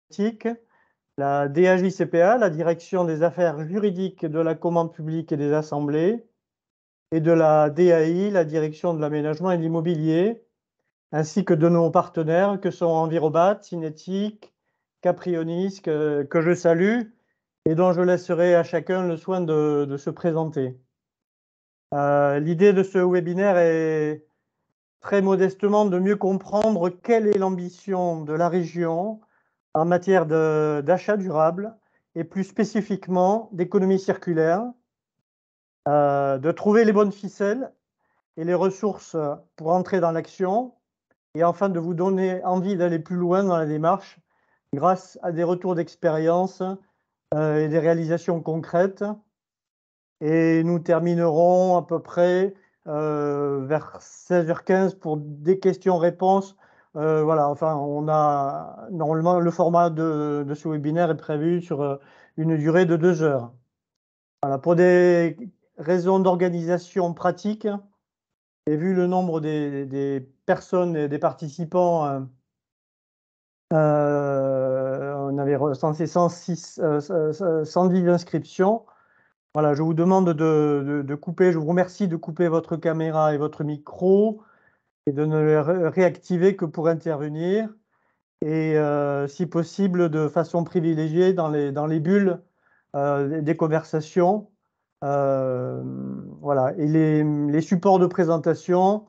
éthique, la DAJCPA, la Direction des affaires juridiques de la commande publique et des assemblées, et de la DAI, la Direction de l'aménagement et de l'immobilier, ainsi que de nos partenaires que sont Envirobat, Cinétique, Caprionis, que je salue et dont je laisserai à chacun le soin de se présenter. L'idée de ce webinaire est très modestement de mieux comprendre quelle est l'ambition de la région en matière d'achat durable et plus spécifiquement d'économie circulaire, de trouver les bonnes ficelles et les ressources pour entrer dans l'action et enfin de vous donner envie d'aller plus loin dans la démarche grâce à des retours d'expérience et des réalisations concrètes. Et nous terminerons à peu près vers 16h15 pour des questions-réponses. Voilà, enfin, on a normalement le format de ce webinaire est prévu sur une durée de 2 heures. Voilà, pour des raisons d'organisation pratique, et vu le nombre des personnes et des participants, on avait recensé 110 inscriptions. Voilà, je vous demande de couper, je vous remercie de couper votre caméra et votre micro et de ne les réactiver que pour intervenir et si possible de façon privilégiée dans les bulles des conversations. Voilà, et les supports de présentation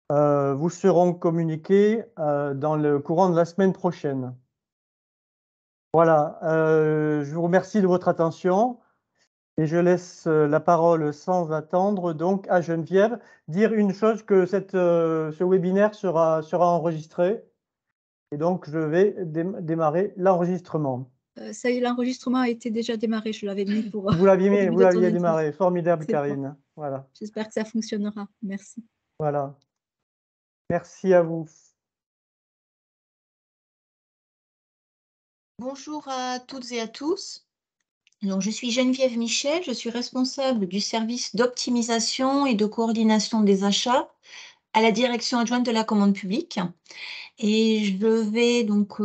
vous seront communiqués dans le courant de la semaine prochaine. Voilà, je vous remercie de votre attention. Et je laisse la parole sans attendre donc à Geneviève. Dire une chose, que ce webinaire sera enregistré et donc je vais démarrer l'enregistrement. Ça y est, l'enregistrement a été déjà démarré. Je l'avais mis pour Vous l'aviez au début de ton démarré. Formidable, C'est bon. Karine. Voilà. J'espère que ça fonctionnera. Merci. Voilà. Merci à vous. Bonjour à toutes et à tous. Donc, je suis Geneviève Michel, je suis responsable du service d'optimisation et de coordination des achats à la direction adjointe de la commande publique. Et je vais donc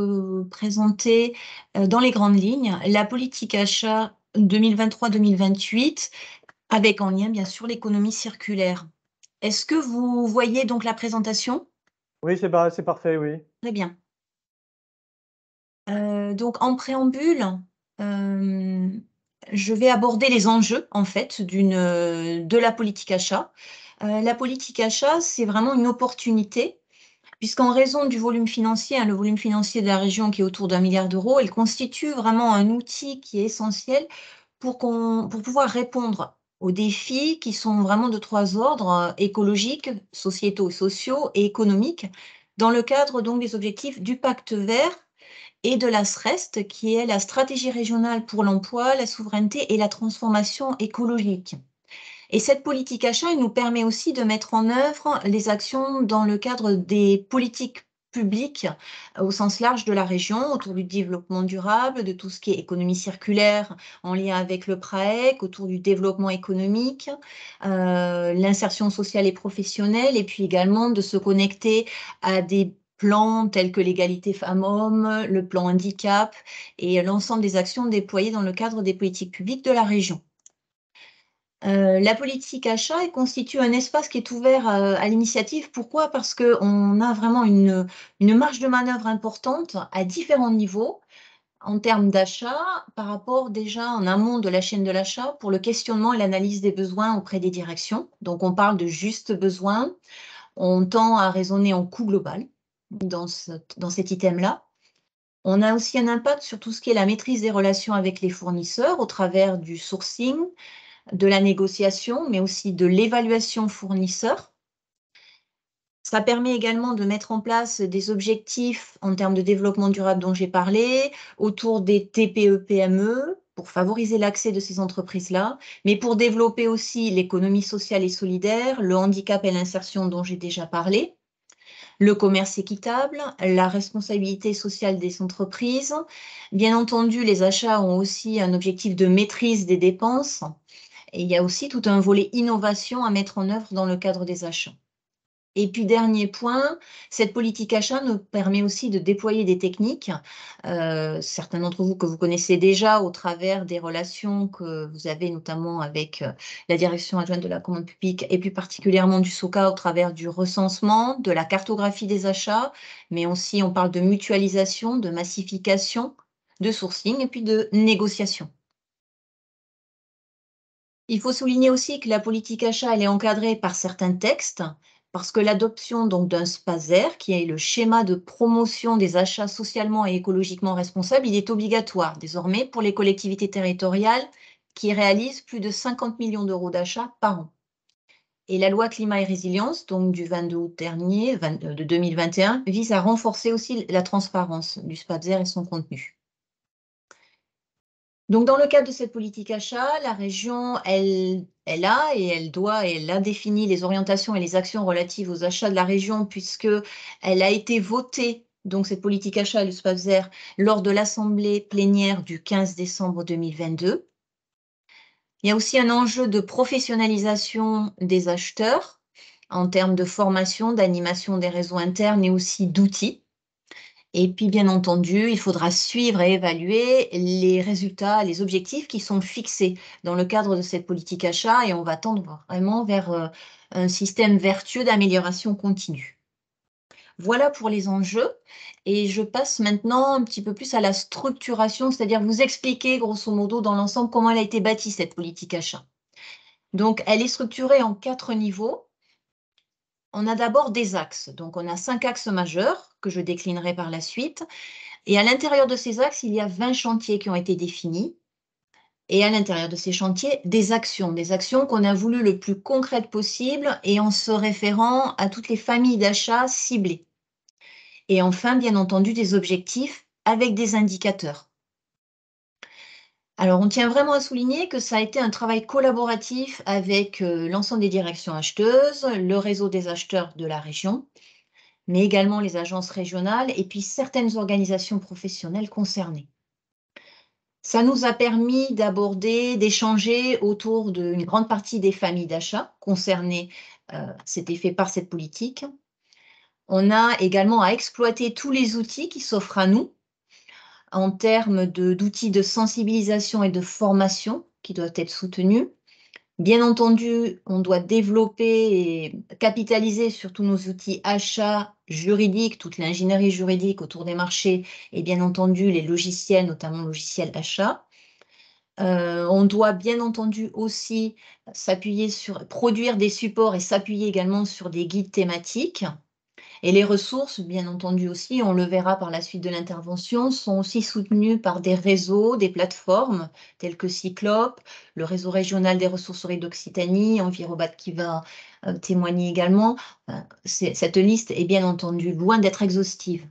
présenter dans les grandes lignes la politique achat 2023-2028 avec en lien bien sûr l'économie circulaire. Est-ce que vous voyez donc la présentation? Oui, c'est parfait, oui. Très bien. Donc en préambule, je vais aborder les enjeux en fait de la politique achat. La politique achat, c'est vraiment une opportunité puisqu'en raison du volume financier, le volume financier de la région qui est autour d'1 milliard d'euros, elle constitue vraiment un outil qui est essentiel pour pouvoir répondre aux défis qui sont vraiment de 3 ordres, écologiques, sociétaux, sociaux et économiques, dans le cadre donc des objectifs du Pacte vert et de la SREST, qui est la stratégie régionale pour l'emploi, la souveraineté et la transformation écologique. Et cette politique achat, elle nous permet aussi de mettre en œuvre les actions dans le cadre des politiques publiques au sens large de la région, autour du développement durable, de tout ce qui est économie circulaire en lien avec le PRAEC, autour du développement économique, l'insertion sociale et professionnelle, et puis également de se connecter à des plans tels que l'égalité femmes-hommes, le plan handicap et l'ensemble des actions déployées dans le cadre des politiques publiques de la région. La politique achat, elle constitue un espace qui est ouvert à l'initiative. Pourquoi? Parce qu'on a vraiment une marge de manœuvre importante à différents niveaux en termes d'achat, par rapport déjà en amont de la chaîne de l'achat pour le questionnement et l'analyse des besoins auprès des directions. Donc on parle de juste besoin, on tend à raisonner en coût global dans cet item-là. On a aussi un impact sur tout ce qui est la maîtrise des relations avec les fournisseurs au travers du sourcing, de la négociation, mais aussi de l'évaluation fournisseur. Ça permet également de mettre en place des objectifs en termes de développement durable dont j'ai parlé, autour des TPE-PME, pour favoriser l'accès de ces entreprises-là, mais pour développer aussi l'économie sociale et solidaire, le handicap et l'insertion dont j'ai déjà parlé, le commerce équitable, la responsabilité sociale des entreprises. Bien entendu, les achats ont aussi un objectif de maîtrise des dépenses. Et il y a aussi tout un volet innovation à mettre en œuvre dans le cadre des achats. Et puis, dernier point, cette politique achat nous permet aussi de déployer des techniques, certains d'entre vous que vous connaissez déjà au travers des relations que vous avez notamment avec la direction adjointe de la commande publique et plus particulièrement du SOCA au travers du recensement, de la cartographie des achats, mais aussi on parle de mutualisation, de massification, de sourcing et puis de négociation. Il faut souligner aussi que la politique achat, elle est encadrée par certains textes, parce que l'adoption donc d'un SPASER, qui est le schéma de promotion des achats socialement et écologiquement responsables, il est obligatoire désormais pour les collectivités territoriales qui réalisent plus de 50 millions d'euros d'achats par an. Et la loi climat et résilience, donc du 22 août dernier, de 2021, vise à renforcer aussi la transparence du SPASER et son contenu. Donc, dans le cadre de cette politique achat, la région, elle a et elle doit et elle a défini les orientations et les actions relatives aux achats de la région puisqu'elle a été votée, donc cette politique achat et le SPASER, lors de l'assemblée plénière du 15 décembre 2022. Il y a aussi un enjeu de professionnalisation des acheteurs en termes de formation, d'animation des réseaux internes et aussi d'outils. Et puis, bien entendu, il faudra suivre et évaluer les résultats, les objectifs qui sont fixés dans le cadre de cette politique achat et on va tendre vraiment vers un système vertueux d'amélioration continue. Voilà pour les enjeux et je passe maintenant un petit peu plus à la structuration, c'est-à-dire vous expliquer grosso modo dans l'ensemble comment elle a été bâtie cette politique achat. Donc, elle est structurée en 4 niveaux. On a d'abord des axes, donc on a 5 axes majeurs que je déclinerai par la suite. Et à l'intérieur de ces axes, il y a 20 chantiers qui ont été définis. Et à l'intérieur de ces chantiers, des actions qu'on a voulu le plus concrètes possible et en se référant à toutes les familles d'achats ciblées. Et enfin, bien entendu, des objectifs avec des indicateurs. Alors, on tient vraiment à souligner que ça a été un travail collaboratif avec l'ensemble des directions acheteuses, le réseau des acheteurs de la région, mais également les agences régionales et puis certaines organisations professionnelles concernées. Ça nous a permis d'aborder, d'échanger autour d'une grande partie des familles d'achat concernées, c'était fait par cette politique. On a également à exploiter tous les outils qui s'offrent à nous en termes d'outils de sensibilisation et de formation qui doivent être soutenus. Bien entendu, on doit développer et capitaliser sur tous nos outils achats juridiques, toute l'ingénierie juridique autour des marchés et bien entendu les logiciels, notamment logiciels achats. On doit bien entendu aussi produire des supports et s'appuyer également sur des guides thématiques. Et les ressources, bien entendu aussi, on le verra par la suite de l'intervention, sont aussi soutenues par des réseaux, des plateformes telles que Cyclope, le réseau régional des ressourceries d'Occitanie, Envirobat qui va témoigner également. Cette liste est bien entendu loin d'être exhaustive.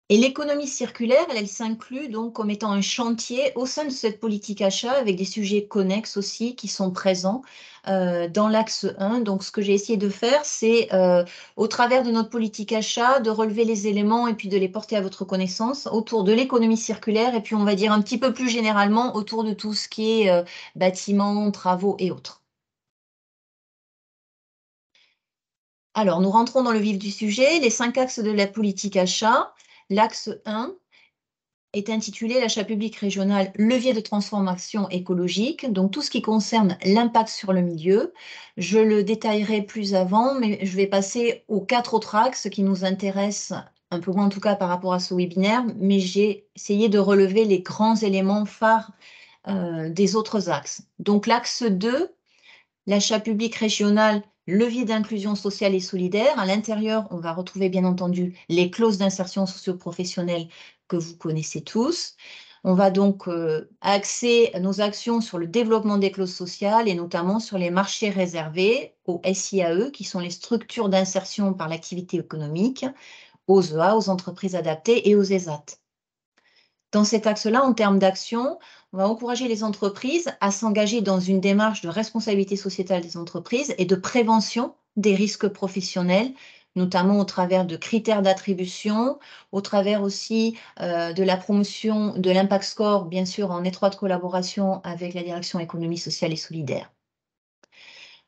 Et l'économie circulaire, elle s'inclut donc comme étant un chantier au sein de cette politique achat avec des sujets connexes aussi qui sont présents dans l'axe 1. Donc, ce que j'ai essayé de faire, c'est au travers de notre politique achat, de relever les éléments et puis de les porter à votre connaissance autour de l'économie circulaire et puis on va dire un petit peu plus généralement autour de tout ce qui est bâtiments, travaux et autres. Alors, nous rentrons dans le vif du sujet, les 5 axes de la politique achat. L'axe 1 est intitulé l'achat public régional, levier de transformation écologique, donc tout ce qui concerne l'impact sur le milieu. Je le détaillerai plus avant, mais je vais passer aux 4 autres axes qui nous intéressent, un peu moins en tout cas par rapport à ce webinaire, mais j'ai essayé de relever les grands éléments phares des autres axes. Donc l'axe 2, l'achat public régional, levier d'inclusion sociale et solidaire. À l'intérieur, on va retrouver bien entendu les clauses d'insertion socio-professionnelle que vous connaissez tous. On va donc axer nos actions sur le développement des clauses sociales et notamment sur les marchés réservés aux SIAE, qui sont les structures d'insertion par l'activité économique, aux EA, aux entreprises adaptées et aux ESAT. Dans cet axe-là, en termes d'action, on va encourager les entreprises à s'engager dans une démarche de responsabilité sociétale des entreprises et de prévention des risques professionnels, notamment au travers de critères d'attribution, au travers aussi de la promotion de l'Impact Score, bien sûr en étroite collaboration avec la direction économie sociale et solidaire.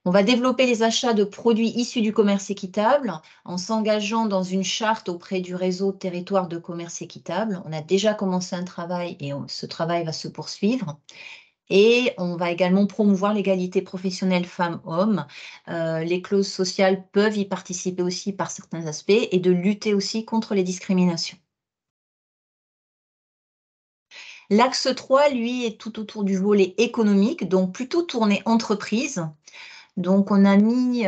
On va développer les achats de produits issus du commerce équitable en s'engageant dans une charte auprès du réseau territoire de commerce équitable. On a déjà commencé un travail et ce travail va se poursuivre. Et on va également promouvoir l'égalité professionnelle femmes-hommes. Les clauses sociales peuvent y participer aussi par certains aspects et de lutter aussi contre les discriminations. L'axe 3, lui, est tout autour du volet économique, donc plutôt tourné entreprise. Donc, on a mis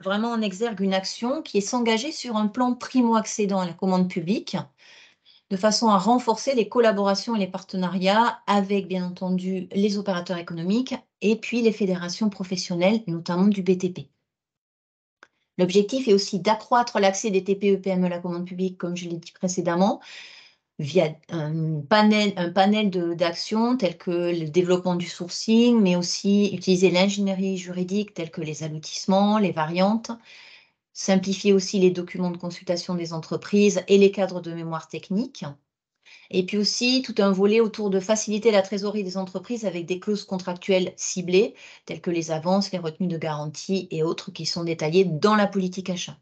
vraiment en exergue une action qui est s'engager sur un plan primo-accédant à la commande publique, de façon à renforcer les collaborations et les partenariats avec, bien entendu, les opérateurs économiques et puis les fédérations professionnelles, notamment du BTP. L'objectif est aussi d'accroître l'accès des TPE-PME à la commande publique, comme je l'ai dit précédemment, via un panel d'actions telles que le développement du sourcing, mais aussi utiliser l'ingénierie juridique telle que les allotissements, les variantes, simplifier aussi les documents de consultation des entreprises et les cadres de mémoire technique. Et puis aussi tout un volet autour de faciliter la trésorerie des entreprises avec des clauses contractuelles ciblées, telles que les avances, les retenues de garantie et autres qui sont détaillées dans la politique achat.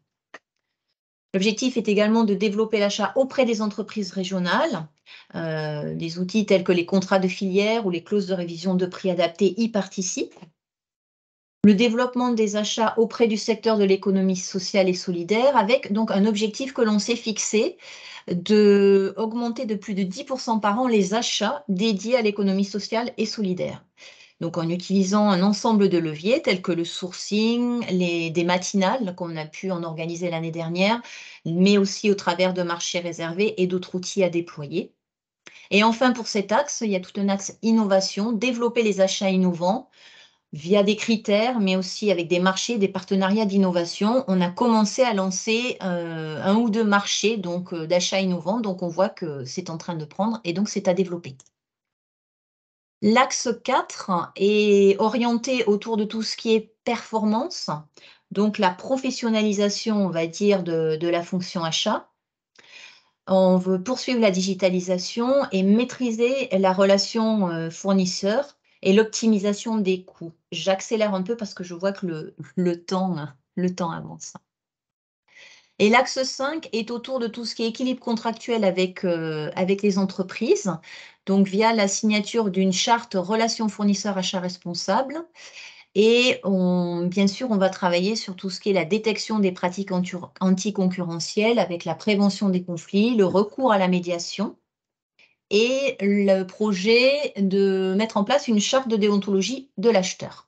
L'objectif est également de développer l'achat auprès des entreprises régionales. Des outils tels que les contrats de filière ou les clauses de révision de prix adaptés y participent. Le développement des achats auprès du secteur de l'économie sociale et solidaire avec donc un objectif que l'on s'est fixé d'augmenter de plus de 10% par an les achats dédiés à l'économie sociale et solidaire. Donc, en utilisant un ensemble de leviers tels que le sourcing, des matinales qu'on a pu en organiser l'année dernière, mais aussi au travers de marchés réservés et d'autres outils à déployer. Et enfin, pour cet axe, il y a tout un axe innovation, développer les achats innovants via des critères, mais aussi avec des marchés, des partenariats d'innovation. On a commencé à lancer un ou deux marchés d'achats innovants, donc on voit que c'est en train de prendre et donc c'est à développer. L'axe 4 est orienté autour de tout ce qui est performance, donc la professionnalisation, on va dire, de la fonction achat. On veut poursuivre la digitalisation et maîtriser la relation fournisseur et l'optimisation des coûts. J'accélère un peu parce que je vois que le temps avance. Et l'axe 5 est autour de tout ce qui est équilibre contractuel avec les entreprises, donc via la signature d'une charte relation fournisseur-achat responsable. Et bien sûr, on va travailler sur tout ce qui est la détection des pratiques anticoncurrentielles avec la prévention des conflits, le recours à la médiation et le projet de mettre en place une charte de déontologie de l'acheteur.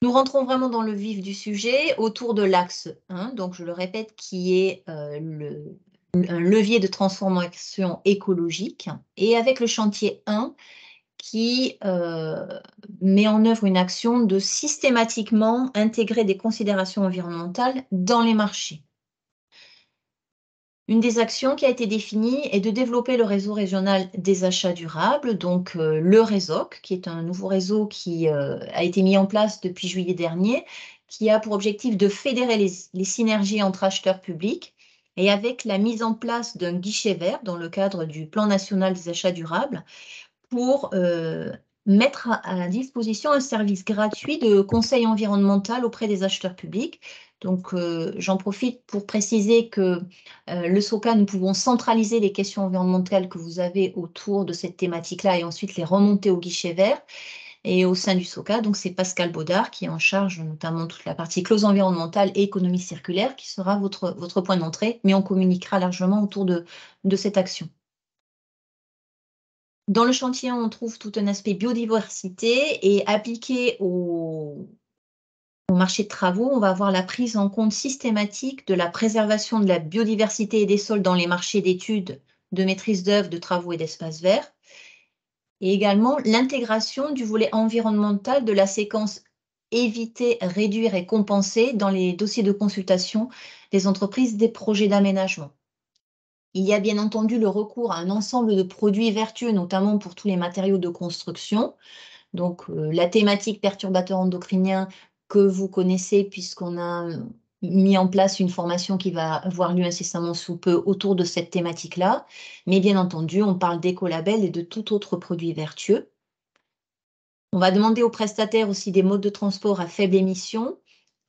Nous rentrons vraiment dans le vif du sujet autour de l'axe 1, donc je le répète, qui est un levier de transformation écologique, et avec le chantier 1 qui met en œuvre une action de systématiquement intégrer des considérations environnementales dans les marchés. Une des actions qui a été définie est de développer le réseau régional des achats durables, donc le RESOC, qui est un nouveau réseau qui a été mis en place depuis juillet dernier, qui a pour objectif de fédérer les synergies entre acheteurs publics et avec la mise en place d'un guichet vert dans le cadre du plan national des achats durables pour mettre à disposition un service gratuit de conseil environnemental auprès des acheteurs publics. Donc, j'en profite pour préciser que le SOCA, nous pouvons centraliser les questions environnementales que vous avez autour de cette thématique-là et ensuite les remonter au guichet vert. Et au sein du SOCA, donc c'est Pascal Baudard qui est en charge notamment toute la partie clause environnementale et économie circulaire qui sera votre point d'entrée, mais on communiquera largement autour de cette action. Dans le chantier, on trouve tout un aspect biodiversité et appliqué au marché de travaux, on va avoir la prise en compte systématique de la préservation de la biodiversité et des sols dans les marchés d'études, de maîtrise d'œuvre, de travaux et d'espaces verts. Et également l'intégration du volet environnemental de la séquence éviter, réduire et compenser dans les dossiers de consultation des entreprises des projets d'aménagement. Il y a bien entendu le recours à un ensemble de produits vertueux, notamment pour tous les matériaux de construction. Donc, la thématique perturbateur endocrinien que vous connaissez puisqu'on a mis en place une formation qui va avoir lieu incessamment sous peu autour de cette thématique-là. Mais bien entendu, on parle d'écolabel et de tout autre produit vertueux. On va demander aux prestataires aussi des modes de transport à faible émission.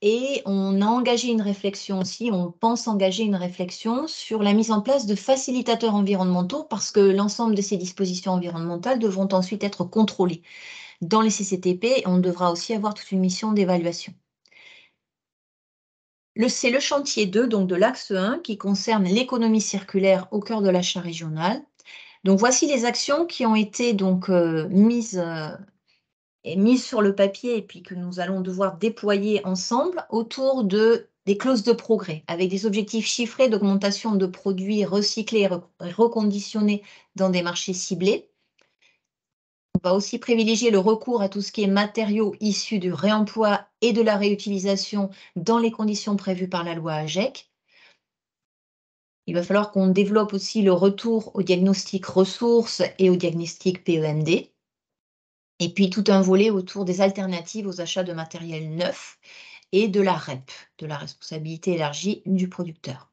Et on a engagé une réflexion aussi, on pense engager une réflexion sur la mise en place de facilitateurs environnementaux parce que l'ensemble de ces dispositions environnementales devront ensuite être contrôlées dans les CCTP. On devra aussi avoir toute une mission d'évaluation. C'est le chantier 2, donc de l'axe 1, qui concerne l'économie circulaire au cœur de l'achat régional. Donc voici les actions qui ont été donc mises sur le papier et puis que nous allons devoir déployer ensemble autour des clauses de progrès, avec des objectifs chiffrés d'augmentation de produits recyclés et reconditionnés dans des marchés ciblés. On va aussi privilégier le recours à tout ce qui est matériaux issus du réemploi et de la réutilisation dans les conditions prévues par la loi AGEC. Il va falloir qu'on développe aussi le retour au diagnostic ressources et au diagnostic PEMD. Et puis tout un volet autour des alternatives aux achats de matériel neuf et de la REP, de la responsabilité élargie du producteur.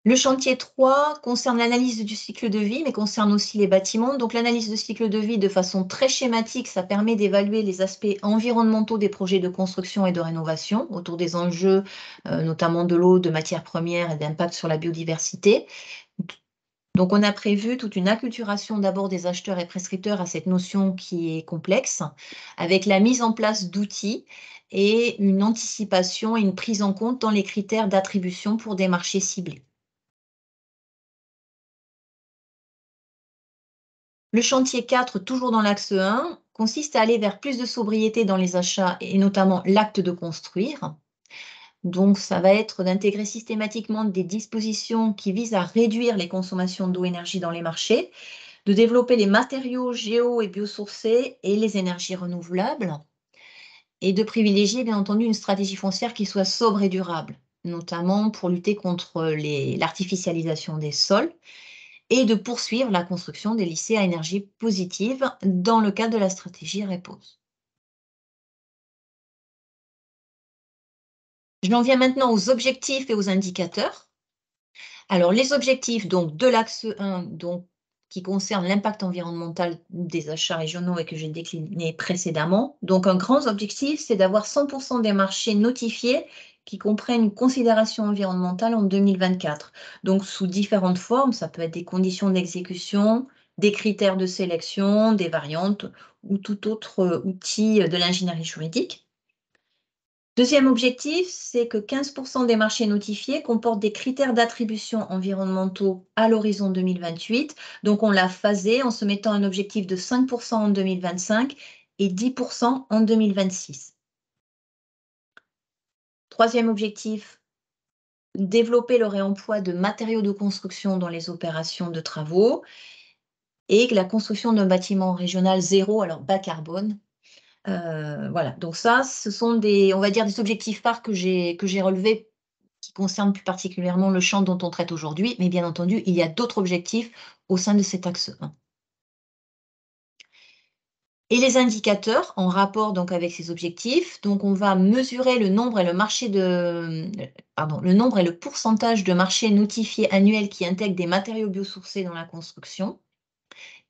Le chantier 3 concerne l'analyse du cycle de vie, mais concerne aussi les bâtiments. Donc l'analyse de cycle de vie de façon très schématique, ça permet d'évaluer les aspects environnementaux des projets de construction et de rénovation autour des enjeux, notamment de l'eau, de matières premières et d'impact sur la biodiversité. Donc, on a prévu toute une acculturation d'abord des acheteurs et prescripteurs à cette notion qui est complexe, avec la mise en place d'outils et une anticipation et une prise en compte dans les critères d'attribution pour des marchés ciblés. Le chantier 4, toujours dans l'axe 1, consiste à aller vers plus de sobriété dans les achats et notamment l'acte de construire. Donc, ça va être d'intégrer systématiquement des dispositions qui visent à réduire les consommations d'eau et d'énergie dans les marchés, de développer les matériaux géo et biosourcés et les énergies renouvelables, et de privilégier, bien entendu, une stratégie foncière qui soit sobre et durable, notamment pour lutter contre l'artificialisation des sols, et de poursuivre la construction des lycées à énergie positive dans le cadre de la stratégie REPOSE. J'en viens maintenant aux objectifs et aux indicateurs. Alors, les objectifs donc, de l'axe 1, donc, qui concerne l'impact environnemental des achats régionaux et que j'ai décliné précédemment. Donc, un grand objectif, c'est d'avoir 100% des marchés notifiés qui comprennent une considération environnementale en 2024. Donc, sous différentes formes, ça peut être des conditions d'exécution, des critères de sélection, des variantes ou tout autre outil de l'ingénierie juridique. Deuxième objectif, c'est que 15% des marchés notifiés comportent des critères d'attribution environnementaux à l'horizon 2028. Donc, on l'a phasé en se mettant un objectif de 5% en 2025 et 10% en 2026. Troisième objectif, développer le réemploi de matériaux de construction dans les opérations de travaux et la construction d'un bâtiment régional zéro, alors bas carbone. Voilà, donc ça, ce sont on va dire, des objectifs phares que j'ai relevés qui concernent plus particulièrement le champ dont on traite aujourd'hui, mais bien entendu, il y a d'autres objectifs au sein de cet axe 1. Et les indicateurs en rapport donc avec ces objectifs, donc on va mesurer le nombre et le nombre et le pourcentage de marchés notifiés annuels qui intègrent des matériaux biosourcés dans la construction.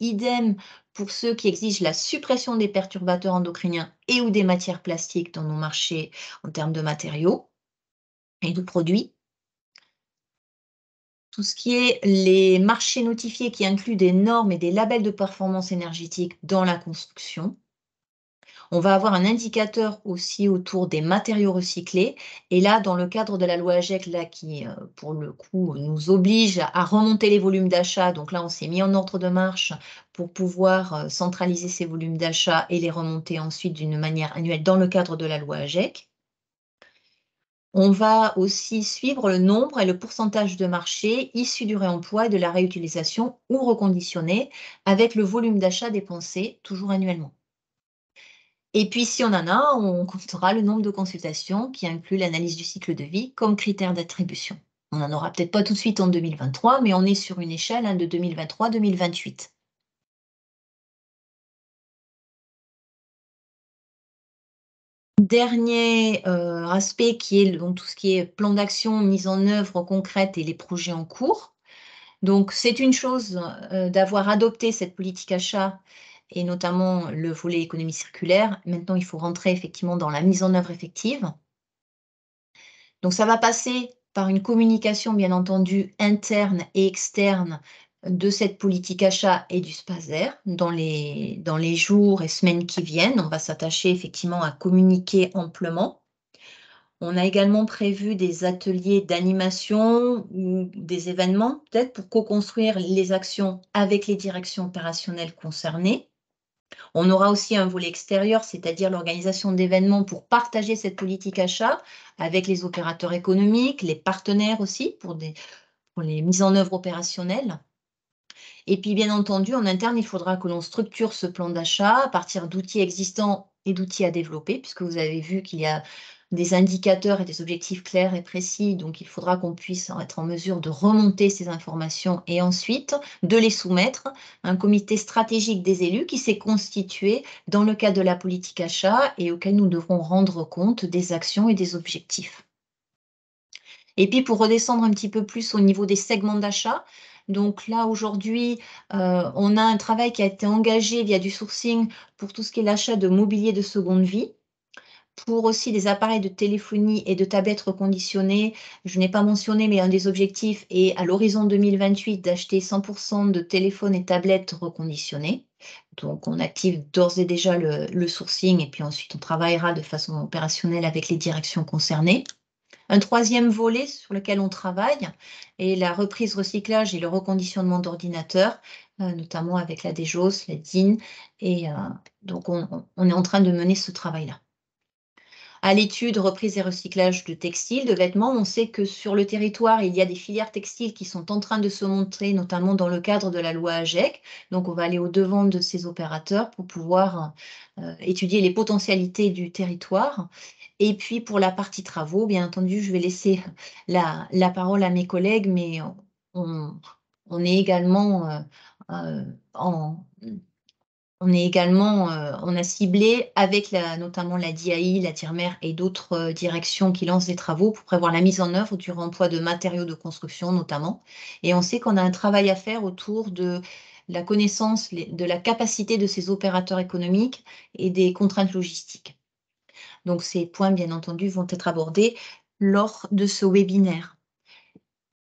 Idem pour ceux qui exigent la suppression des perturbateurs endocriniens et ou des matières plastiques dans nos marchés en termes de matériaux et de produits. Tout ce qui est les marchés notifiés qui incluent des normes et des labels de performance énergétique dans la construction. On va avoir un indicateur aussi autour des matériaux recyclés. Et là, dans le cadre de la loi AGEC, là, qui, pour le coup, nous oblige à remonter les volumes d'achat. Donc là, on s'est mis en ordre de marche pour pouvoir centraliser ces volumes d'achat et les remonter ensuite d'une manière annuelle dans le cadre de la loi AGEC. On va aussi suivre le nombre et le pourcentage de marchés issus du réemploi et de la réutilisation ou reconditionnés avec le volume d'achat dépensé toujours annuellement. Et puis, si on en a, on comptera le nombre de consultations qui inclut l'analyse du cycle de vie comme critère d'attribution. On n'en aura peut-être pas tout de suite en 2023, mais on est sur une échelle de 2023-2028. Dernier aspect qui est donc tout ce qui est plan d'action, mise en œuvre concrète et les projets en cours. Donc, c'est une chose d'avoir adopté cette politique achat et notamment le volet économie circulaire. Maintenant, il faut rentrer effectivement dans la mise en œuvre effective. Donc, ça va passer par une communication, bien entendu, interne et externe de cette politique achat et du SPASER dans les jours et semaines qui viennent. On va s'attacher effectivement à communiquer amplement. On a également prévu des ateliers d'animation ou des événements, peut-être pour co-construire les actions avec les directions opérationnelles concernées. On aura aussi un volet extérieur, c'est-à-dire l'organisation d'événements pour partager cette politique achat avec les opérateurs économiques, les partenaires aussi pour les mises en œuvre opérationnelles. Et puis, bien entendu, en interne, il faudra que l'on structure ce plan d'achat à partir d'outils existants et d'outils à développer, puisque vous avez vu qu'il y a des indicateurs et des objectifs clairs et précis. Donc, il faudra qu'on puisse être en mesure de remonter ces informations et ensuite de les soumettre à un comité stratégique des élus qui s'est constitué dans le cadre de la politique achat et auquel nous devrons rendre compte des actions et des objectifs. Et puis, pour redescendre un petit peu plus au niveau des segments d'achat, donc là, aujourd'hui, on a un travail qui a été engagé via du sourcing pour tout ce qui est l'achat de mobilier de seconde vie, pour aussi des appareils de téléphonie et de tablettes reconditionnées. Je n'ai pas mentionné, mais un des objectifs est à l'horizon 2028 d'acheter 100% de téléphones et tablettes reconditionnés. Donc, on active d'ores et déjà le sourcing et puis ensuite, on travaillera de façon opérationnelle avec les directions concernées. Un troisième volet sur lequel on travaille est la reprise recyclage et le reconditionnement d'ordinateurs, notamment avec la DGOS, la DIN, et donc on est en train de mener ce travail-là. À l'étude reprise et recyclage de textiles, de vêtements, on sait que sur le territoire, il y a des filières textiles qui sont en train de se montrer, notamment dans le cadre de la loi AGEC. Donc, on va aller au-devant de ces opérateurs pour pouvoir étudier les potentialités du territoire. Et puis, pour la partie travaux, bien entendu, je vais laisser la parole à mes collègues, mais on est également on a ciblé avec notamment la DIAI, la TIRMER et d'autres directions qui lancent des travaux pour prévoir la mise en œuvre du réemploi de matériaux de construction notamment. Et on sait qu'on a un travail à faire autour de la connaissance de la capacité de ces opérateurs économiques et des contraintes logistiques. Donc ces points, bien entendu, vont être abordés lors de ce webinaire.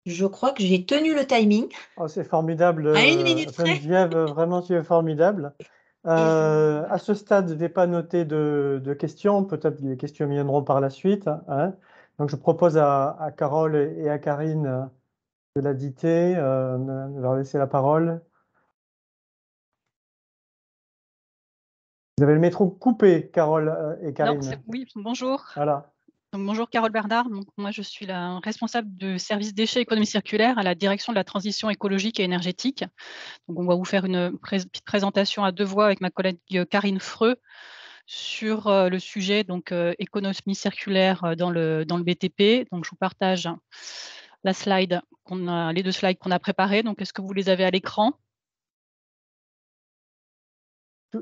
Je crois que j'ai tenu le timing. Oh, c'est formidable, À 1 minute près. Geneviève, vraiment tu es formidable. À ce stade, je n'ai pas noté de questions, peut-être que les questions viendront par la suite, hein. Donc je propose à Carole et à Karine de la dicter, de leur laisser la parole. Vous avez le métro coupé, Carole et Karine. Non, oui, bonjour. Voilà. Donc, bonjour Carole Bernard. Donc, moi, je suis la responsable du service déchets économie circulaire à la direction de la transition écologique et énergétique. Donc, on va vous faire une petite présentation à deux voix avec ma collègue Karine Freux sur le sujet donc économie circulaire dans le BTP. Donc, je vous partage les deux slides qu'on a préparés. Donc, est-ce que vous les avez à l'écran?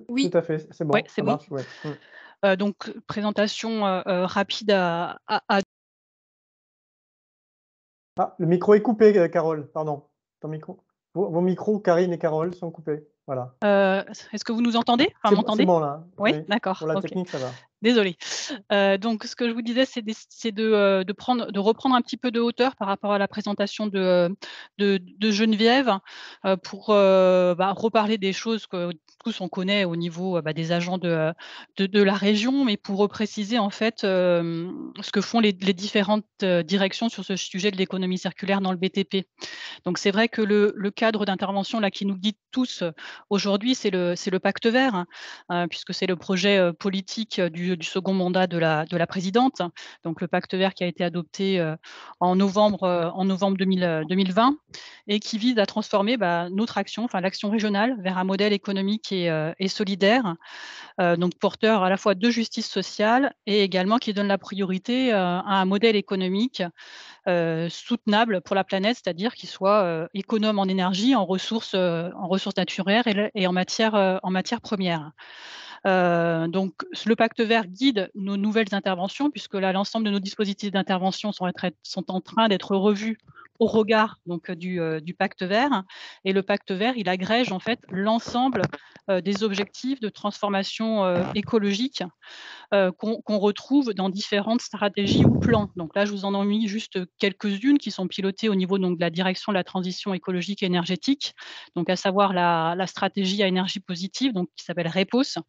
Oui. Tout à fait, c'est bon. Ouais, c'est ça bon. marche, ouais. Donc, présentation rapide à Ah, le micro est coupé, Carole, pardon. Ton micro. Vos micros, Karine et Carole, sont coupés. Voilà. Est-ce que vous nous entendez? Enfin, C'est bon là. Oui, d'accord. Pour la Ok. technique, ça va. Désolée. Donc, ce que je vous disais, c'est de reprendre un petit peu de hauteur par rapport à la présentation de Geneviève pour reparler des choses que tous on connaît au niveau des agents de la région, mais pour repréciser en fait ce que font les différentes directions sur ce sujet de l'économie circulaire dans le BTP. Donc, c'est vrai que le cadre d'intervention là qui nous guide tous aujourd'hui, c'est le pacte vert, puisque c'est le projet politique du second mandat de la présidente. Donc, le pacte vert qui a été adopté en novembre 2020 et qui vise à transformer notre action, enfin l'action régionale, vers un modèle économique et solidaire, donc porteur à la fois de justice sociale et également qui donne la priorité à un modèle économique soutenable pour la planète, c'est-à-dire qu'il soit économe en énergie, en ressources naturelles et en matières premières. Donc, le pacte vert guide nos nouvelles interventions, puisque là, l'ensemble de nos dispositifs d'intervention sont en train d'être revus au regard donc, du pacte vert. Et le pacte vert, il agrège en fait l'ensemble des objectifs de transformation écologique qu'on retrouve dans différentes stratégies ou plans. Donc là, je vous en ai mis juste quelques-unes qui sont pilotées au niveau donc, de la direction de la transition écologique et énergétique, donc à savoir la stratégie à énergie positive, donc, qui s'appelle REPOS,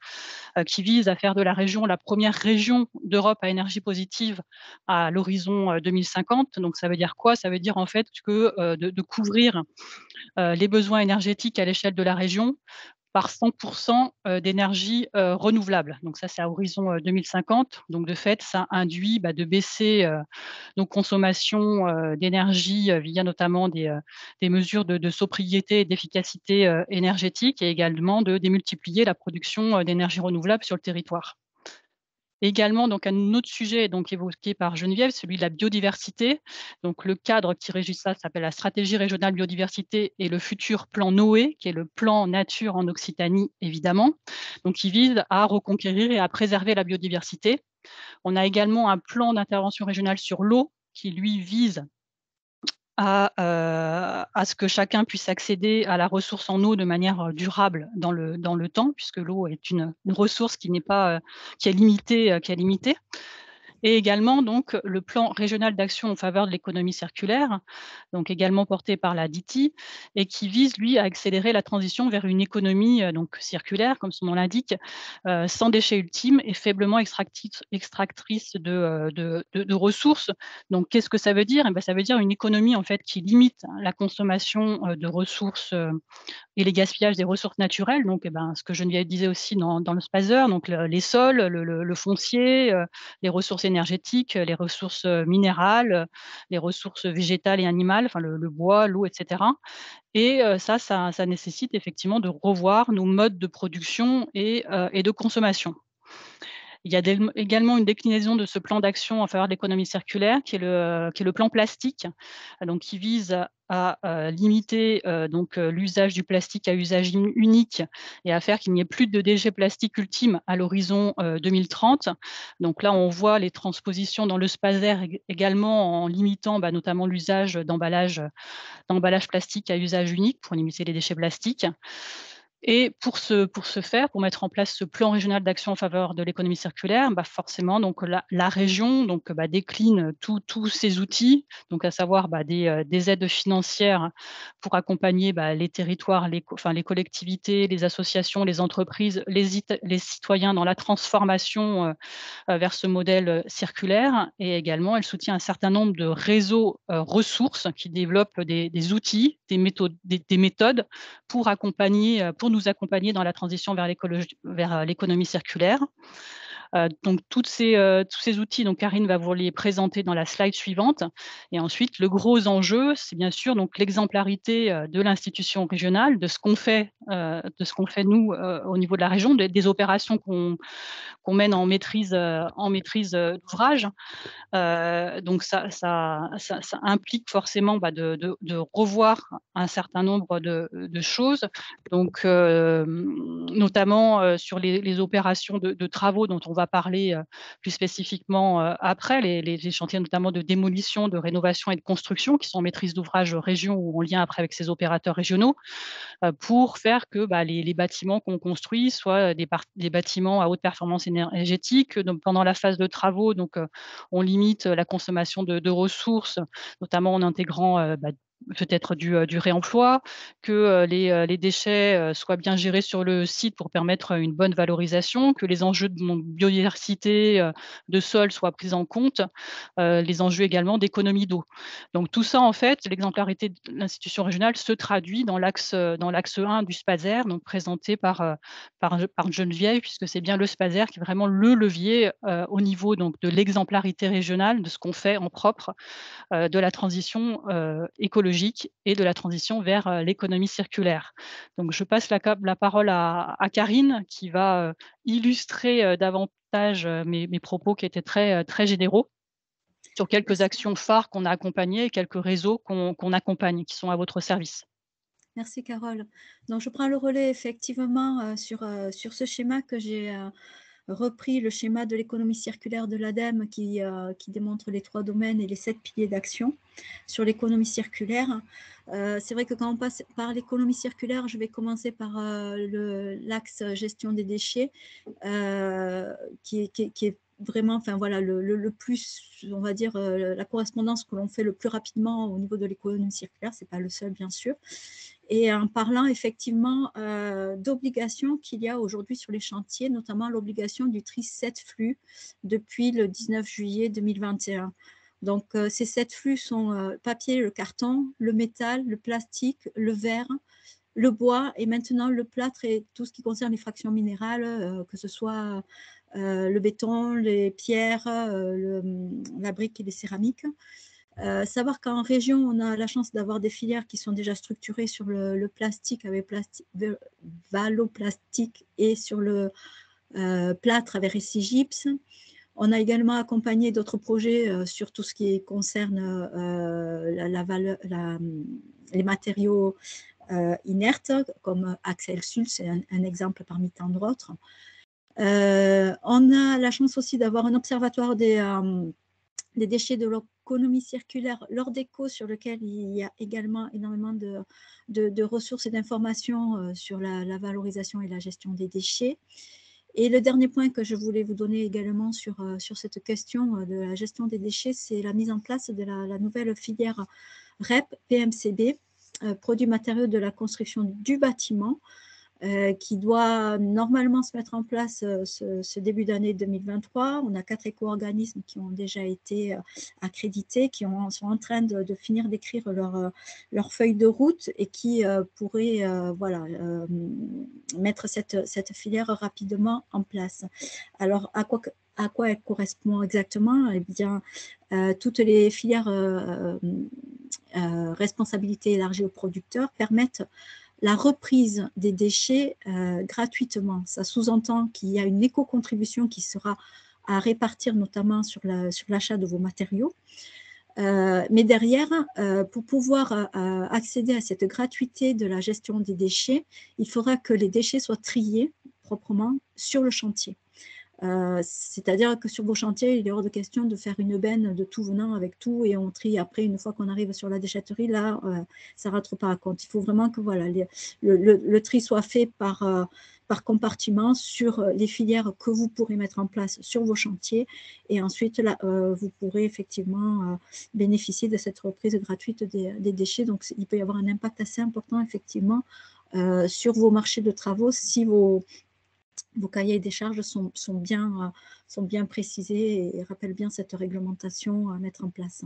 qui vise à faire de la région la première région d'Europe à énergie positive à l'horizon 2050. Donc ça veut dire quoi? Ça veut dire en fait que de couvrir les besoins énergétiques à l'échelle de la région par 100% d'énergie renouvelable. Donc ça, c'est à horizon 2050. Donc de fait, ça induit de baisser nos consommations d'énergie via notamment des mesures de sobriété et d'efficacité énergétique, et également de démultiplier la production d'énergie renouvelable sur le territoire. Également, donc un autre sujet donc évoqué par Geneviève, celui de la biodiversité. Donc le cadre qui régit ça s'appelle la stratégie régionale biodiversité et le futur plan Noé, qui est le plan nature en Occitanie, évidemment. Donc il vise à reconquérir et à préserver la biodiversité. On a également un plan d'intervention régionale sur l'eau qui, lui, vise à ce que chacun puisse accéder à la ressource en eau de manière durable dans le temps, puisque l'eau est une ressource qui n'est pas, qui est limitée. Et également donc le plan régional d'action en faveur de l'économie circulaire, donc également porté par la DITI, et qui vise, lui, à accélérer la transition vers une économie donc circulaire, comme son nom l'indique, sans déchets ultimes et faiblement extractrice de ressources. Donc qu'est-ce que ça veut dire? Eh bien, ça veut dire une économie en fait qui limite la consommation de ressources et les gaspillages des ressources naturelles. Donc ce que Geneviève disait aussi dans le spazer, donc les sols, le foncier, les ressources énergétiques, les ressources minérales, les ressources végétales et animales, enfin le bois, l'eau, etc. Et ça nécessite effectivement de revoir nos modes de production et de consommation. Il y a également une déclinaison de ce plan d'action en faveur de l'économie circulaire qui est le plan plastique, donc qui vise à limiter l'usage du plastique à usage unique et à faire qu'il n'y ait plus de déchets plastiques ultimes à l'horizon 2030. Donc là, on voit les transpositions dans le SPASER également en limitant notamment l'usage d'emballages plastique à usage unique pour limiter les déchets plastiques. Et pour ce faire, pour mettre en place ce plan régional d'action en faveur de l'économie circulaire, forcément donc la région donc décline tous ces outils, donc à savoir des aides financières pour accompagner les territoires, les collectivités, les associations, les entreprises, les citoyens dans la transformation vers ce modèle circulaire. Et également, elle soutient un certain nombre de réseaux ressources qui développent des outils, des méthodes pour nous accompagner dans la transition vers l'économie circulaire. Donc tous ces outils, donc Karine va vous les présenter dans la slide suivante. Et ensuite, le gros enjeu, c'est bien sûr donc l'exemplarité de l'institution régionale, de ce qu'on fait nous au niveau de la région, des opérations qu'on mène en maîtrise d'ouvrage. Donc ça implique forcément de revoir un certain nombre de choses, donc notamment sur les opérations de travaux dont on va parler plus spécifiquement après, les chantiers notamment de démolition, de rénovation et de construction qui sont en maîtrise d'ouvrage région ou en lien après avec ces opérateurs régionaux, pour faire que les bâtiments qu'on construit soient des bâtiments à haute performance énergétique. Donc pendant la phase de travaux, donc on limite la consommation de ressources, notamment en intégrant peut-être du réemploi, que les déchets soient bien gérés sur le site pour permettre une bonne valorisation, que les enjeux de biodiversité de sol soient pris en compte, les enjeux également d'économie d'eau. Donc tout ça, en fait, l'exemplarité de l'institution régionale se traduit dans l'axe 1 du SPASER, donc présenté par Geneviève, puisque c'est bien le SPASER qui est vraiment le levier au niveau donc, de l'exemplarité régionale, de ce qu'on fait en propre, de la transition écologique et de la transition vers l'économie circulaire. Donc je passe la parole à Karine qui va illustrer davantage mes propos qui étaient très généraux sur quelques actions phares qu'on a accompagnées et quelques réseaux qu'on accompagne qui sont à votre service. Merci Carole. Donc je prends le relais effectivement sur ce schéma que j'ai repris le schéma de l'économie circulaire de l'ADEME qui démontre les 3 domaines et les 7 piliers d'action sur l'économie circulaire. C'est vrai que quand on passe par l'économie circulaire, je vais commencer par l'axe gestion des déchets, qui est vraiment, enfin voilà, le plus, on va dire, la correspondance que l'on fait le plus rapidement au niveau de l'économie circulaire, c'est pas le seul bien sûr, et en parlant effectivement d'obligations qu'il y a aujourd'hui sur les chantiers, notamment l'obligation du tri 7 flux depuis le 19 juillet 2021. Donc ces 7 flux sont papier, le carton, le métal, le plastique, le verre, le bois et maintenant le plâtre et tout ce qui concerne les fractions minérales, que ce soit le béton, les pierres, la brique et les céramiques. Savoir qu'en région, on a la chance d'avoir des filières qui sont déjà structurées sur le plastique avec Valoplastique et sur le plâtre avec Récigypse. On a également accompagné d'autres projets sur tout ce qui concerne les matériaux inertes, comme Axel Sul, c'est un exemple parmi tant d'autres. On a la chance aussi d'avoir un observatoire des déchets de l'économie circulaire, l'Ordeco, sur lequel il y a également énormément de ressources et d'informations sur la valorisation et la gestion des déchets. Et le dernier point que je voulais vous donner également sur cette question de la gestion des déchets, c'est la mise en place de la nouvelle filière REP PMCB, produits matériaux de la construction du bâtiment, qui doit normalement se mettre en place ce début d'année 2023. On a 4 éco-organismes qui ont déjà été accrédités, qui sont en train de finir d'écrire leur feuille de route et qui pourraient voilà, mettre cette filière rapidement en place. Alors, à quoi elle correspond exactement? Eh bien, toutes les filières responsabilité élargie aux producteurs permettent la reprise des déchets gratuitement. Ça sous-entend qu'il y a une éco-contribution qui sera à répartir notamment sur l'achat de vos matériaux. Mais derrière, pour pouvoir accéder à cette gratuité de la gestion des déchets, il faudra que les déchets soient triés proprement sur le chantier. C'est-à-dire que sur vos chantiers, il est hors de question de faire une benne de tout venant avec tout et on trie après, une fois qu'on arrive sur la déchetterie, là, ça ne rentre pas à compte. Il faut vraiment que voilà, le tri soit fait par compartiment sur les filières que vous pourrez mettre en place sur vos chantiers et ensuite, là, vous pourrez effectivement bénéficier de cette reprise gratuite des déchets. Donc, il peut y avoir un impact assez important, effectivement, sur vos marchés de travaux si vos cahiers des charges sont bien précisés et rappellent bien cette réglementation à mettre en place.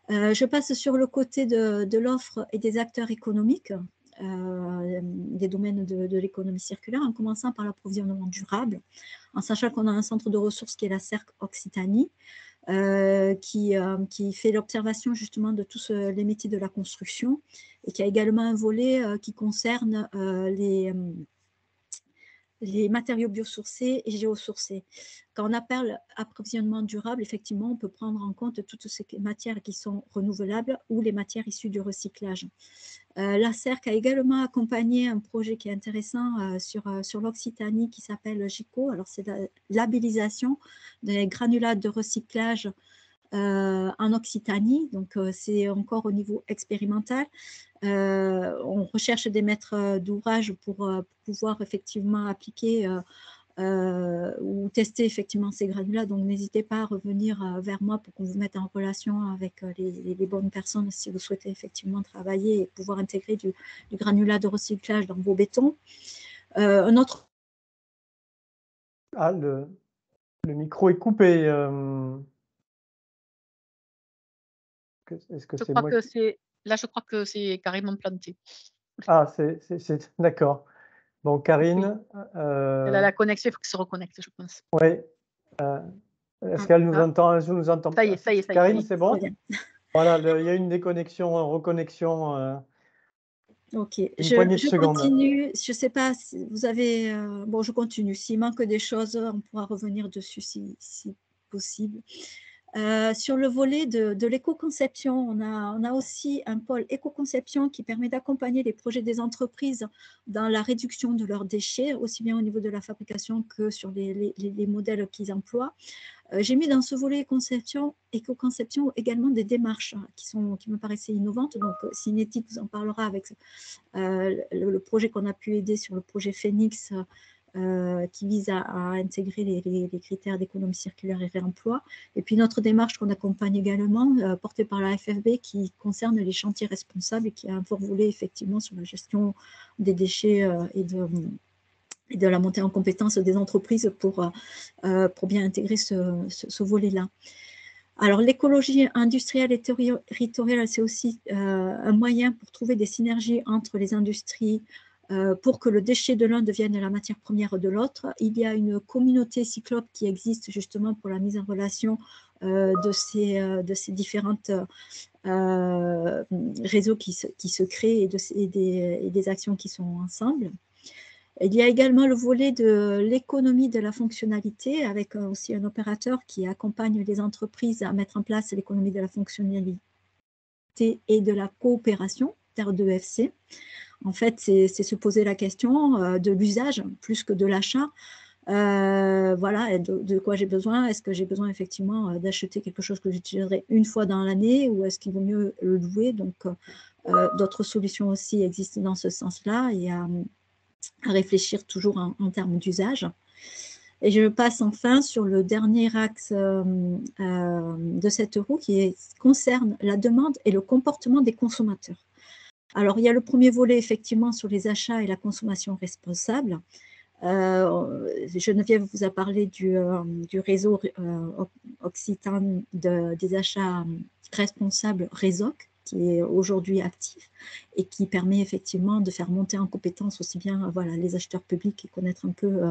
Je passe sur le côté de l'offre et des acteurs économiques, des domaines de l'économie circulaire, en commençant par l'approvisionnement durable, en sachant qu'on a un centre de ressources qui est la CERC Occitanie, qui fait l'observation justement de tous les métiers de la construction et qui a également un volet qui concerne les matériaux biosourcés et géosourcés. Quand on parle approvisionnement durable, effectivement, on peut prendre en compte toutes ces matières qui sont renouvelables ou les matières issues du recyclage. La CERC a également accompagné un projet qui est intéressant sur l'Occitanie qui s'appelle GICO. Alors, c'est la labellisation des granulats de recyclage en Occitanie, donc c'est encore au niveau expérimental. On recherche des maîtres d'ouvrage pour pouvoir effectivement appliquer ou tester effectivement ces granulats. Donc, n'hésitez pas à revenir vers moi pour qu'on vous mette en relation avec les bonnes personnes si vous souhaitez effectivement travailler et pouvoir intégrer du granulat de recyclage dans vos bétons. Un autre... Ah, le micro est coupé. Est-ce que c'est moi Là, je crois que c'est carrément planté. Ah, c'est d'accord. Bon, Karine. Elle a la connexion, il faut qu'elle se reconnecte, je pense. Oui. Est-ce qu'elle nous entend? Elle nous entend. Ça y est. Karine, c'est bon? Voilà, il y a une déconnexion, reconnexion. Ok, une poignée de secondes. Continue. Je ne sais pas si vous avez... bon, je continue. S'il manque des choses, on pourra revenir dessus si possible. Sur le volet de l'éco-conception, on a aussi un pôle éco-conception qui permet d'accompagner les projets des entreprises dans la réduction de leurs déchets, aussi bien au niveau de la fabrication que sur les modèles qu'ils emploient. J'ai mis dans ce volet éco-conception également des démarches qui me paraissaient innovantes. Donc, Cinétique vous en parlera avec le projet qu'on a pu aider sur le projet Phoenix, qui vise à intégrer les critères d'économie circulaire et réemploi. Et puis notre démarche qu'on accompagne également, portée par la FFB, qui concerne les chantiers responsables et qui a un fort volet effectivement sur la gestion des déchets et de la montée en compétence des entreprises pour bien intégrer ce volet-là. Alors, l'écologie industrielle et territoriale, c'est aussi un moyen pour trouver des synergies entre les industries, pour que le déchet de l'un devienne la matière première de l'autre. Il y a une communauté cyclope qui existe justement pour la mise en relation de ces différentes réseaux qui se créent et des actions qui sont ensemble. Il y a également le volet de l'économie de la fonctionnalité, avec aussi un opérateur qui accompagne les entreprises à mettre en place l'économie de la fonctionnalité et de la coopération, TER2FC. En fait, c'est se poser la question de l'usage plus que de l'achat. Voilà, de quoi j'ai besoin. Est-ce que j'ai besoin effectivement d'acheter quelque chose que j'utiliserai une fois dans l'année ou est-ce qu'il vaut mieux le louer? Donc, d'autres solutions aussi existent dans ce sens-là et à réfléchir toujours en termes d'usage. Et je passe enfin sur le dernier axe de cette roue qui concerne la demande et le comportement des consommateurs. Alors, il y a le premier volet, effectivement, sur les achats et la consommation responsable. Geneviève vous a parlé du réseau occitan des achats responsables, RESOC, qui est aujourd'hui actif et qui permet effectivement de faire monter en compétence aussi bien les acheteurs publics et connaître un peu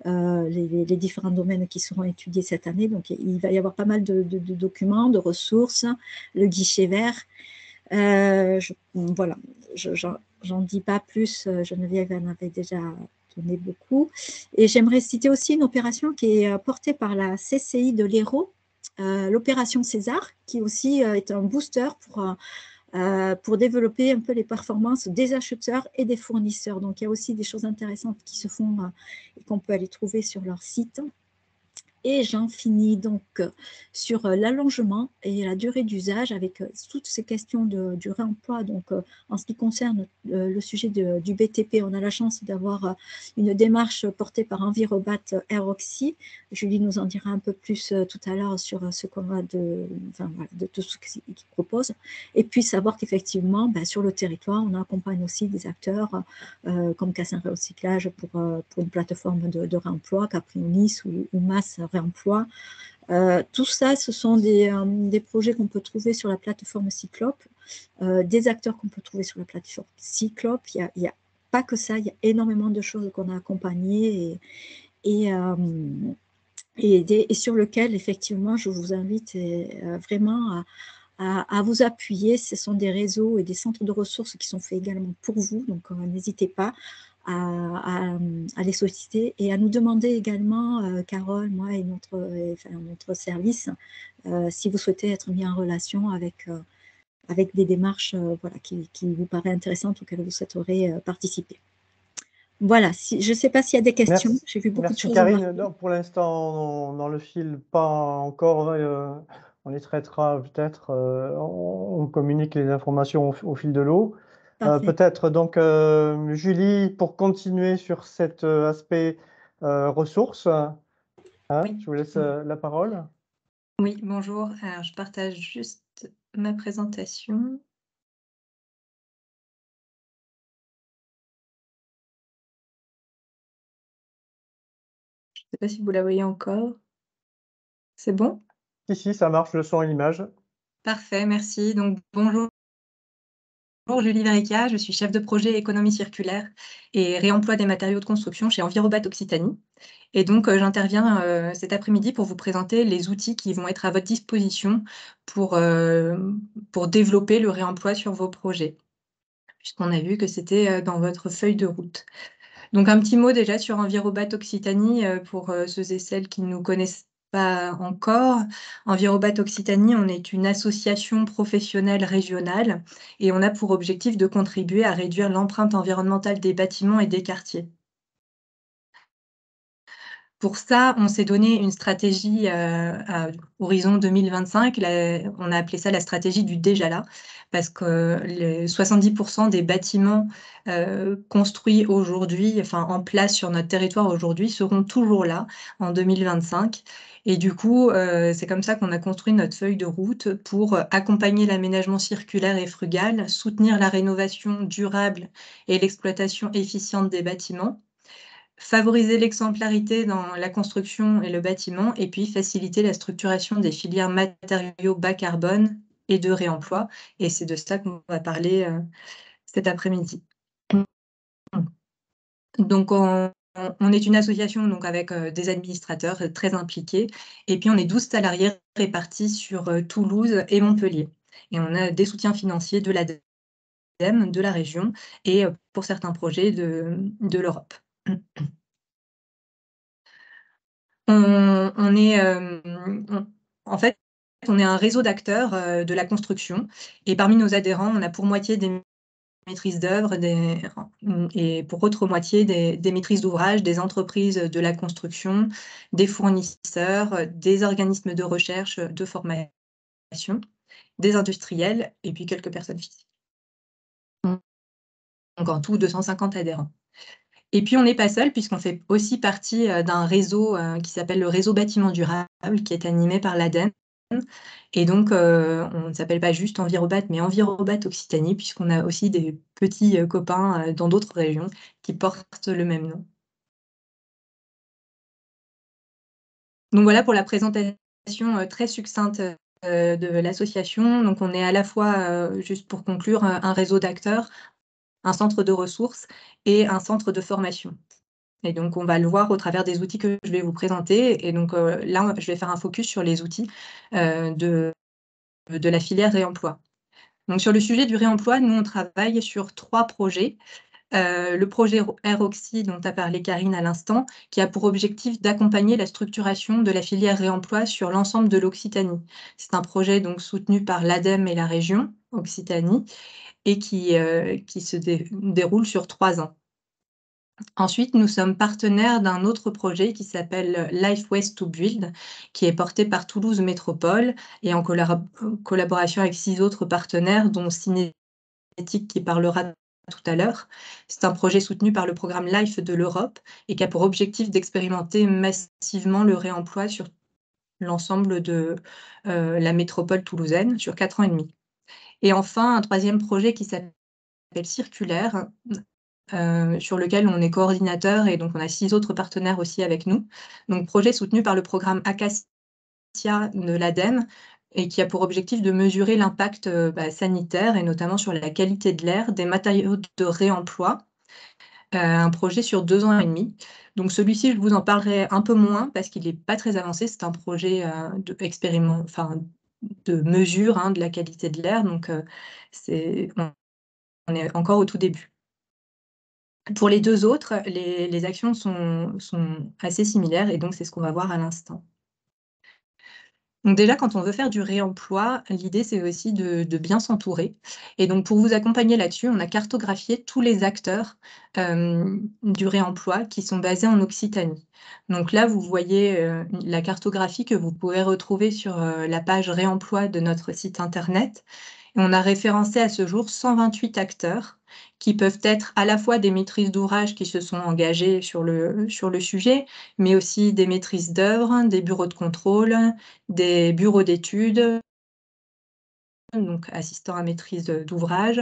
les différents domaines qui seront étudiés cette année. Donc, il va y avoir pas mal de documents, de ressources, le guichet vert. Voilà, j'en dis pas plus, Geneviève en avait déjà donné beaucoup. Et j'aimerais citer aussi une opération qui est portée par la CCI de l'Hérault, l'opération César, qui aussi est un booster pour développer un peu les performances des acheteurs et des fournisseurs. Donc, il y a aussi des choses intéressantes qui se font et qu'on peut aller trouver sur leur site. Et j'en finis donc sur l'allongement et la durée d'usage avec toutes ces questions du réemploi. Donc, en ce qui concerne le sujet du BTP, on a la chance d'avoir une démarche portée par Envirobat Air-Oxy. Julie nous en dira un peu plus tout à l'heure sur ce qu'on a de tout ce qu'il propose. Et puis, savoir qu'effectivement, sur le territoire, on accompagne aussi des acteurs comme Cassin Recyclage pour une plateforme de réemploi, Caprionis ou Mass Réemploi. Tout ça, ce sont des projets qu'on peut trouver sur la plateforme Cyclope, des acteurs qu'on peut trouver sur la plateforme Cyclope. Il n'y a pas que ça, il y a énormément de choses qu'on a accompagnées et sur lesquelles, effectivement, je vous invite vraiment à vous appuyer. Ce sont des réseaux et des centres de ressources qui sont faits également pour vous, donc n'hésitez pas à les solliciter et à nous demander également, Carole, moi et notre service, si vous souhaitez être mis en relation avec des démarches qui vous paraissent intéressantes auxquelles vous souhaiterez participer. Voilà, je ne sais pas s'il y a des questions. J'ai vu beaucoup de choses. Merci Karine. Non, pour l'instant, dans le fil, pas encore. On les traitera peut-être. On communique les informations au fil de l'eau. Peut-être donc, Julie, pour continuer sur cet aspect ressources, Oui. je vous laisse la parole. Oui, bonjour. Alors, je partage juste ma présentation. Je ne sais pas si vous la voyez encore. C'est bon? Si, ça marche, le son et l'image. Parfait, merci. Donc, bonjour. Bonjour, Julie Verica, je suis chef de projet économie circulaire et réemploi des matériaux de construction chez Envirobat Occitanie. Et donc, j'interviens cet après-midi pour vous présenter les outils qui vont être à votre disposition pour développer le réemploi sur vos projets, puisqu'on a vu que c'était dans votre feuille de route. Donc, un petit mot déjà sur Envirobat Occitanie pour ceux et celles qui ne nous connaissent pas encore, Envirobat Occitanie, on est une association professionnelle régionale et on a pour objectif de contribuer à réduire l'empreinte environnementale des bâtiments et des quartiers. Pour ça, on s'est donné une stratégie à horizon 2025. On a appelé ça la stratégie du déjà là, parce que les 70% des bâtiments construits aujourd'hui, enfin en place sur notre territoire aujourd'hui, seront toujours là en 2025. Et du coup, c'est comme ça qu'on a construit notre feuille de route pour accompagner l'aménagement circulaire et frugal, soutenir la rénovation durable et l'exploitation efficiente des bâtiments, favoriser l'exemplarité dans la construction et le bâtiment, et puis faciliter la structuration des filières matériaux bas carbone et de réemploi. Et c'est de ça qu'on va parler cet après-midi. Donc, on est une association donc, avec des administrateurs très impliqués, et puis on est 12 salariés répartis sur Toulouse et Montpellier. Et on a des soutiens financiers de l'ADEME, de la région, et pour certains projets de l'Europe. On est, en fait, on est un réseau d'acteurs de la construction, et parmi nos adhérents, on a pour moitié des maîtrises d'œuvre et pour autre moitié des maîtrises d'ouvrage, des entreprises de la construction, des fournisseurs, des organismes de recherche, de formation, des industriels et puis quelques personnes physiques. Donc en tout, 250 adhérents. Et puis, on n'est pas seul, puisqu'on fait aussi partie d'un réseau qui s'appelle le réseau bâtiment durable, qui est animé par l'ADEME. Et donc, on ne s'appelle pas juste Envirobat, mais Envirobat Occitanie, puisqu'on a aussi des petits copains dans d'autres régions qui portent le même nom. Donc voilà pour la présentation très succincte de l'association. Donc, on est à la fois, juste pour conclure, un réseau d'acteurs, un centre de ressources et un centre de formation. Et donc, on va le voir au travers des outils que je vais vous présenter. Et donc, là, je vais faire un focus sur les outils de la filière réemploi. Donc, sur le sujet du réemploi, nous, on travaille sur 3 projets. Le projet Air-Oxy, dont a parlé Karine à l'instant, qui a pour objectif d'accompagner la structuration de la filière réemploi sur l'ensemble de l'Occitanie. C'est un projet donc soutenu par l'ADEME et la région Occitanie et qui se déroule sur 3 ans. Ensuite, nous sommes partenaires d'un autre projet qui s'appelle Life Waste to Build, qui est porté par Toulouse Métropole et en collaboration avec 6 autres partenaires, dont Cinétique qui parlera tout à l'heure. C'est un projet soutenu par le programme LIFE de l'Europe et qui a pour objectif d'expérimenter massivement le réemploi sur l'ensemble de la métropole toulousaine sur 4 ans et demi. Et enfin, un troisième projet qui s'appelle Circulaire, sur lequel on est coordinateur et donc on a 6 autres partenaires aussi avec nous. Donc projet soutenu par le programme Acacia de l'ADEME et qui a pour objectif de mesurer l'impact sanitaire et notamment sur la qualité de l'air des matériaux de réemploi. Un projet sur 2 ans et demi. Donc celui-ci, je vous en parlerai un peu moins parce qu'il n'est pas très avancé. C'est un projet de mesure de la qualité de l'air. Donc on est encore au tout début. Pour les 2 autres, les actions sont assez similaires et donc c'est ce qu'on va voir à l'instant. Donc déjà, quand on veut faire du réemploi, l'idée, c'est aussi de bien s'entourer. Et donc, pour vous accompagner là-dessus, on a cartographié tous les acteurs du réemploi qui sont basés en Occitanie. Donc là, vous voyez la cartographie que vous pouvez retrouver sur la page réemploi de notre site internet. Et on a référencé à ce jour 128 acteurs qui peuvent être à la fois des maîtrises d'ouvrage qui se sont engagés sur le sujet, mais aussi des maîtrises d'œuvre, des bureaux de contrôle, des bureaux d'études, donc assistants à maîtrise d'ouvrage,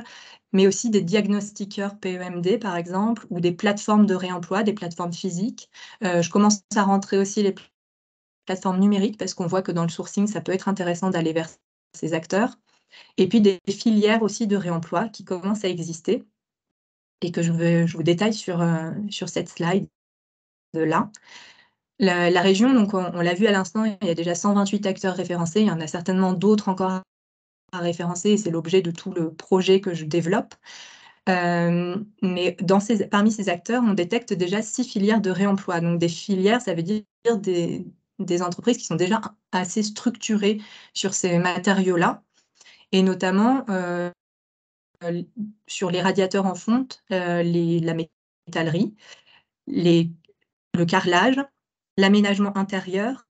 mais aussi des diagnostiqueurs PEMD, par exemple, ou des plateformes de réemploi, des plateformes physiques. Je commence à rentrer aussi les plateformes numériques parce qu'on voit que dans le sourcing, ça peut être intéressant d'aller vers ces acteurs. Et puis des filières aussi de réemploi qui commencent à exister et que je vous détaille sur cette slide-là. La région, donc on l'a vu à l'instant, il y a déjà 128 acteurs référencés, il y en a certainement d'autres encore à référencer et c'est l'objet de tout le projet que je développe. Mais parmi ces acteurs, on détecte déjà 6 filières de réemploi. Donc des filières, ça veut dire des entreprises qui sont déjà assez structurées sur ces matériaux-là, et notamment sur les radiateurs en fonte, la métallerie, le carrelage, l'aménagement intérieur,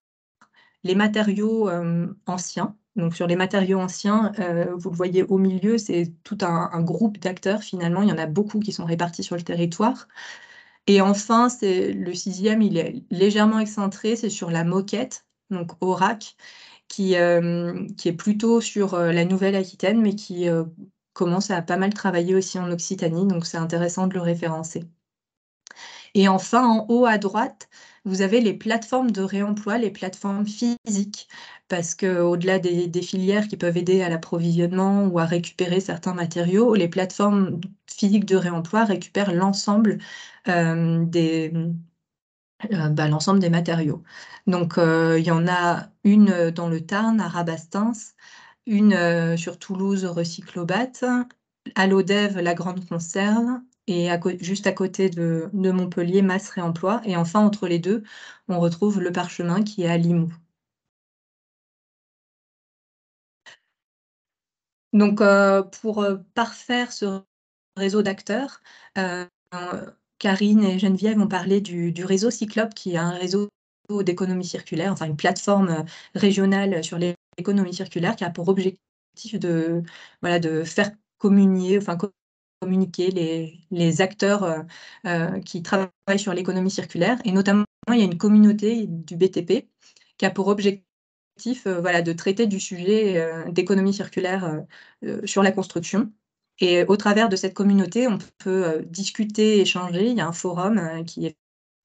les matériaux anciens. Donc sur les matériaux anciens, vous le voyez au milieu, c'est tout un groupe d'acteurs finalement. Il y en a beaucoup qui sont répartis sur le territoire. Et enfin, le 6e, il est légèrement excentré, c'est sur la moquette, donc Aurac, qui est plutôt sur la Nouvelle-Aquitaine, mais qui commence à pas mal travailler aussi en Occitanie, donc c'est intéressant de le référencer. Et enfin, en haut à droite, vous avez les plateformes de réemploi, les plateformes physiques, parce qu'au-delà des filières qui peuvent aider à l'approvisionnement ou à récupérer certains matériaux, les plateformes physiques de réemploi récupèrent l'ensemble l'ensemble des matériaux. Donc, il y en a une dans le Tarn, à Rabastens, une sur Toulouse, Recyclobat, à l'Odève, la Grande Conserve, et juste à côté de Montpellier, Masse Réemploi. Et enfin, entre les deux, on retrouve le Parchemin qui est à Limoux. Donc, pour parfaire ce réseau d'acteurs, Karine et Geneviève ont parlé du réseau Cyclope, qui est un réseau d'économie circulaire, enfin une plateforme régionale sur l'économie circulaire qui a pour objectif de faire communiquer les acteurs qui travaillent sur l'économie circulaire. Et notamment, il y a une communauté du BTP qui a pour objectif de traiter du sujet d'économie circulaire sur la construction. Et au travers de cette communauté, on peut discuter, échanger. Il y a un forum qui est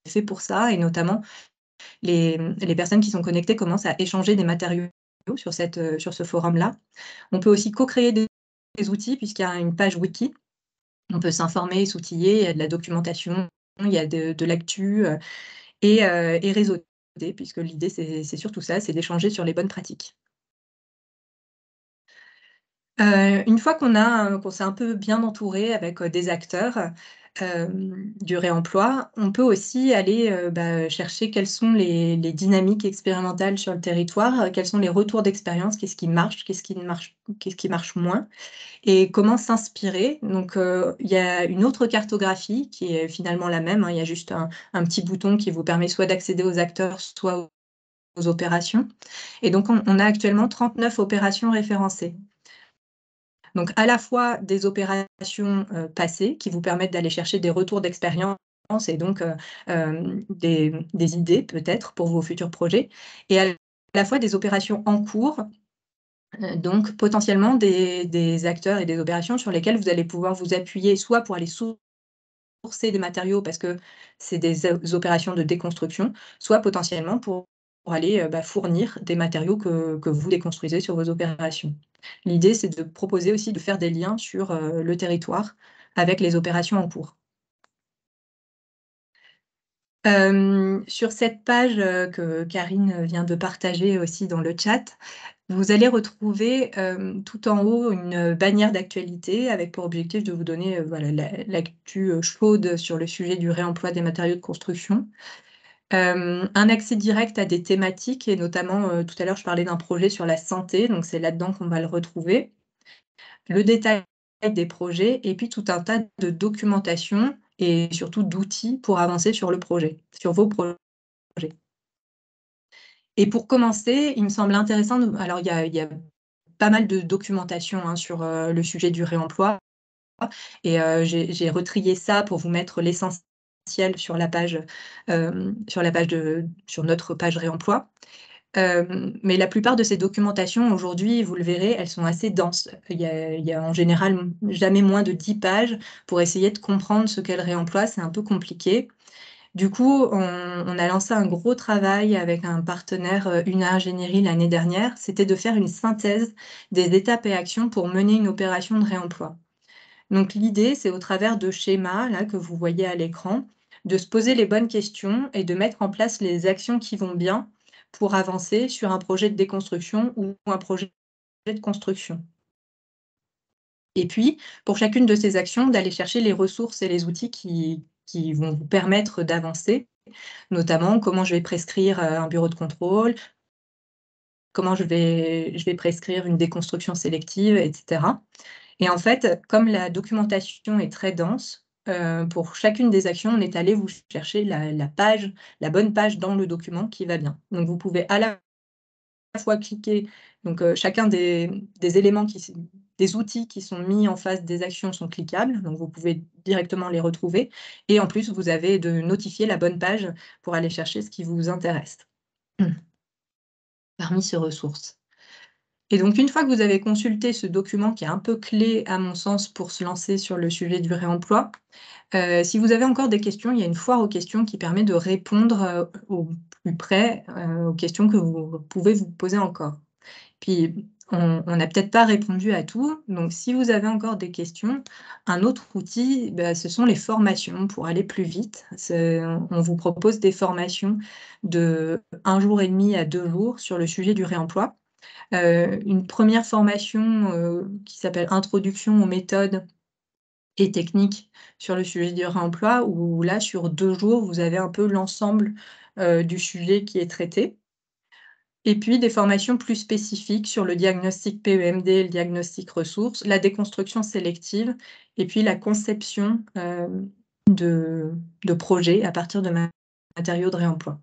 fait pour ça, et notamment les personnes qui sont connectées commencent à échanger des matériaux sur ce forum-là. On peut aussi co-créer des outils, puisqu'il y a une page wiki. On peut s'informer, s'outiller, il y a de la documentation, il y a de l'actu et réseauter, puisque l'idée, c'est surtout ça, c'est d'échanger sur les bonnes pratiques. Une fois qu'on s'est un peu bien entouré avec des acteurs du réemploi, on peut aussi aller chercher quelles sont les dynamiques expérimentales sur le territoire, quels sont les retours d'expérience, qu'est-ce qui marche, qu'est-ce qui marche moins, et comment s'inspirer. Donc, il y a une autre cartographie qui est finalement la même, hein. Il y a juste un petit bouton qui vous permet soit d'accéder aux acteurs, soit aux opérations. Et donc, on a actuellement 39 opérations référencées. Donc, à la fois des opérations passées qui vous permettent d'aller chercher des retours d'expérience et donc des idées peut-être pour vos futurs projets, et à la fois des opérations en cours, donc potentiellement des acteurs et des opérations sur lesquelles vous allez pouvoir vous appuyer, soit pour aller sourcer des matériaux parce que c'est des opérations de déconstruction, soit potentiellement pour aller fournir des matériaux que vous déconstruisez sur vos opérations. L'idée, c'est de proposer aussi de faire des liens sur le territoire avec les opérations en cours. Sur cette page que Karine vient de partager aussi dans le chat, vous allez retrouver tout en haut une bannière d'actualité avec pour objectif de vous donner l'actu chaude sur le sujet du réemploi des matériaux de construction. Un accès direct à des thématiques, et notamment, tout à l'heure, je parlais d'un projet sur la santé, donc c'est là-dedans qu'on va le retrouver. Le détail des projets, et puis tout un tas de documentation et surtout d'outils pour avancer sur le projet, sur vos projets. Et pour commencer, il me semble intéressant, alors il y a pas mal de documentation hein, sur le sujet du réemploi, et j'ai retrié ça pour vous mettre l'essentiel sur la page, sur notre page réemploi. Mais la plupart de ces documentations aujourd'hui, vous le verrez, elles sont assez denses. Il y a en général jamais moins de 10 pages pour essayer de comprendre ce qu'est le réemploi, c'est un peu compliqué. Du coup, on a lancé un gros travail avec un partenaire, Una Ingénierie, l'année dernière. C'était de faire une synthèse des étapes et actions pour mener une opération de réemploi. Donc l'idée, c'est au travers de schémas là, que vous voyez à l'écran, de se poser les bonnes questions et de mettre en place les actions qui vont bien pour avancer sur un projet de déconstruction ou un projet de construction. Et puis, pour chacune de ces actions, d'aller chercher les ressources et les outils qui vont vous permettre d'avancer. notamment comment je vais prescrire un bureau de contrôle, comment je vais prescrire une déconstruction sélective, etc. Et en fait, comme la documentation est très dense, pour chacune des actions, on est allé vous chercher la bonne page dans le document qui va bien. Donc, vous pouvez à la fois cliquer, donc chacun des éléments, des outils qui sont mis en face des actions sont cliquables, donc vous pouvez directement les retrouver. Et en plus, vous avez de notifier la bonne page pour aller chercher ce qui vous intéresse parmi ces ressources. Et donc, une fois que vous avez consulté ce document qui est un peu clé, à mon sens, pour se lancer sur le sujet du réemploi, si vous avez encore des questions, il y a une foire aux questions qui permet de répondre au plus près aux questions que vous pouvez vous poser encore. Puis, on n'a peut-être pas répondu à tout, donc si vous avez encore des questions, un autre outil, ce sont les formations pour aller plus vite. On vous propose des formations de 1 jour et demi à 2 jours sur le sujet du réemploi. Une première formation qui s'appelle « Introduction aux méthodes et techniques sur le sujet du réemploi » où là, sur 2 jours, vous avez un peu l'ensemble du sujet qui est traité. Et puis, des formations plus spécifiques sur le diagnostic PEMD, le diagnostic ressources, la déconstruction sélective et puis la conception de projets à partir de matériaux de réemploi.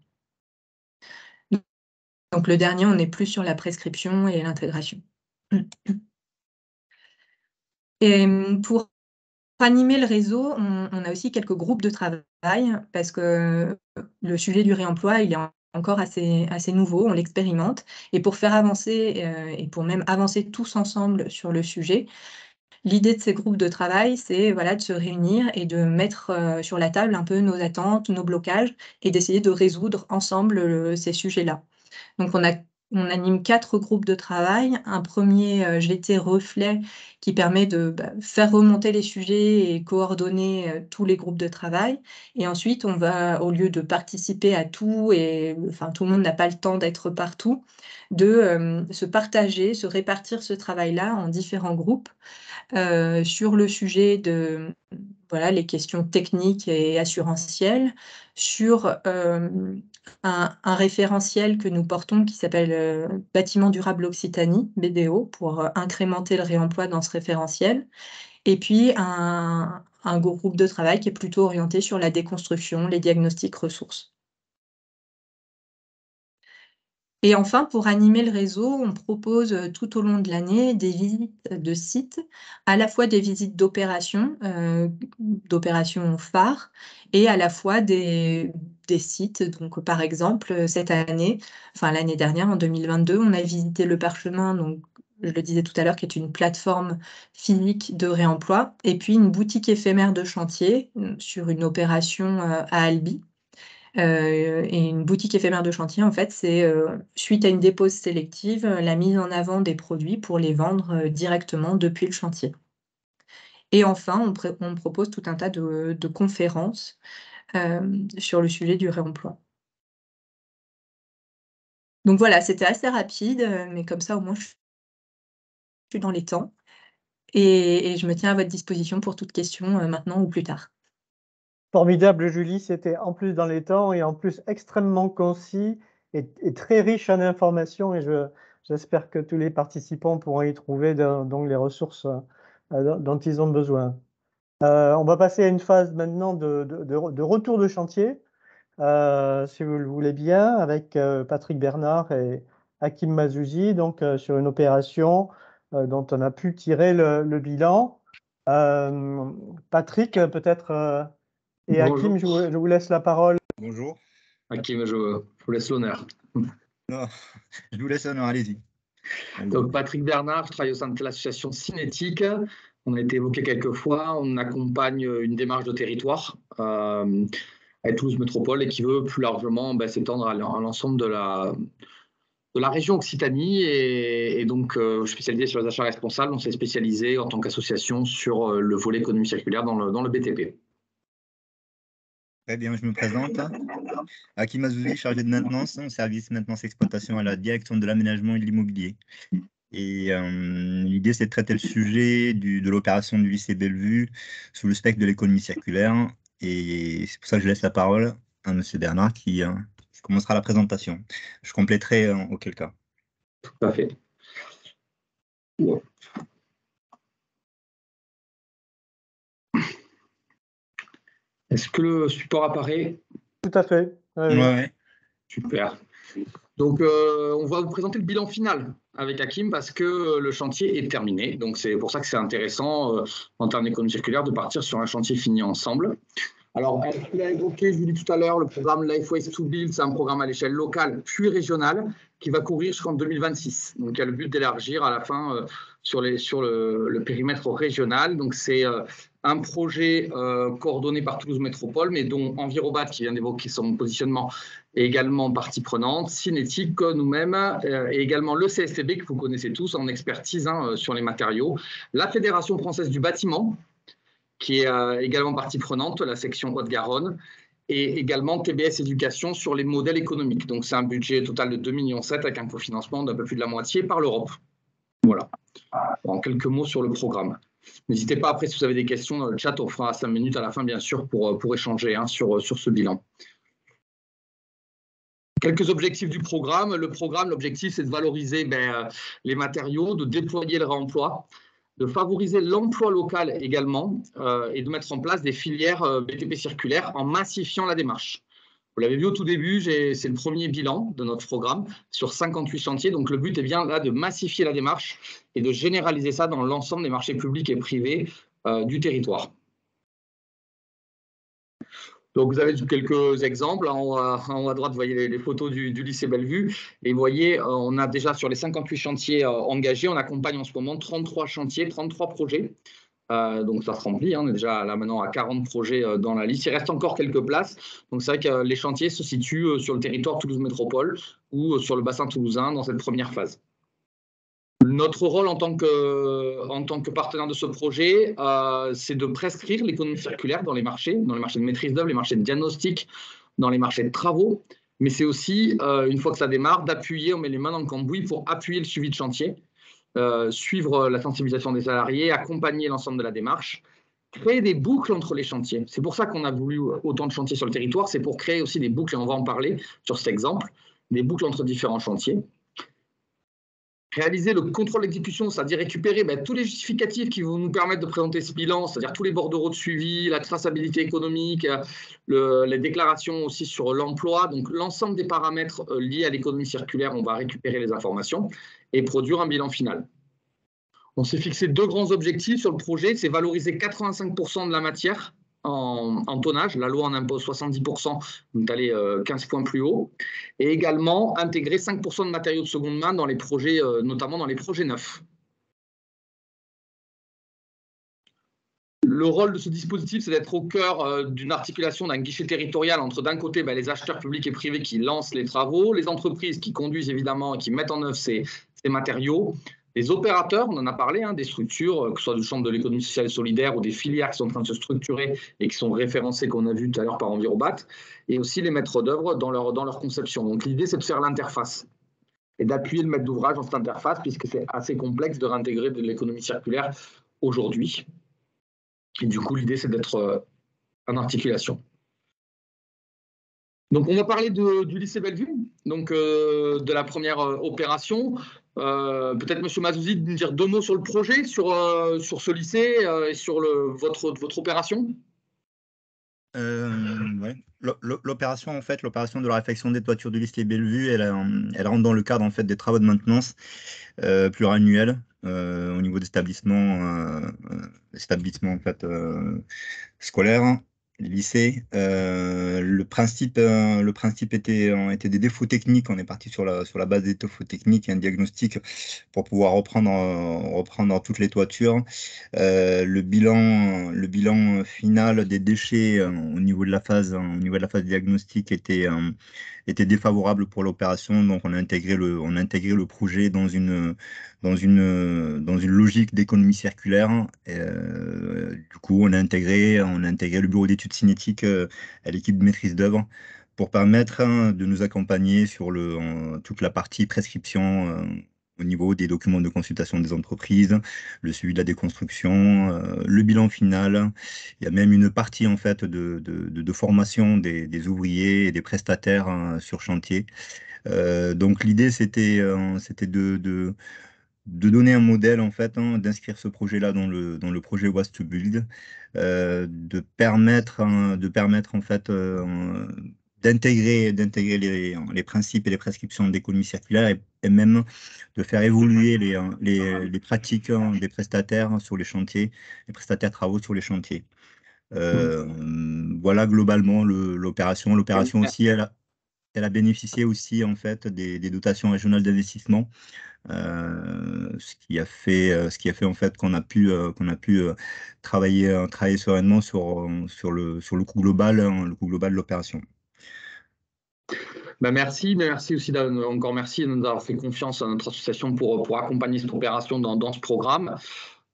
Donc, le dernier, on est plus sur la prescription et l'intégration. Et pour animer le réseau, on a aussi quelques groupes de travail parce que le sujet du réemploi, il est encore assez nouveau, on l'expérimente. Et pour faire avancer et pour même avancer tous ensemble sur le sujet, l'idée de ces groupes de travail, c'est de se réunir et de mettre sur la table un peu nos attentes, nos blocages et d'essayer de résoudre ensemble ces sujets-là. Donc, on anime 4 groupes de travail. Un premier GT reflet qui permet de faire remonter les sujets et coordonner tous les groupes de travail. Et ensuite, on va, au lieu de participer à tout, et tout le monde n'a pas le temps d'être partout, de se partager, se répartir ce travail-là en différents groupes sur le sujet de les questions techniques et assurantielles, sur un référentiel que nous portons qui s'appelle Bâtiment durable Occitanie, BDO, pour incrémenter le réemploi dans ce référentiel. Et puis, un groupe de travail qui est plutôt orienté sur la déconstruction, les diagnostics ressources. Et enfin, pour animer le réseau, on propose tout au long de l'année des visites de sites, à la fois des visites d'opérations phares, et à la fois des sites. Donc, par exemple, cette année, l'année dernière, en 2022, on a visité le Parchemin, donc je le disais tout à l'heure, qui est une plateforme physique de réemploi, et puis une boutique éphémère de chantier sur une opération à Albi. Et une boutique éphémère de chantier, en fait, c'est suite à une dépose sélective, la mise en avant des produits pour les vendre directement depuis le chantier. Et enfin, on propose tout un tas de conférences sur le sujet du réemploi. Donc voilà, c'était assez rapide, mais comme ça, au moins, je suis dans les temps. Et je me tiens à votre disposition pour toute question maintenant ou plus tard. Formidable, Julie, c'était en plus dans les temps et en plus extrêmement concis et très riche en informations, et j'espère que tous les participants pourront y trouver donc les ressources dont ils ont besoin. On va passer à une phase maintenant de retour de chantier, si vous le voulez bien, avec Patrick Bernard et Hakim Mazouzi, donc sur une opération dont on a pu tirer le bilan. Patrick, peut-être... Et Hakim, je vous laisse la parole. Bonjour. Hakim, je vous laisse l'honneur. Non, je vous laisse l'honneur, allez-y. Donc, Patrick Bernard, je travaille au sein de l'association Cinétique. On a été évoqué quelques fois. On accompagne une démarche de territoire à Toulouse Métropole et qui veut plus largement s'étendre à l'ensemble de la région Occitanie. Et donc, je suis spécialisé sur les achats responsables. On s'est spécialisé en tant qu'association sur le volet économie circulaire dans le BTP. Très bien, je me présente. Hakim Mazouzi, chargé de maintenance, service maintenance exploitation à la direction de l'aménagement et de l'immobilier. Et l'idée, c'est de traiter le sujet de l'opération du lycée Bellevue sous le spectre de l'économie circulaire. Et c'est pour ça que je laisse la parole à M. Bernard qui commencera la présentation. Je compléterai auquel cas. Tout à fait. Ouais. Est-ce que le support apparaît? Tout à fait. Ouais. Super. Donc, on va vous présenter le bilan final avec Hakim parce que le chantier est terminé. Donc, c'est pour ça que c'est intéressant en termes d'économie circulaire de partir sur un chantier fini ensemble. Alors, elle l'a évoqué, je vous l'ai dit tout à l'heure, le programme Life Waste to Build, c'est un programme à l'échelle locale puis régionale qui va courir jusqu'en 2026. Donc, il y a le but d'élargir à la fin sur le périmètre régional. Donc, c'est un projet coordonné par Toulouse Métropole, mais dont Envirobat, qui vient d'évoquer son positionnement, est également partie prenante, Cinétique, nous-mêmes, et également le CSTB, que vous connaissez tous en expertise sur les matériaux, la Fédération française du bâtiment, qui est également partie prenante, la section Haute-Garonne, et également TBS Éducation sur les modèles économiques. Donc, c'est un budget total de 2,7 millions avec un cofinancement d'un peu plus de la moitié par l'Europe. Voilà, en quelques mots sur le programme. N'hésitez pas après, si vous avez des questions dans le chat, on fera 5 minutes à la fin, bien sûr, pour échanger sur ce bilan. Quelques objectifs du programme. L'objectif, c'est de valoriser les matériaux, de déployer le réemploi, de favoriser l'emploi local également et de mettre en place des filières BTP circulaires en massifiant la démarche. Vous l'avez vu au tout début, c'est le premier bilan de notre programme sur 58 chantiers. Donc, le but est bien là de massifier la démarche et de généraliser ça dans l'ensemble des marchés publics et privés du territoire. Donc, vous avez quelques exemples. En haut à droite, vous voyez les photos du lycée Bellevue. Et vous voyez, on a déjà sur les 58 chantiers engagés, on accompagne en ce moment 33 chantiers, 33 projets. Donc, ça se remplit. On est déjà là maintenant à 40 projets dans la liste. Il reste encore quelques places. Donc, c'est vrai que les chantiers se situent sur le territoire Toulouse Métropole ou sur le bassin toulousain dans cette première phase. Notre rôle en tant que partenaire de ce projet, c'est de prescrire l'économie circulaire dans les marchés de maîtrise d'œuvre, les marchés de diagnostic, dans les marchés de travaux. Mais c'est aussi, une fois que ça démarre, d'appuyer, on met les mains dans le cambouis pour appuyer le suivi de chantier, suivre la sensibilisation des salariés, accompagner l'ensemble de la démarche, créer des boucles entre les chantiers. C'est pour ça qu'on a voulu autant de chantiers sur le territoire, c'est pour créer aussi des boucles, et on va en parler sur cet exemple, des boucles entre différents chantiers. Réaliser le contrôle d'exécution, c'est-à-dire récupérer tous les justificatifs qui vont nous permettre de présenter ce bilan, c'est-à-dire tous les bordereaux de suivi, la traçabilité économique, les déclarations aussi sur l'emploi. Donc, l'ensemble des paramètres liés à l'économie circulaire, on va récupérer les informations et produire un bilan final. On s'est fixé 2 grands objectifs sur le projet, c'est valoriser 85% de la matière en tonnage. La loi en impose 70%, donc d'aller 15 points plus haut. Et également intégrer 5% de matériaux de seconde main dans les projets, notamment dans les projets neufs. Le rôle de ce dispositif, c'est d'être au cœur d'une articulation d'un guichet territorial entre d'un côté les acheteurs publics et privés qui lancent les travaux, les entreprises qui conduisent évidemment et qui mettent en œuvre ces matériaux, les opérateurs, on en a parlé, des structures, que ce soit du champ de l'économie sociale et solidaire ou des filières qui sont en train de se structurer et qui sont référencées, qu'on a vu tout à l'heure par Envirobat, et aussi les maîtres d'œuvre dans leur conception. Donc l'idée, c'est de faire l'interface et d'appuyer le maître d'ouvrage dans cette interface, puisque c'est assez complexe de réintégrer de l'économie circulaire aujourd'hui. Et du coup, l'idée, c'est d'être en articulation. Donc, on va parler du lycée Bellevue, donc de la première opération. Peut-être, M. Mazouzi, de nous dire 2 mots sur le projet, sur ce lycée et sur votre opération. Ouais. L'opération, en fait, l'opération de la réfection des toitures du lycée Bellevue, elle rentre dans le cadre en fait des travaux de maintenance pluriannuels au niveau des établissements en fait scolaires. Les lycées, le principe était des défauts techniques. On est parti sur la base des défauts techniques et un diagnostic pour pouvoir reprendre toutes les toitures. Le bilan final des déchets au niveau de la phase diagnostique était défavorable pour l'opération. Donc on a intégré le projet dans une logique d'économie circulaire. Du coup, on a intégré le bureau d'études cinétiques à l'équipe de maîtrise d'œuvre pour permettre de nous accompagner sur toute la partie prescription au niveau des documents de consultation des entreprises, le suivi de la déconstruction, le bilan final. Il y a même une partie en fait de formation des ouvriers et des prestataires sur chantier. Donc l'idée c'était de donner un modèle en fait, d'inscrire ce projet-là dans le projet Was to Build, de permettre en fait d'intégrer les principes et les prescriptions de l'économie circulaire et même de faire évoluer les pratiques des prestataires sur les chantiers, les prestataires travaux sur les chantiers. Voilà globalement l'opération. L'opération aussi, elle a bénéficié aussi en fait des dotations régionales d'investissement. Ce qui a fait en fait qu'on a pu travailler sereinement sur le coût global, de l'opération. Merci aussi encore merci de nous avoir fait confiance à notre association pour accompagner cette opération dans ce programme.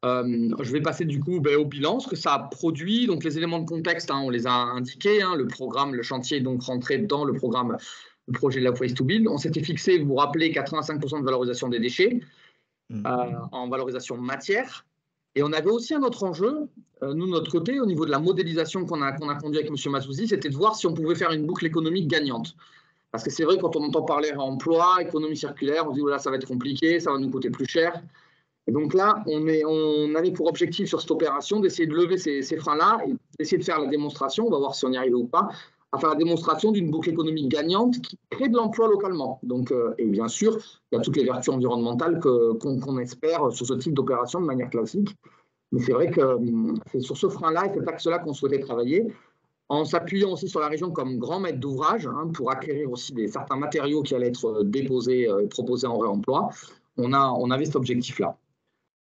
Je vais passer du coup au bilan, ce que ça a produit. Donc les éléments de contexte, on les a indiqués. Le programme, le chantier est donc rentré dans le programme, le projet de la Waste to Build. On s'était fixé, vous vous rappelez, 85% de valorisation des déchets en valorisation matière. Et on avait aussi un autre enjeu, nous de notre côté, au niveau de la modélisation qu'on a conduit avec M. Mazouzi, c'était de voir si on pouvait faire une boucle économique gagnante. Parce que c'est vrai, quand on entend parler emploi, écononomie circulaire, on se dit voilà, ça va être compliqué, ça va nous coûter plus cher. Et donc là, on avait pour objectif sur cette opération d'essayer de lever ces freins-là et d'essayer de faire la démonstration, on va voir si on y arrive ou pas, à faire la démonstration d'une boucle économique gagnante qui crée de l'emploi localement. Donc, et bien sûr, il y a toutes les vertus environnementales qu'on espère sur ce type d'opération de manière classique. Mais c'est vrai que c'est sur ce frein-là et cet axe-là qu'on souhaitait travailler, en s'appuyant aussi sur la région comme grand maître d'ouvrage, pour acquérir aussi certains matériaux qui allaient être déposés et proposés en réemploi. On avait cet objectif-là.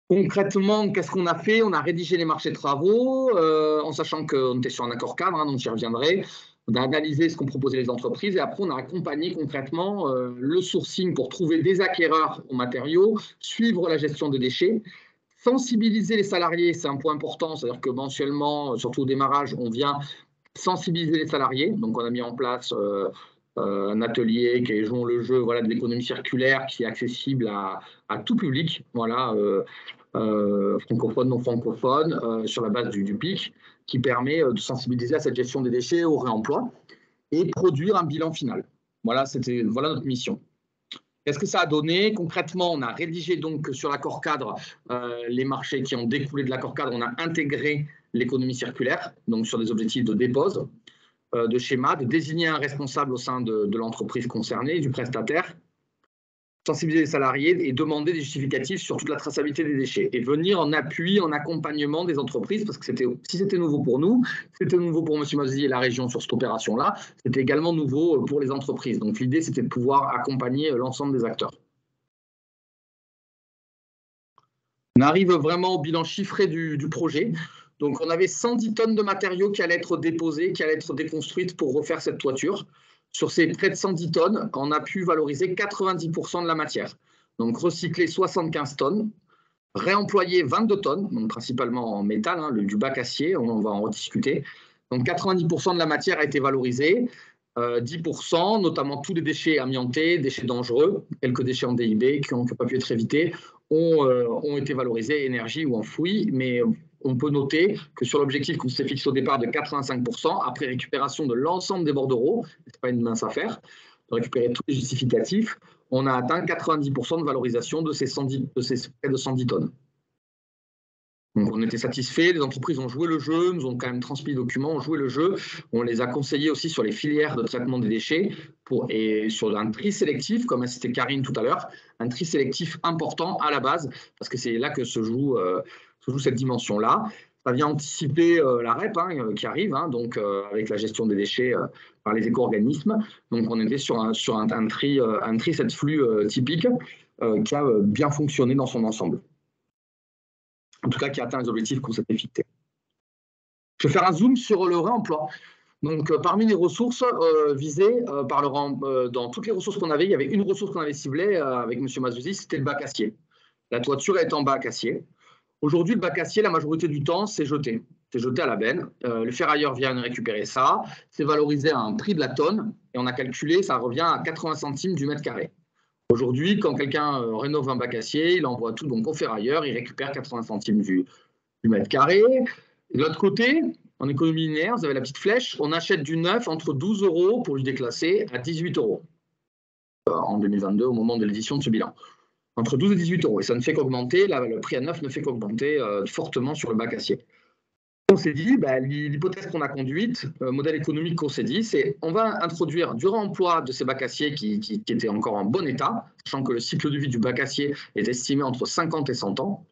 Concrètement, qu'est-ce qu'on a fait? On a rédigé les marchés de travaux, en sachant qu'on était sur un accord cadre, donc j'y reviendrai. On a analysé ce qu'ont proposé les entreprises et après, on a accompagné concrètement le sourcing pour trouver des acquéreurs aux matériaux, suivre la gestion des déchets, sensibiliser les salariés, c'est un point important, c'est-à-dire que mensuellement, surtout au démarrage, on vient sensibiliser les salariés. Donc, on a mis en place un atelier qui est Jouons le jeu de l'économie circulaire qui est accessible à tout public, francophone, non francophone, sur la base du PIC, qui permet de sensibiliser à cette gestion des déchets, au réemploi et produire un bilan final. Voilà notre mission. Qu'est-ce que ça a donné? Concrètement, on a rédigé donc sur l'accord cadre les marchés qui ont découlé de l'accord cadre. On a intégré l'économie circulaire, donc sur des objectifs de dépose, de schéma, de désigner un responsable au sein de l'entreprise concernée, du prestataire, sensibiliser les salariés et demander des justificatifs sur toute la traçabilité des déchets et venir en appui, en accompagnement des entreprises, parce que si c'était nouveau pour nous, c'était nouveau pour M. Mazouzi et la région sur cette opération-là, c'était également nouveau pour les entreprises. Donc l'idée, c'était de pouvoir accompagner l'ensemble des acteurs. On arrive vraiment au bilan chiffré du projet. Donc, on avait 110 tonnes de matériaux qui allaient être déposées, qui allaient être déconstruites pour refaire cette toiture. Sur ces près de 110 tonnes, on a pu valoriser 90% de la matière. Donc, recycler 75 tonnes, réemployer 22 tonnes, donc principalement en métal, du bac acier, on va en rediscuter. Donc, 90% de la matière a été valorisée. 10%, notamment tous les déchets amiantés, déchets dangereux, quelques déchets en DIB qui n'ont pas pu être évités, ont été valorisés, énergie ou enfouis, mais on peut noter que sur l'objectif qu'on s'est fixé au départ de 85%, après récupération de l'ensemble des bordereaux, ce n'est pas une mince affaire, de récupérer tous les justificatifs, on a atteint 90% de valorisation de ces près de 110 tonnes. Donc on était satisfaits, les entreprises ont joué le jeu, nous ont quand même transmis les documents, ont joué le jeu. On les a conseillés aussi sur les filières de traitement des déchets et sur un tri sélectif, comme a cité Karine tout à l'heure, un tri sélectif important à la base, parce que c'est là que se joue cette dimension-là. Ça vient anticiper la REP qui arrive, donc avec la gestion des déchets par les éco-organismes. Donc on était sur un tri 7 flux typique qui a bien fonctionné dans son ensemble. En tout cas, qui atteint les objectifs qu'on s'était fixés. Je vais faire un zoom sur le réemploi. Donc, parmi les ressources visées dans toutes les ressources qu'on avait, il y avait une ressource qu'on avait ciblée avec M. Mazouzi, c'était le bac acier. La toiture est en bac acier. Aujourd'hui, le bac acier, la majorité du temps, c'est jeté. C'est jeté à la benne. Le ferrailleur vient récupérer ça. C'est valorisé à un prix de la tonne. Et on a calculé, ça revient à 80 centimes du mètre carré. Aujourd'hui, quand quelqu'un rénove un bac acier, il envoie tout donc au ferrailleur, il récupère 80 centimes du mètre carré. De l'autre côté, en économie linéaire, vous avez la petite flèche, on achète du neuf entre 12 € pour le déclasser à 18 € en 2022 au moment de l'édition de ce bilan. Entre 12 et 18 €. Et ça ne fait qu'augmenter, le prix à neuf ne fait qu'augmenter fortement sur le bac acier. On s'est dit, l'hypothèse qu'on a conduite, modèle économique qu'on s'est dit, c'est on va introduire du réemploi de ces bacs aciers qui étaient encore en bon état, sachant que le cycle de vie du bac acier est estimé entre 50 et 100 ans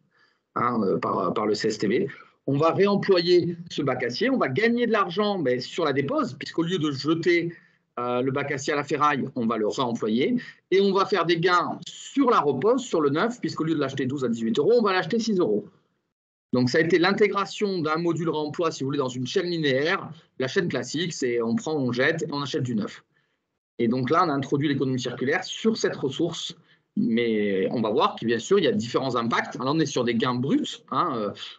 par le CSTB. On va réemployer ce bac acier, on va gagner de l'argent sur la dépose, puisqu'au lieu de jeter le bac acier à la ferraille, on va le réemployer, et on va faire des gains sur la repose, sur le neuf, puisqu'au lieu de l'acheter 12 à 18 €, on va l'acheter 6 €. Donc, ça a été l'intégration d'un module réemploi, si vous voulez, dans une chaîne linéaire. La chaîne classique, c'est on prend, on jette et on achète du neuf. Et donc là, on a introduit l'économie circulaire sur cette ressource. Mais on va voir qu'il bien sûr, il y a différents impacts. Alors, on est sur des gains bruts,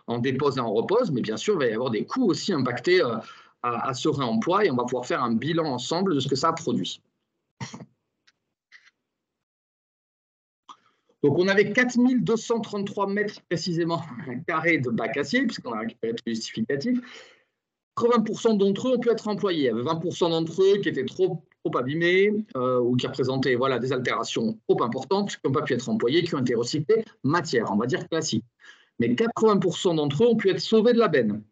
en dépose et en repose, mais bien sûr, il va y avoir des coûts aussi impactés à ce réemploi et on va pouvoir faire un bilan ensemble de ce que ça a produit. Donc, on avait 4233 mètres précisément carrés de bac acier, puisqu'on a récupéré tout le justificatif. 80% d'entre eux ont pu être employés. Il y avait 20% d'entre eux qui étaient trop abîmés ou qui représentaient des altérations trop importantes, qui n'ont pas pu être employés, qui ont été recyclés matière, on va dire classique. Mais 80% d'entre eux ont pu être sauvés de la benne.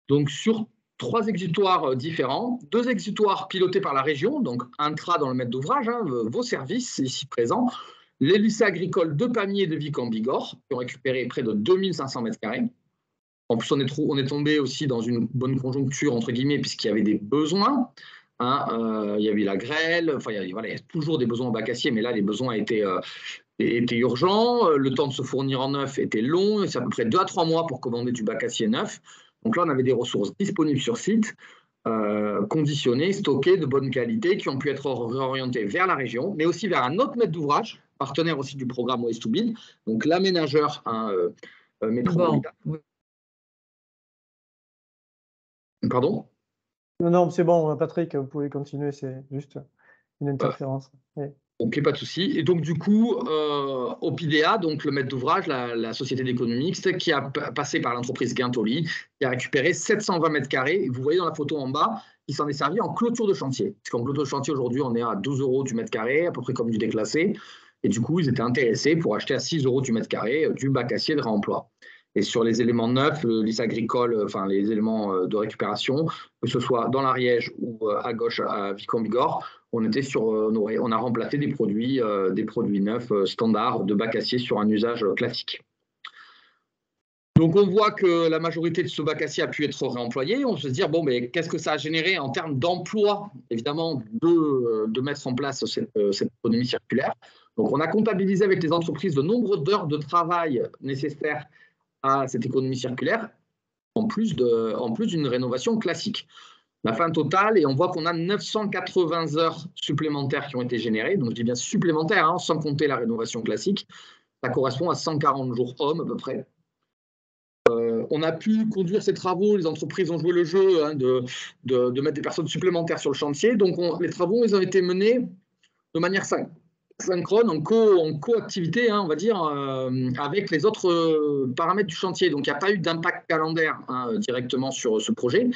Donc, sur 3 exutoires différents, 2 exutoires pilotés par la région, donc intra dans le maître d'ouvrage, vos services ici présents, les lycées agricoles de Pamiers et de Vic en Bigorre, qui ont récupéré près de 2500 mètres carrés. En plus, on est tombé aussi dans une bonne conjoncture, entre guillemets, puisqu'il y avait des besoins. Il y avait la grêle, il y a toujours des besoins en bac acier, mais là, les besoins étaient urgents. Le temps de se fournir en neuf était long, c'est à peu près 2 à 3 mois pour commander du bac acier neuf. Donc là, on avait des ressources disponibles sur site, conditionnées, stockées, de bonne qualité, qui ont pu être réorientées vers la région, mais aussi vers un autre maître d'ouvrage, partenaire aussi du programme Waste to Build, donc l'aménageur métropolitain. Pardon ? Non, c'est bon, Patrick, vous pouvez continuer, c'est juste une interférence. Ouais. Ok, pas de souci. Et donc, du coup, Opidea, donc le maître d'ouvrage, la société d'économie mixte, qui a passé par l'entreprise Guintoli, qui a récupéré 720 mètres carrés. Vous voyez dans la photo en bas, il s'en est servi en clôture de chantier. Parce qu'en clôture de chantier, aujourd'hui, on est à 12 € du mètre carré, à peu près comme du déclassé. Et du coup, ils étaient intéressés pour acheter à 6 € du mètre carré du bac acier de réemploi. Et sur les éléments neufs, le lycée agricole, les éléments de récupération, que ce soit dans l'Ariège ou à gauche à Vic-en-Bigorre, on a remplacé des produits neufs standards de bac acier sur un usage classique. Donc on voit que la majorité de ce bac acier a pu être réemployé. On se dit, bon, mais qu'est-ce que ça a généré en termes d'emploi, évidemment, de mettre en place cette économie circulaire. Donc on a comptabilisé avec les entreprises le nombre d'heures de travail nécessaires à cette économie circulaire, en plus d'une rénovation classique. La fin totale, et on voit qu'on a 980 heures supplémentaires qui ont été générées, donc je dis bien supplémentaires, sans compter la rénovation classique, ça correspond à 140 jours hommes à peu près. On a pu conduire ces travaux, les entreprises ont joué le jeu de mettre des personnes supplémentaires sur le chantier, donc les travaux ils ont été menés de manière synchrone, en co-activité, on va dire, avec les autres paramètres du chantier. Donc, il n'y a pas eu d'impact calendaire directement sur ce projet,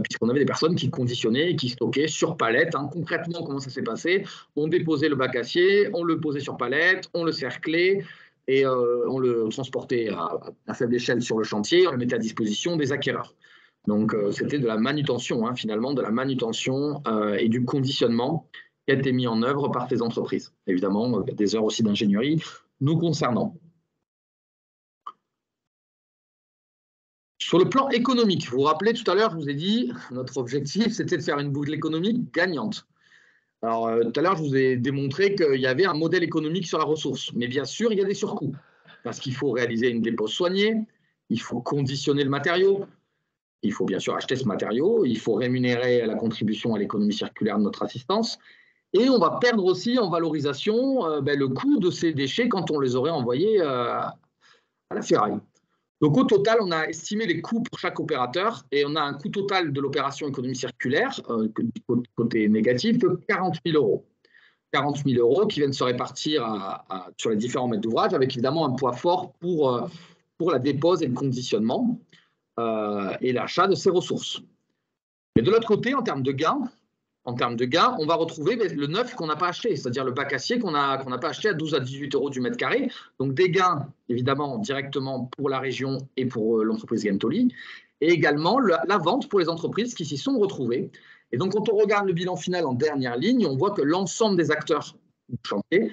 puisqu'on avait des personnes qui conditionnaient et qui stockaient sur palette. Concrètement, comment ça s'est passé? On déposait le bac acier, on le posait sur palette, on le cerclait et on le transportait à faible échelle sur le chantier, on le mettait à disposition des acquéreurs. Donc, c'était de la manutention, finalement, de la manutention et du conditionnement qui a été mis en œuvre par ces entreprises. Évidemment, des heures aussi d'ingénierie nous concernant. Sur le plan économique, vous vous rappelez tout à l'heure, je vous ai dit, notre objectif, c'était de faire une boucle économique gagnante. Alors, tout à l'heure, je vous ai démontré qu'il y avait un modèle économique sur la ressource. Mais bien sûr, il y a des surcoûts. Parce qu'il faut réaliser une dépose soignée, il faut conditionner le matériau, il faut bien sûr acheter ce matériau, il faut rémunérer la contribution à l'économie circulaire de notre assistance. Et on va perdre aussi en valorisation le coût de ces déchets quand on les aurait envoyés à la ferraille. Donc au total, on a estimé les coûts pour chaque opérateur et on a un coût total de l'opération économie circulaire, côté négatif, de 40 000 €. 40 000 euros qui viennent se répartir sur les différents maîtres d'ouvrage, avec évidemment un poids fort pour la dépose et le conditionnement et l'achat de ces ressources. Mais de l'autre côté, en termes de gains, on va retrouver le neuf qu'on n'a pas acheté, c'est-à-dire le bac acier qu'on n'a pas acheté à 12 à 18 euros du mètre carré. Donc des gains, évidemment, directement pour la région et pour l'entreprise Gentoli, et également la vente pour les entreprises qui s'y sont retrouvées. Et donc, quand on regarde le bilan final en dernière ligne, on voit que l'ensemble des acteurs du chantier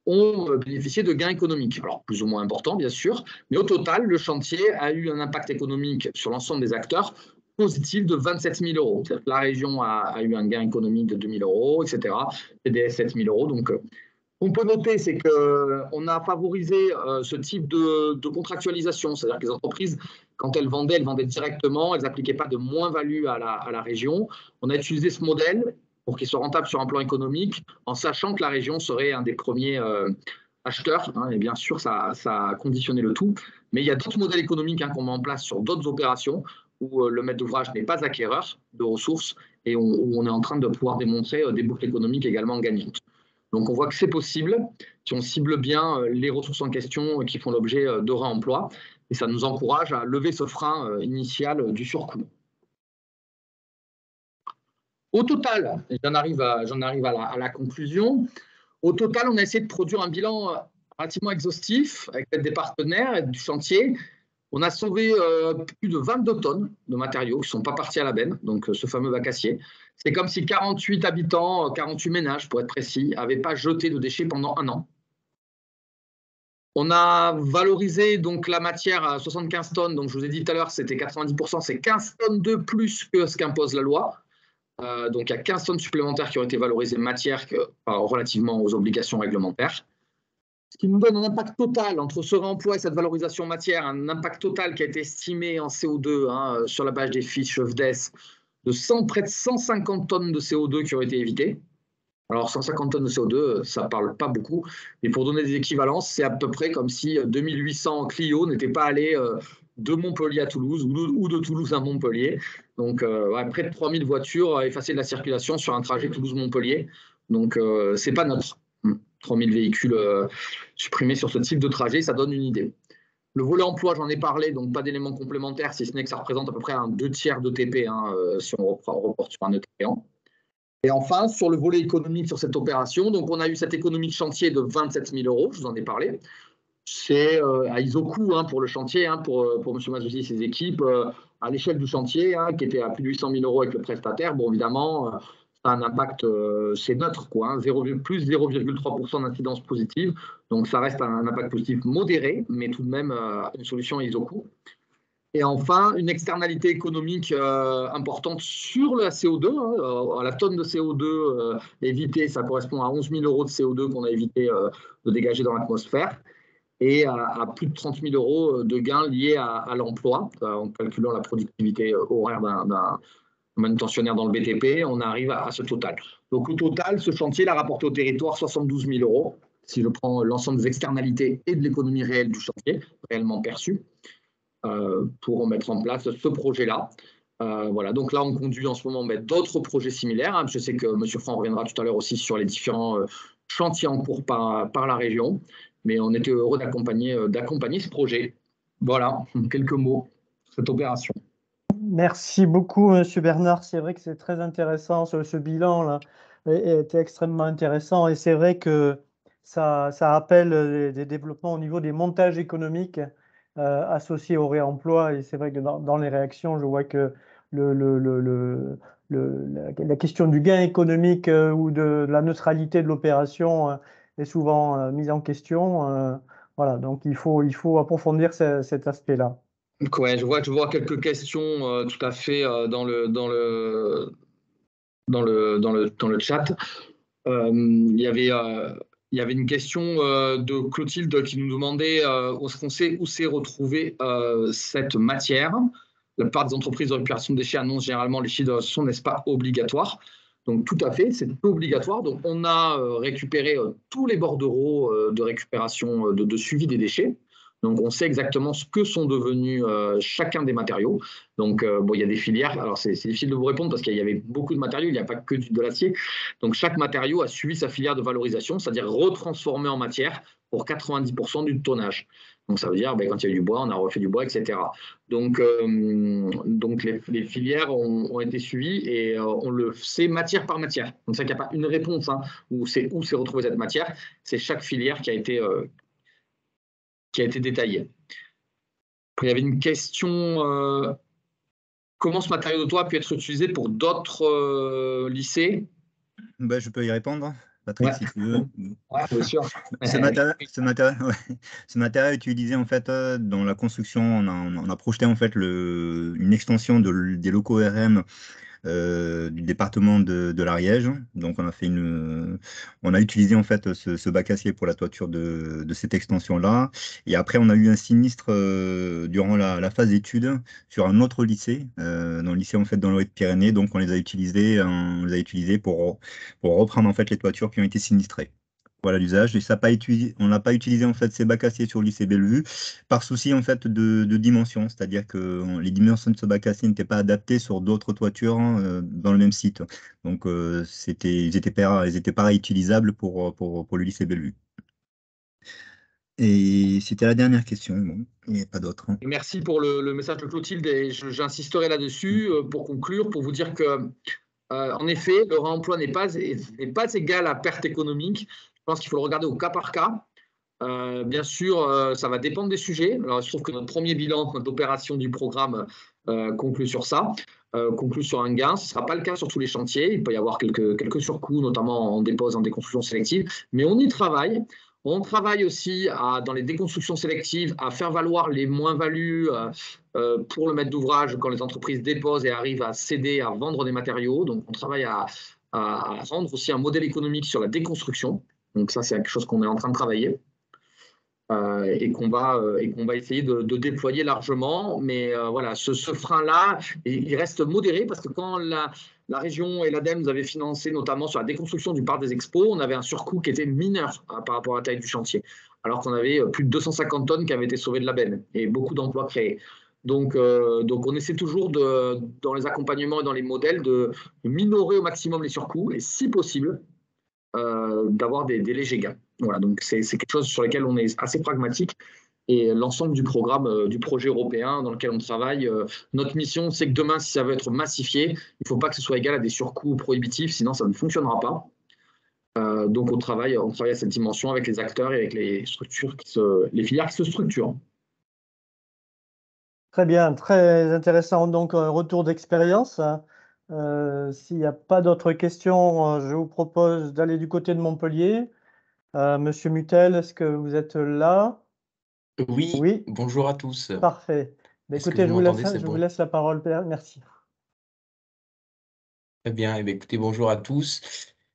ont bénéficié de gains économiques. Alors, plus ou moins importants, bien sûr, mais au total, le chantier a eu un impact économique sur l'ensemble des acteurs positif de 27 000 euros. La région a eu un gain économique de 2 000 euros, etc. PDS 7 000 euros. Donc, on peut noter, c'est qu'on a favorisé ce type de contractualisation. C'est-à-dire que les entreprises, quand elles vendaient directement, elles n'appliquaient pas de moins-value à la région. On a utilisé ce modèle pour qu'il soit rentable sur un plan économique, en sachant que la région serait un des premiers acheteurs. Et bien sûr, ça a conditionné le tout. Mais il y a d'autres modèles économiques qu'on met en place sur d'autres opérations où le maître d'ouvrage n'est pas acquéreur de ressources et où on est en train de pouvoir démontrer des boucles économiques également gagnantes. Donc, on voit que c'est possible si on cible bien les ressources en question qui font l'objet de réemploi. Et ça nous encourage à lever ce frein initial du surcoût. Au total, j'en arrive à la conclusion. Au total, on a essayé de produire un bilan relativement exhaustif avec l'aide des partenaires et du chantier. On a sauvé plus de 22 tonnes de matériaux qui ne sont pas partis à la benne, donc ce fameux bac acier. C'est comme si 48 habitants, 48 ménages pour être précis, n'avaient pas jeté de déchets pendant 1 an. On a valorisé donc la matière à 75 tonnes, donc je vous ai dit tout à l'heure c'était 90%, c'est 15 tonnes de plus que ce qu'impose la loi. Donc il y a 15 tonnes supplémentaires qui ont été valorisées matière relativement aux obligations réglementaires. Ce qui nous donne un impact total entre ce réemploi et cette valorisation matière, un impact total qui a été estimé en CO2 sur la base des fiches FDES de près de 150 tonnes de CO2 qui ont été évitées. Alors 150 tonnes de CO2, ça ne parle pas beaucoup, mais pour donner des équivalences, c'est à peu près comme si 2800 Clio n'étaient pas allés de Montpellier à Toulouse ou de Toulouse à Montpellier. Donc près de 3000 voitures effacées de la circulation sur un trajet Toulouse-Montpellier. Donc ce n'est pas neutre. 3000 véhicules supprimés sur ce type de trajet, ça donne une idée. Le volet emploi, j'en ai parlé, donc pas d'éléments complémentaires, si ce n'est que ça représente à peu près un 2/3 d'ETP si on reporte sur un ETP. Et enfin, sur le volet économique sur cette opération, donc on a eu cette économie de chantier de 27 000 euros, je vous en ai parlé. C'est à ISOCOût pour le chantier, pour M. Mazouzi et ses équipes, à l'échelle du chantier, qui était à plus de 800 000 euros avec le prestataire. Bon, évidemment, ça a un impact, c'est neutre, plus 0,3% d'incidence positive. Donc, ça reste un impact positif modéré, mais tout de même une solution à ISOCOût. Et enfin, une externalité économique importante sur la CO2. La tonne de CO2 évitée, ça correspond à 11 000 euros de CO2 qu'on a évité de dégager dans l'atmosphère et à plus de 30 000 euros de gains liés à l'emploi. En calculant la productivité horaire d'un manutentionnaire dans le BTP, on arrive à ce total. Donc au total, ce chantier a rapporté au territoire 72 000 euros, si je prends l'ensemble des externalités et de l'économie réelle du chantier, réellement perçue, pour mettre en place ce projet-là. Voilà, donc là, on conduit en ce moment d'autres projets similaires. Je sais que M. Franck reviendra tout à l'heure aussi sur les différents chantiers en cours par la région, mais on était heureux d'accompagner ce projet. Voilà, quelques mots sur cette opération. Merci beaucoup, M. Bernard. C'est vrai que c'est très intéressant, ce bilan-là était extrêmement intéressant et c'est vrai que ça appelle des développements au niveau des montages économiques associés au réemploi et c'est vrai que dans les réactions, je vois que la question du gain économique ou de la neutralité de l'opération est souvent mise en question. Voilà, donc il faut approfondir cet aspect-là. Ouais, je vois quelques questions tout à fait dans le chat. Il y avait une question de Clotilde qui nous demandait où s'est retrouvée cette matière. La plupart des entreprises de récupération de déchets annoncent généralement les chiffres de récupération, n'est-ce pas obligatoire? Donc tout à fait, c'est obligatoire. Donc on a récupéré tous les bordereaux de récupération, de suivi des déchets. Donc, on sait exactement ce que sont devenus chacun des matériaux. Donc, bon, il y a des filières. Alors, c'est difficile de vous répondre parce qu'il y avait beaucoup de matériaux. Il n'y a pas que de l'acier. Donc, chaque matériau a suivi sa filière de valorisation, c'est-à-dire retransformé en matière pour 90% du tonnage. Donc, ça veut dire, quand il y a eu du bois, on a refait du bois, etc. Donc les filières ont été suivies et on le sait matière par matière. Donc, ça, il n'y a pas une réponse où c'est retrouvé cette matière. C'est chaque filière qui a été détaillée. Après, il y avait une question, comment ce matériau de toit a pu être utilisé pour d'autres lycées? Je peux y répondre, Patrick, si tu veux. Ouais, bien sûr. Ce matériel est utilisé en fait dans la construction. On a projeté en fait une extension des locaux RM du département de l'Ariège. Donc on a utilisé en fait ce bac acier pour la toiture de cette extension-là. Et après, on a eu un sinistre durant la phase d'études sur un autre lycée, dans le lycée en fait dans les Pyrénées. Donc on les a utilisés pour reprendre en fait les toitures qui ont été sinistrées. Voilà l'usage. Et on n'a pas utilisé en fait ces bacs acier sur le lycée Bellevue par souci en fait de dimension, c'est-à-dire que les dimensions de ce bac acier n'étaient pas adaptées sur d'autres toitures dans le même site. Donc ils étaient pas réutilisables pour le lycée Bellevue. Et c'était la dernière question. Bon, il n'y a pas d'autre. Merci pour le message de Clotilde et j'insisterai là-dessus pour conclure, pour vous dire que en effet, le réemploi n'est pas égal à perte économique. Je pense qu'il faut le regarder au cas par cas. Bien sûr, ça va dépendre des sujets. Alors, je trouve que notre premier bilan d'opération du programme conclut sur ça, conclut sur un gain. Ce ne sera pas le cas sur tous les chantiers. Il peut y avoir quelques surcoûts, notamment en dépose, en déconstruction sélective. Mais on y travaille. On travaille aussi dans les déconstructions sélectives à faire valoir les moins-values pour le maître d'ouvrage quand les entreprises déposent et arrivent à céder, à vendre des matériaux. Donc, on travaille à rendre aussi un modèle économique sur la déconstruction. Donc, ça, c'est quelque chose qu'on est en train de travailler. Et qu'on va essayer de déployer largement. Mais voilà, ce frein-là, il reste modéré parce que quand la région et l'ADEME nous avaient financé notamment sur la déconstruction du parc des expos, on avait un surcoût qui était mineur par rapport à la taille du chantier, alors qu'on avait plus de 250 tonnes qui avaient été sauvées de la benne et beaucoup d'emplois créés. Donc on essaie toujours, dans les accompagnements et dans les modèles, de minorer au maximum les surcoûts et, si possible, d'avoir des légers gains. Voilà, donc c'est quelque chose sur lequel on est assez pragmatique et l'ensemble du programme, du projet européen dans lequel on travaille, notre mission, c'est que demain, si ça veut être massifié, il ne faut pas que ce soit égal à des surcoûts prohibitifs, sinon ça ne fonctionnera pas. Donc on travaille à cette dimension avec les acteurs et avec les structures, les filières qui se structurent. Très bien, très intéressant. Donc, un retour d'expérience. S'il n'y a pas d'autres questions, je vous propose d'aller du côté de Montpellier. Monsieur Mutel, est-ce que vous êtes là? Oui, Oui. Bonjour à tous. Parfait. Écoutez, je vous laisse la parole. Merci. Très bien. Écoutez, bonjour à tous.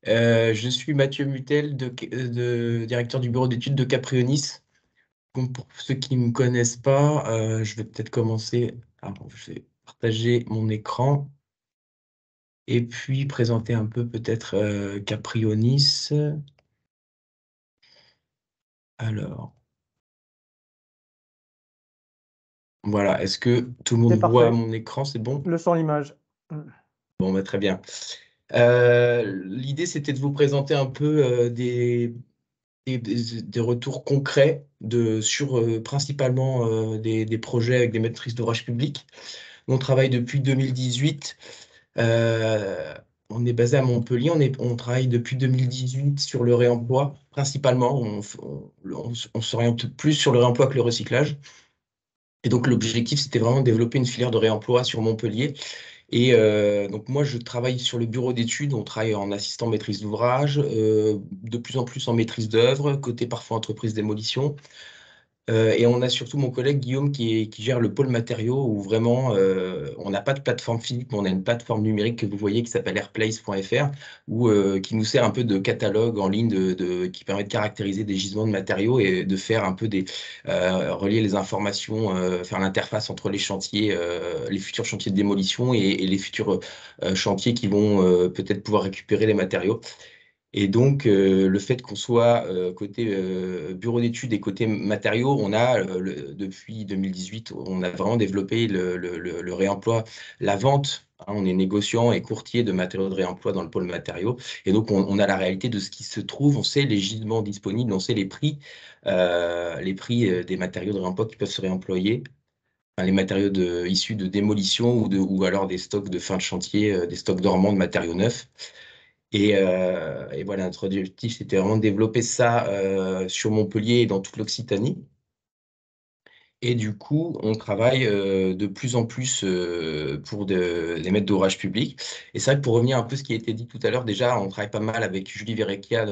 Je suis Mathieu Mutel, directeur du bureau d'études de Caprionis. Donc, pour ceux qui ne me connaissent pas, je vais peut-être commencer. Alors, je vais partager mon écran et puis présenter un peu peut-être Caprionis. Alors, voilà. Est-ce que tout le monde voit mon écran? C'est bon? Le son, l'image. Bon, très bien. L'idée, c'était de vous présenter un peu des retours concrets sur principalement des projets avec des maîtrises d'ouvrage publics. On travaille depuis 2018. On est basé à Montpellier. On travaille depuis 2018 sur le réemploi, principalement. On s'oriente plus sur le réemploi que le recyclage. Et donc, l'objectif, c'était vraiment de développer une filière de réemploi sur Montpellier. Et donc, moi, je travaille sur le bureau d'études. On travaille en assistant maîtrise d'ouvrage, de plus en plus en maîtrise d'œuvre, côté parfois entreprise démolition. Et on a surtout mon collègue Guillaume qui gère le pôle matériaux où vraiment on n'a pas de plateforme physique, mais on a une plateforme numérique que vous voyez qui s'appelle airplace.fr qui nous sert un peu de catalogue en ligne qui permet de caractériser des gisements de matériaux et de faire un peu relier les informations, faire l'interface entre les chantiers, les futurs chantiers de démolition et les futurs chantiers qui vont peut-être pouvoir récupérer les matériaux. Et donc, le fait qu'on soit côté bureau d'études et côté matériaux, on a, depuis 2018, on a vraiment développé le réemploi, la vente. On est négociant et courtier de matériaux de réemploi dans le pôle matériaux. Et donc, on a la réalité de ce qui se trouve. On sait les gisements disponibles, on sait les prix des matériaux de réemploi qui peuvent se réemployer. Enfin, les matériaux issus de démolition ou alors des stocks de fin de chantier, des stocks dormants de matériaux neufs. Et voilà, notre objectif, c'était vraiment de développer ça sur Montpellier et dans toute l'Occitanie. Et du coup, on travaille de plus en plus pour des maîtres d'ouvrage publics. Et c'est vrai que pour revenir un peu à ce qui a été dit tout à l'heure, déjà, on travaille pas mal avec Julie Verrecchia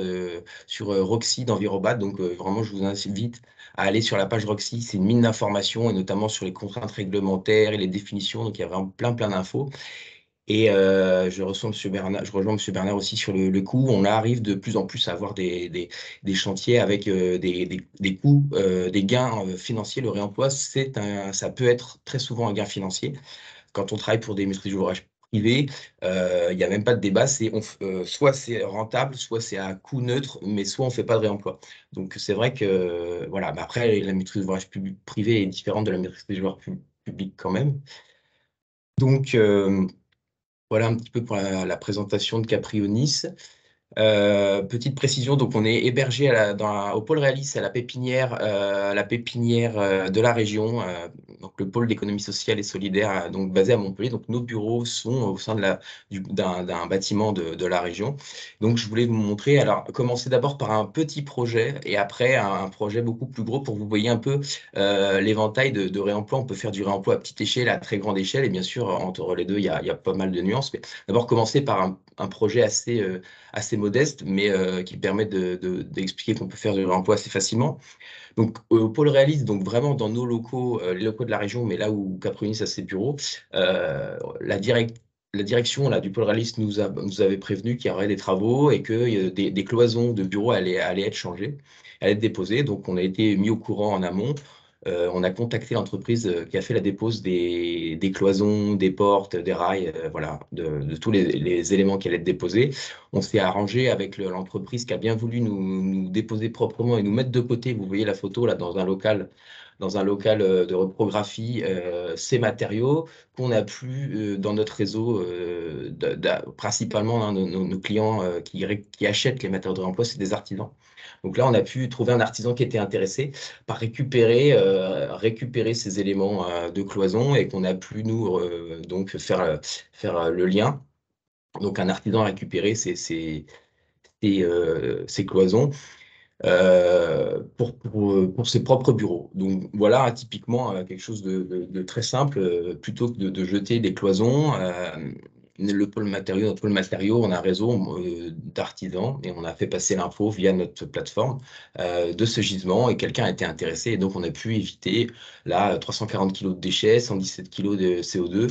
sur Roxy d'Envirobat. Donc, vraiment, je vous invite à aller sur la page Roxy. C'est une mine d'informations, et notamment sur les contraintes réglementaires et les définitions. Donc, il y a vraiment plein d'infos. Et je rejoins M. Bernard aussi sur le coût. On arrive de plus en plus à avoir des chantiers avec des coûts, des gains financiers. Le réemploi, ça peut être très souvent un gain financier. Quand on travaille pour des maîtrises d'ouvrage privées, il n'y a même pas de débat. Soit c'est rentable, soit c'est à coût neutre, mais soit on ne fait pas de réemploi. Donc c'est vrai que, voilà. Mais après, la maîtrise d'ouvrage privée est différente de la maîtrise d'ouvrage public quand même. Donc, voilà un petit peu pour la présentation de Caprionis. Petite précision, donc on est hébergé au pôle Réalis, à la pépinière de la région, donc le pôle d'économie sociale et solidaire, donc basé à Montpellier. Donc nos bureaux sont au sein d'un bâtiment de la région. Donc je voulais vous montrer, alors commencer d'abord par un petit projet et après un projet beaucoup plus gros pour que vous voyez un peu l'éventail de réemploi. On peut faire du réemploi à petite échelle, à très grande échelle, et bien sûr entre les deux il y a pas mal de nuances. Mais d'abord commencer par un projet assez modeste, mais qui permet d'expliquer qu'on peut faire du réemploi assez facilement. Donc, au pôle réaliste, donc vraiment dans nos locaux, les locaux de la région, mais là où Caprionis a ses bureaux, la direction là, du pôle réaliste nous avait prévenu qu'il y aurait des travaux et que des cloisons de bureaux allaient être changées, allaient être déposées. Donc, on a été mis au courant en amont. On a contacté l'entreprise qui a fait la dépose des cloisons, des portes, des rails, voilà, de tous les éléments qui allaient être déposés. On s'est arrangé avec l'entreprise qui a bien voulu nous déposer proprement et nous mettre de côté. Vous voyez la photo là dans un local de reprographie, ces matériaux qu'on a plus dans notre réseau, principalement hein, nos clients qui achètent les matériaux de réemploi, c'est des artisans. Donc là, on a pu trouver un artisan qui était intéressé par récupérer ces éléments de cloison et qu'on a pu nous donc faire le lien. Donc un artisan a récupéré ces cloisons pour ses propres bureaux. Donc voilà, hein, typiquement quelque chose de très simple, plutôt que de jeter des cloisons. Notre pôle matériaux, on a un réseau d'artisans et on a fait passer l'info via notre plateforme de ce gisement et quelqu'un a été intéressé et donc on a pu éviter là 340 kg de déchets, 117 kg de CO2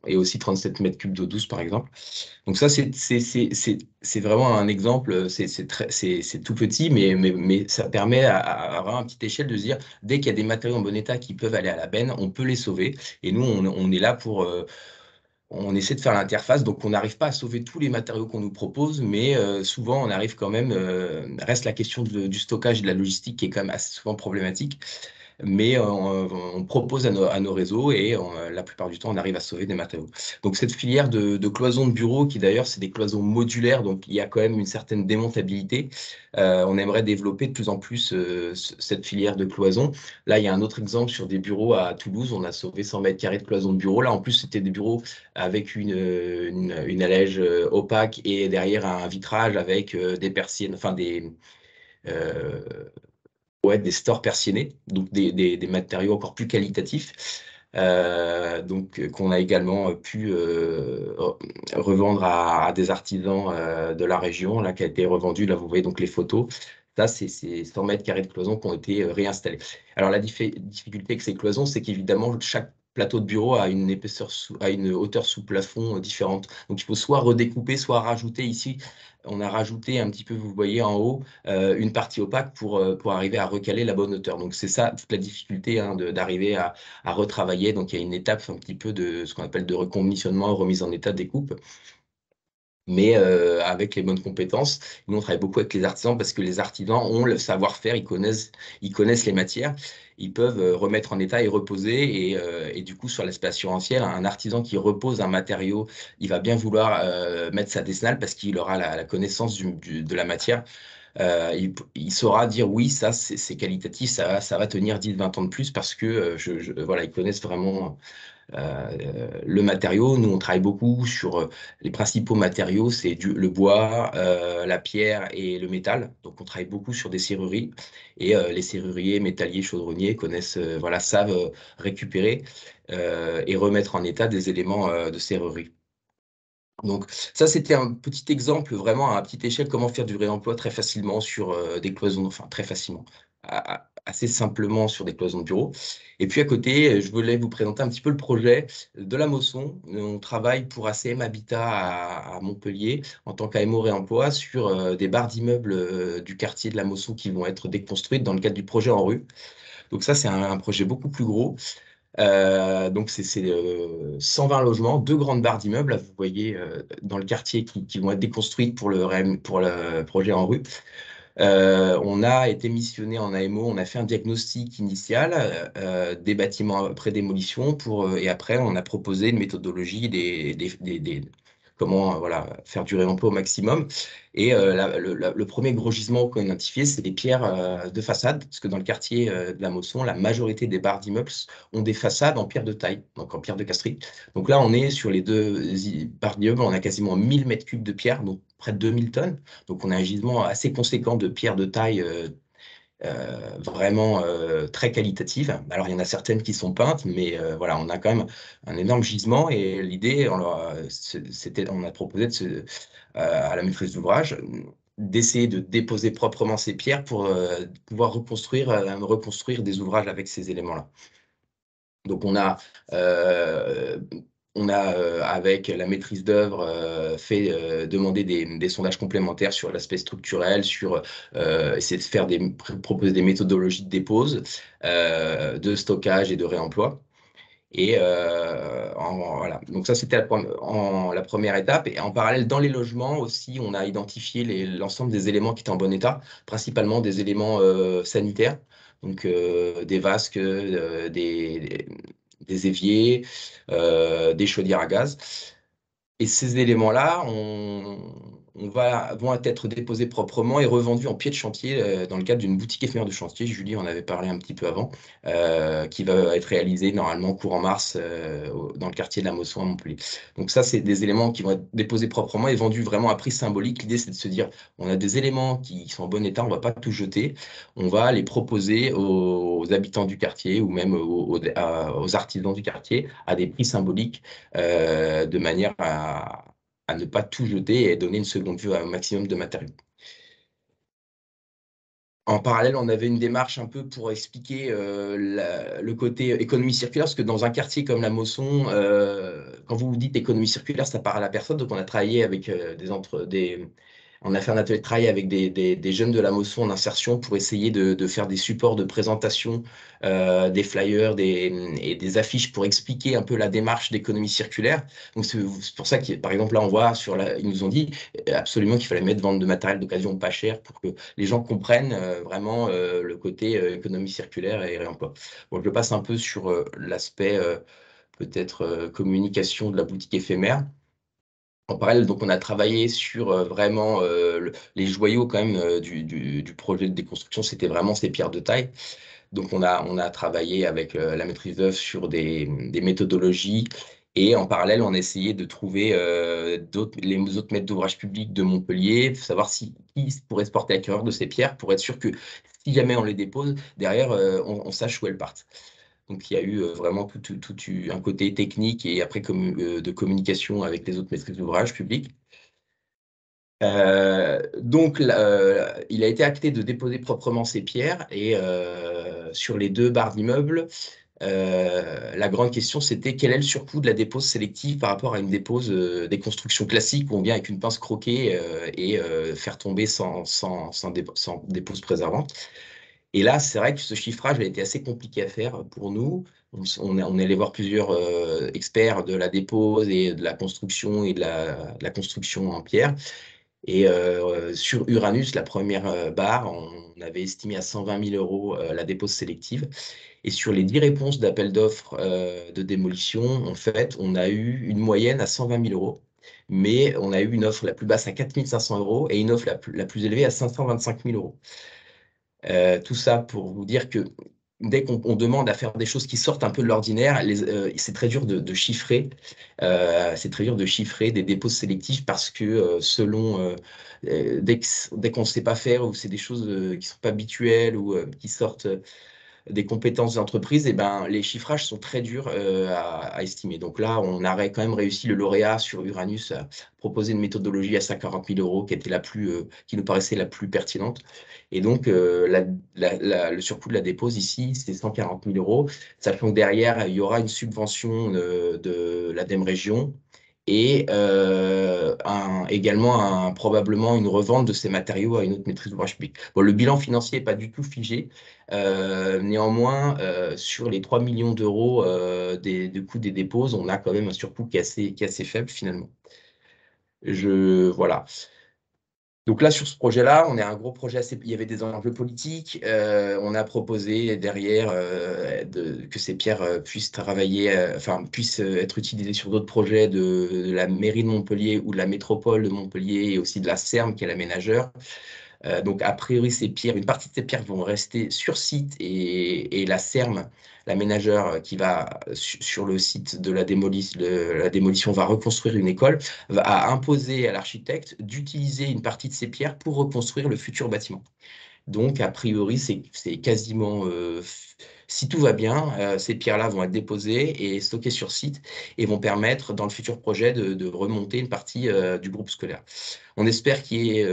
et aussi 37 mètres cubes d'eau douce par exemple. Donc ça, c'est vraiment un exemple, c'est tout petit, mais ça permet à vraiment à petite échelle de se dire, dès qu'il y a des matériaux en bon état qui peuvent aller à la benne, on peut les sauver. Et nous, on est là pour... on essaie de faire l'interface, donc on n'arrive pas à sauver tous les matériaux qu'on nous propose, mais souvent on arrive quand même, reste la question du stockage et de la logistique qui est quand même assez souvent problématique. Mais on propose à nos réseaux et la plupart du temps, on arrive à sauver des matériaux. Donc cette filière de cloisons de bureau, qui d'ailleurs, c'est des cloisons modulaires, donc il y a quand même une certaine démontabilité. On aimerait développer de plus en plus cette filière de cloisons. Là, il y a un autre exemple sur des bureaux à Toulouse. On a sauvé 100 mètres carrés de cloisons de bureau. Là, en plus, c'était des bureaux avec une allège opaque et derrière un vitrage avec des persiennes, enfin des stores persiennés, donc des matériaux encore plus qualitatifs, donc qu'on a également pu revendre à des artisans de la région, là qui a été revendu, là vous voyez donc les photos. Ça, c'est 100 mètres carrés de cloisons qui ont été réinstallés. Alors la difficulté avec ces cloisons, c'est qu'évidemment, chaque plateau de bureau a une hauteur sous plafond différente. Donc il faut soit redécouper, soit rajouter ici. On a rajouté un petit peu, vous voyez en haut, une partie opaque pour arriver à recaler la bonne hauteur. Donc c'est ça toute la difficulté hein, d'arriver à retravailler. Donc il y a une étape un petit peu de ce qu'on appelle de reconditionnement, remise en état des coupes. mais avec les bonnes compétences. Nous, on travaille beaucoup avec les artisans parce que les artisans ont le savoir-faire, ils connaissent les matières, ils peuvent remettre en état et reposer. Et du coup, sur l'aspect assurantiel, un artisan qui repose un matériau, il va bien vouloir mettre sa décennale parce qu'il aura la connaissance de la matière. Il saura dire oui, ça c'est qualitatif, ça va tenir 10-20 ans de plus parce que voilà, ils connaissent vraiment le matériau. Nous, on travaille beaucoup sur les principaux matériaux, c'est le bois, la pierre et le métal. Donc, on travaille beaucoup sur des serrureries et les serruriers, métalliers, chaudronniers connaissent, voilà, savent récupérer et remettre en état des éléments de serrurerie. Donc ça, c'était un petit exemple vraiment à petite échelle, comment faire du réemploi très facilement sur des cloisons, enfin très facilement, assez simplement sur des cloisons de bureau. Et puis à côté, je voulais vous présenter un petit peu le projet de la Mosson. On travaille pour ACM Habitat à Montpellier en tant qu'AMO réemploi sur des barres d'immeubles du quartier de la Mosson qui vont être déconstruites dans le cadre du projet En Rue. Donc ça, c'est un projet beaucoup plus gros. Donc, c'est 120 logements, 2 grandes barres d'immeubles, là, vous voyez, dans le quartier qui vont être déconstruites pour le projet En Rue. On a été missionné en AMO, on a fait un diagnostic initial des bâtiments après démolition et après, on a proposé une méthodologie comment voilà, faire du réemploi au maximum. Et le premier gros gisement qu'on a identifié, c'est les pierres de façade, parce que dans le quartier de la Mosson, la majorité des barres d'immeubles ont des façades en pierre de taille, donc en pierre de castries. Donc là, on est sur les 2 barres d'immeubles, on a quasiment 1000 mètres cubes de pierre, donc près de 2000 tonnes. Donc on a un gisement assez conséquent de pierres de taille vraiment très qualitatives. Alors il y en a certaines qui sont peintes, mais voilà, on a quand même un énorme gisement. Et l'idée, on a proposé à la maîtrise d'ouvrage d'essayer de déposer proprement ces pierres pour pouvoir reconstruire des ouvrages avec ces éléments-là. Donc on a avec la maîtrise d'œuvre, fait demander des sondages complémentaires sur l'aspect structurel, sur essayer de proposer des méthodologies de dépose, de stockage et de réemploi. Et voilà. Donc ça, c'était la première étape. Et en parallèle, dans les logements aussi, on a identifié l'ensemble des éléments qui étaient en bon état, principalement des éléments sanitaires, donc des vasques, des éviers, des chaudières à gaz. Et ces éléments-là vont être déposés proprement et revendus en pied de chantier dans le cadre d'une boutique éphémère de chantier. Julie en avait parlé un petit peu avant, qui va être réalisée normalement courant mars dans le quartier de la Mosson à Montpellier. Donc ça, c'est des éléments qui vont être déposés proprement et vendus vraiment à prix symbolique. L'idée, c'est de se dire, on a des éléments qui sont en bon état, on ne va pas tout jeter, on va les proposer aux habitants du quartier ou même aux artisans du quartier à des prix symboliques de manière à ne pas tout jeter et donner une seconde vue à un maximum de matériaux. En parallèle, on avait une démarche un peu pour expliquer le côté économie circulaire, parce que dans un quartier comme la Mosson, quand vous dites économie circulaire, ça parle à la personne. Donc, on a travaillé avec on a fait un atelier de travail avec des jeunes de la Mosson en insertion pour essayer de faire des supports de présentation, des flyers et des affiches pour expliquer un peu la démarche d'économie circulaire. Donc, c'est pour ça que, par exemple, là, on voit ils nous ont dit absolument qu'il fallait mettre vente de matériel d'occasion pas cher pour que les gens comprennent vraiment le côté économie circulaire et réemploi. Bon, je passe un peu sur l'aspect peut-être communication de la boutique éphémère. En parallèle, donc, on a travaillé sur vraiment les joyaux quand même du projet de déconstruction, c'était vraiment ces pierres de taille. Donc, on a travaillé avec la maîtrise d'œuvre sur des méthodologies et en parallèle, on a essayé de trouver les autres maîtres d'ouvrage publics de Montpellier, savoir qui pourrait se porter acquéreur de ces pierres pour être sûr que si jamais on les dépose, derrière, on sache où elles partent. Donc, il y a eu vraiment tout un côté technique et après de communication avec les autres maîtrises d'ouvrage publics. Donc, il a été acté de déposer proprement ces pierres et sur les 2 barres d'immeubles, la grande question, c'était quel est le surcoût de la dépose sélective par rapport à une dépose des constructions classiques où on vient avec une pince croquée et faire tomber sans dépose préservante. Et là, c'est vrai que ce chiffrage a été assez compliqué à faire pour nous on est allé voir plusieurs experts de la dépose et de la construction et de la construction en pierre. Et sur Uranus, la première barre, on avait estimé à 120 000 euros la dépose sélective. Et sur les 10 réponses d'appel d'offres de démolition, en fait, on a eu une moyenne à 120 000 euros. Mais on a eu une offre la plus basse à 4 500 euros et une offre la plus élevée à 525 000 euros. Tout ça pour vous dire que dès qu'on demande à faire des choses qui sortent un peu de l'ordinaire, c'est très dur de chiffrer. C'est très dur de chiffrer des dépôts sélectifs parce que selon dès qu'on ne sait pas faire ou c'est des choses qui ne sont pas habituelles ou qui sortent des compétences d'entreprise, et ben, les chiffrages sont très durs à estimer. Donc là, on aurait quand même réussi le lauréat sur Uranus à proposer une méthodologie à 140 000 euros qui était qui nous paraissait la plus pertinente. Et donc, le surcoût de la dépose ici, c'est 140 000 euros, sachant que derrière, il y aura une subvention de l'ADEME Région et également probablement une revente de ces matériaux à une autre maîtrise d'ouvrage public. Bon, le bilan financier n'est pas du tout figé. Néanmoins, sur les 3 millions d'euros du coût des déposes, on a quand même un surcoût qui est assez faible finalement. Voilà. Donc là, sur ce projet-là, on est un gros projet, il y avait des enjeux politiques. On a proposé derrière que ces pierres puissent travailler, puissent être utilisées sur d'autres projets de la mairie de Montpellier ou de la métropole de Montpellier et aussi de la CERM, qui est l'aménageur. Donc, a priori, une partie de ces pierres vont rester sur site et la CERM, l'aménageur qui va sur le site de la démolition, va reconstruire une école, va imposer à l'architecte d'utiliser une partie de ces pierres pour reconstruire le futur bâtiment. Donc, a priori, c'est quasiment, si tout va bien, ces pierres-là vont être déposées et stockées sur site et vont permettre, dans le futur projet, de remonter une partie du groupe scolaire. On espère qu'il y ait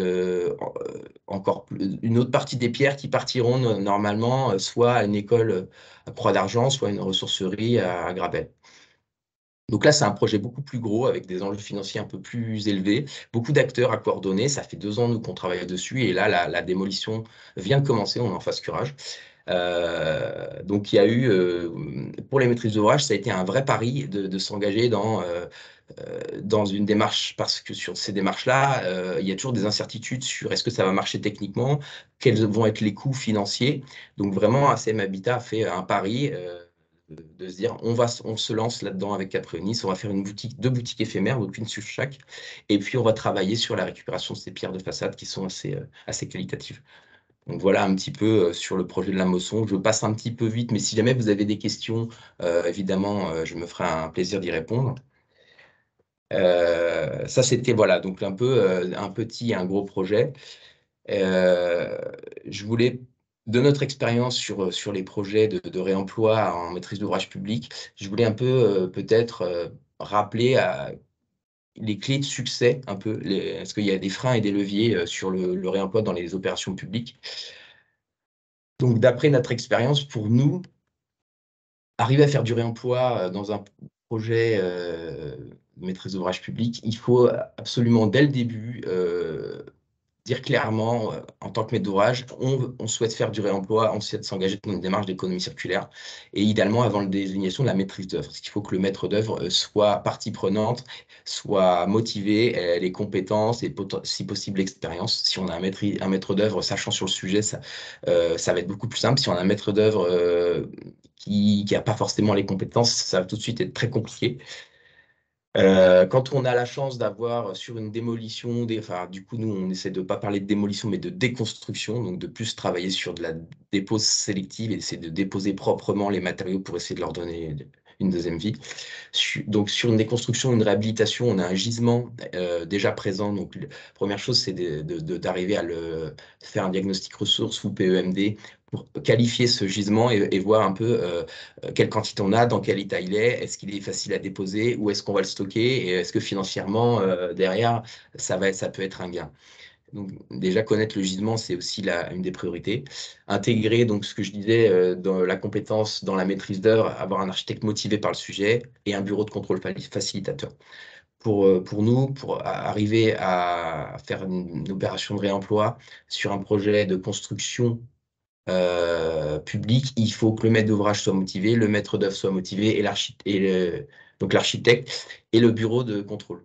encore une autre partie des pierres qui partiront normalement, soit à une école à Croix d'Argent, soit à une ressourcerie à Grabel. Donc là, c'est un projet beaucoup plus gros, avec des enjeux financiers un peu plus élevés, beaucoup d'acteurs à coordonner. Ça fait 2 ans, nous, qu'on travaille dessus. Et là, la démolition vient de commencer, on est en phase curage. Donc, il y a eu, pour les maîtrises d'ouvrage, ça a été un vrai pari de s'engager dans une démarche, parce que sur ces démarches-là, il y a toujours des incertitudes sur est-ce que ça va marcher techniquement, quels vont être les coûts financiers. Donc, vraiment, ACM Habitat a fait un pari de se dire on se lance là-dedans avec Caprionis, on va faire 2 boutiques éphémères, donc une sur chaque, et puis on va travailler sur la récupération de ces pierres de façade qui sont assez qualitatives. Donc voilà un petit peu sur le projet de la Mosson. Je passe un petit peu vite, mais si jamais vous avez des questions, évidemment, je me ferai un plaisir d'y répondre. Ça, c'était voilà, donc un peu un petit et un gros projet. Je voulais, de notre expérience sur les projets de réemploi en maîtrise d'ouvrage public, je voulais un peu peut-être rappeler les clés de succès, un peu, parce qu'il y a des freins et des leviers sur le réemploi dans les opérations publiques. Donc, d'après notre expérience, pour nous, arriver à faire du réemploi dans un projet de maîtrise d'ouvrage public, il faut absolument, dès le début, dire clairement, en tant que maître d'ouvrage, on souhaite faire du réemploi, on souhaite s'engager dans une démarche d'économie circulaire, et idéalement avant la désignation de la maîtrise d'œuvre. Parce qu'il faut que le maître d'œuvre soit partie prenante, soit motivé, ait les compétences et si possible l'expérience. Si on a un maître d'œuvre sachant sur le sujet, ça va être beaucoup plus simple. Si on a un maître d'œuvre qui n'a pas forcément les compétences, ça va tout de suite être très compliqué. Quand on a la chance d'avoir sur une démolition, du coup, nous, on essaie de ne pas parler de démolition, mais de déconstruction, donc de plus travailler sur de la dépose sélective et essayer de déposer proprement les matériaux pour essayer de leur donner une deuxième vie. Donc, sur une déconstruction, une réhabilitation, on a un gisement déjà présent. Donc, la première chose, c'est d'arriver à faire un diagnostic ressources ou PEMD pour qualifier ce gisement et voir un peu quelle quantité on a, dans quel état il est qu'il est facile à déposer, où est-ce qu'on va le stocker, et est-ce que financièrement, derrière, ça peut être un gain. Donc, déjà, connaître le gisement, c'est aussi une des priorités. Intégrer, donc, ce que je disais, dans la compétence, dans la maîtrise d'œuvre, avoir un architecte motivé par le sujet et un bureau de contrôle facilitateur. Pour nous, pour arriver à faire une opération de réemploi sur un projet de construction public, il faut que le maître d'ouvrage soit motivé, le maître d'œuvre soit motivé, donc l'architecte et le bureau de contrôle.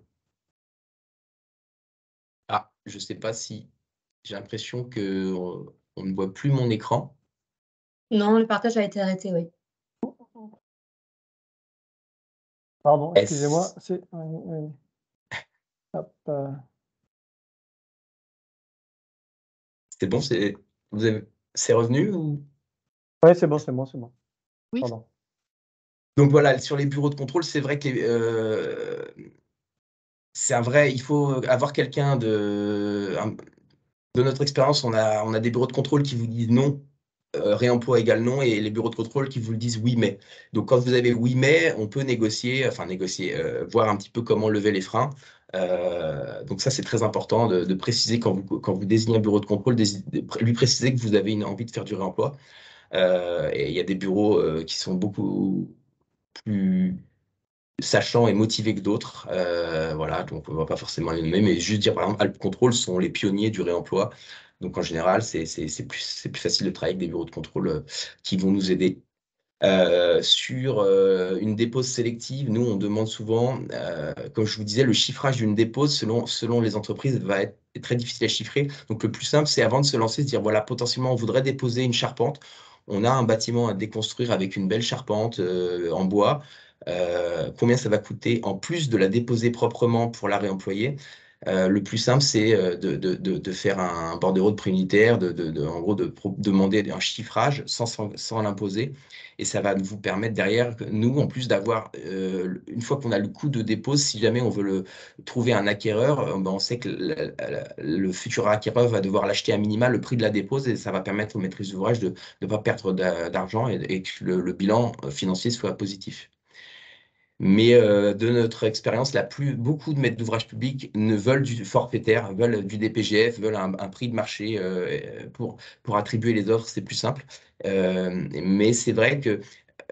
Ah, je ne sais pas si j'ai l'impression qu'on ne voit plus mon écran. Non, le partage a été arrêté, oui. Pardon, excusez-moi. C'est bon, c'est revenu ou... Oui, c'est bon, c'est bon, c'est bon. Oui. Pardon. Donc voilà, sur les bureaux de contrôle, c'est vrai que c'est un vrai, il faut avoir quelqu'un de notre expérience, on a des bureaux de contrôle qui vous disent non, réemploi égale non, et les bureaux de contrôle qui vous le disent oui, mais. Donc quand vous avez oui, mais, on peut négocier, voir un petit peu comment lever les freins. Donc ça, c'est très important de préciser quand vous désignez un bureau de contrôle, lui préciser que vous avez une envie de faire du réemploi. Et il y a des bureaux qui sont beaucoup plus sachants et motivés que d'autres. Voilà, donc on ne va pas forcément les nommer, mais juste dire, par exemple, Alp Control sont les pionniers du réemploi. Donc en général, c'est plus facile de travailler avec des bureaux de contrôle qui vont nous aider. Sur une dépose sélective, nous, on demande souvent, comme je vous disais, le chiffrage d'une dépose selon les entreprises va être très difficile à chiffrer. Donc le plus simple, c'est avant de se lancer, se dire, voilà, potentiellement, on voudrait déposer une charpente. On a un bâtiment à déconstruire avec une belle charpente en bois. Combien ça va coûter en plus de la déposer proprement pour la réemployer? Le plus simple, c'est de faire un bordereau de prix unitaire, en gros, de demander un chiffrage sans l'imposer. Et ça va vous permettre derrière, nous, en plus d'avoir, une fois qu'on a le coût de dépose, si jamais on veut trouver un acquéreur, ben on sait que le futur acquéreur va devoir l'acheter à minima le prix de la dépose, et ça va permettre aux maîtrises d'ouvrage de ne pas perdre d'argent et que le bilan financier soit positif. Mais de notre expérience, beaucoup de maîtres d'ouvrage publics ne veulent du forfaitaire, veulent du DPGF, veulent un prix de marché pour attribuer les offres, c'est plus simple. Mais c'est vrai que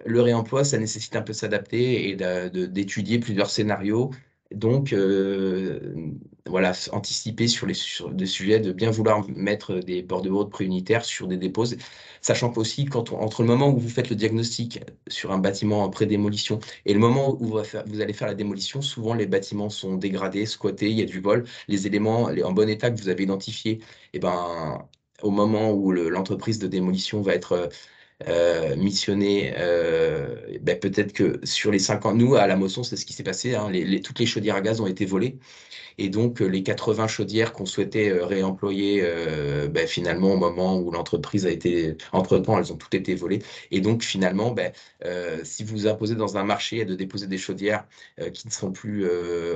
le réemploi, ça nécessite un peu s'adapter et d'étudier plusieurs scénarios. Donc, voilà, anticiper sur des sujets, de bien vouloir mettre des bordereaux de prix unitaires sur des dépôts, sachant qu'aussi, entre le moment où vous faites le diagnostic sur un bâtiment en pré-démolition et le moment où vous allez faire la démolition, souvent les bâtiments sont dégradés, squattés, il y a du vol. Les éléments en bon état que vous avez identifiés, et ben, au moment où l'entreprise de démolition va être missionné, ben peut-être que sur les 50, nous à la Mosson, c'est ce qui s'est passé, hein, toutes les chaudières à gaz ont été volées, et donc les 80 chaudières qu'on souhaitait réemployer, ben, finalement au moment où l'entreprise a été, entre-temps, elles ont toutes été volées, et donc finalement, ben, si vous vous imposez dans un marché de déposer des chaudières qui ne sont plus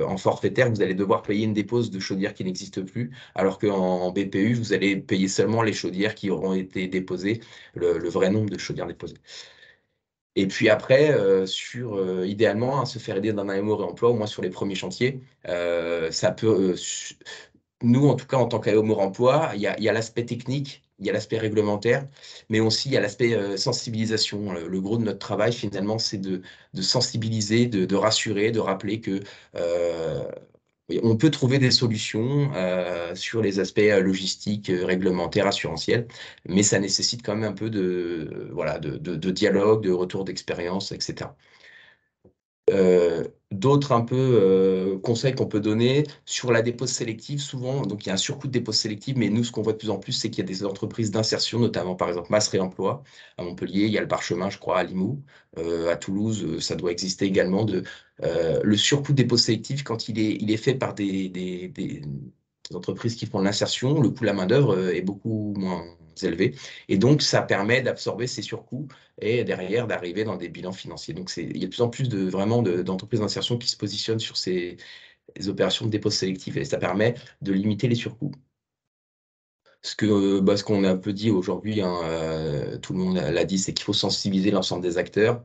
en forfaitaire, vous allez devoir payer une dépose de chaudières qui n'existent plus, alors qu'en BPU, vous allez payer seulement les chaudières qui auront été déposées, le vrai nombre de chaudières déposées. Et puis après, idéalement, se faire aider d'un AMO réemploi, au moins sur les premiers chantiers, ça peut, nous, en tout cas, en tant qu'AMO réemploi, il y a l'aspect technique, il y a l'aspect réglementaire, mais aussi il y a l'aspect sensibilisation. Le gros de notre travail, finalement, c'est de sensibiliser, de rassurer, de rappeler que on peut trouver des solutions sur les aspects logistiques, réglementaires, assurantiels, mais ça nécessite quand même un peu de dialogue, de retour d'expérience, etc. D'autres conseils qu'on peut donner sur la dépose sélective, souvent, donc il y a un surcoût de dépose sélective, mais nous, ce qu'on voit de plus en plus, c'est qu'il y a des entreprises d'insertion, notamment par exemple Mass Réemploi à Montpellier, il y a le Parchemin, je crois, à Limoux, à Toulouse, ça doit exister également. Le surcoût de dépose sélective, quand il est fait par des entreprises qui font de l'insertion, le coût de la main-d'œuvre est beaucoup moins élevé. Et donc, ça permet d'absorber ces surcoûts et derrière d'arriver dans des bilans financiers. Donc, il y a de plus en plus d'entreprises d'insertion qui se positionnent sur ces opérations de dépôt sélectif, et ça permet de limiter les surcoûts. Ce qu'on a un peu dit aujourd'hui, hein, tout le monde l'a dit, c'est qu'il faut sensibiliser l'ensemble des acteurs.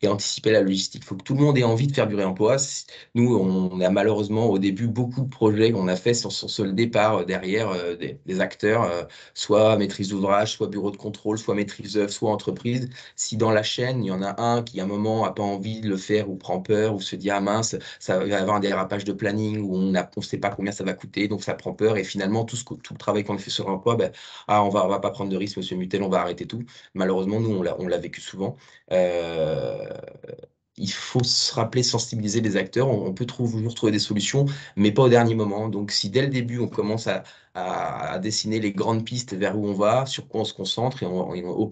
et anticiper la logistique. Il faut que tout le monde ait envie de faire du réemploi. Nous, on a malheureusement au début beaucoup de projets qu'on a fait sont soldés par derrière des acteurs, soit maîtrise d'ouvrage, soit bureau de contrôle, soit maîtrise d'œuvre, soit entreprise. Si dans la chaîne, il y en a un qui à un moment n'a pas envie de le faire ou prend peur ou se dit ah mince, ça va avoir un dérapage de planning ou on ne sait pas combien ça va coûter, donc ça prend peur et finalement tout le travail qu'on a fait sur l'emploi, ben, on va pas prendre de risque, monsieur Mutel, on va arrêter tout. Malheureusement, nous, on l'a vécu souvent. Il faut se rappeler, sensibiliser les acteurs. On peut toujours trouver des solutions, mais pas au dernier moment. Donc, si dès le début, on commence à dessiner les grandes pistes vers où on va, sur quoi on se concentre, et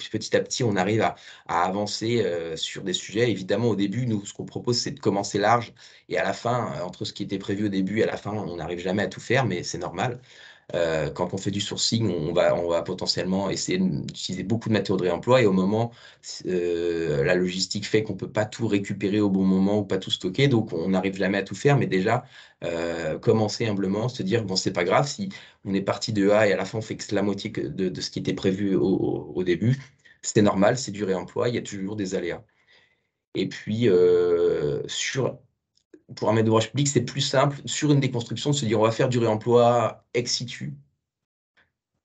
petit à petit, on arrive à avancer sur des sujets. Évidemment, au début, nous, ce qu'on propose, c'est de commencer large, et à la fin, entre ce qui était prévu au début et à la fin, on n'arrive jamais à tout faire, mais c'est normal. Quand on fait du sourcing, on va potentiellement essayer d'utiliser beaucoup de matériaux de réemploi et au moment, la logistique fait qu'on ne peut pas tout récupérer au bon moment ou pas tout stocker, donc on n'arrive jamais à tout faire, mais déjà, commencer humblement, se dire, bon, c'est pas grave, si on est parti de A et à la fin on fait que la moitié de ce qui était prévu au début, c'est normal, c'est du réemploi, il y a toujours des aléas. Et puis, pour un maître d'ouvrage public, c'est plus simple sur une déconstruction de se dire on va faire du réemploi ex situ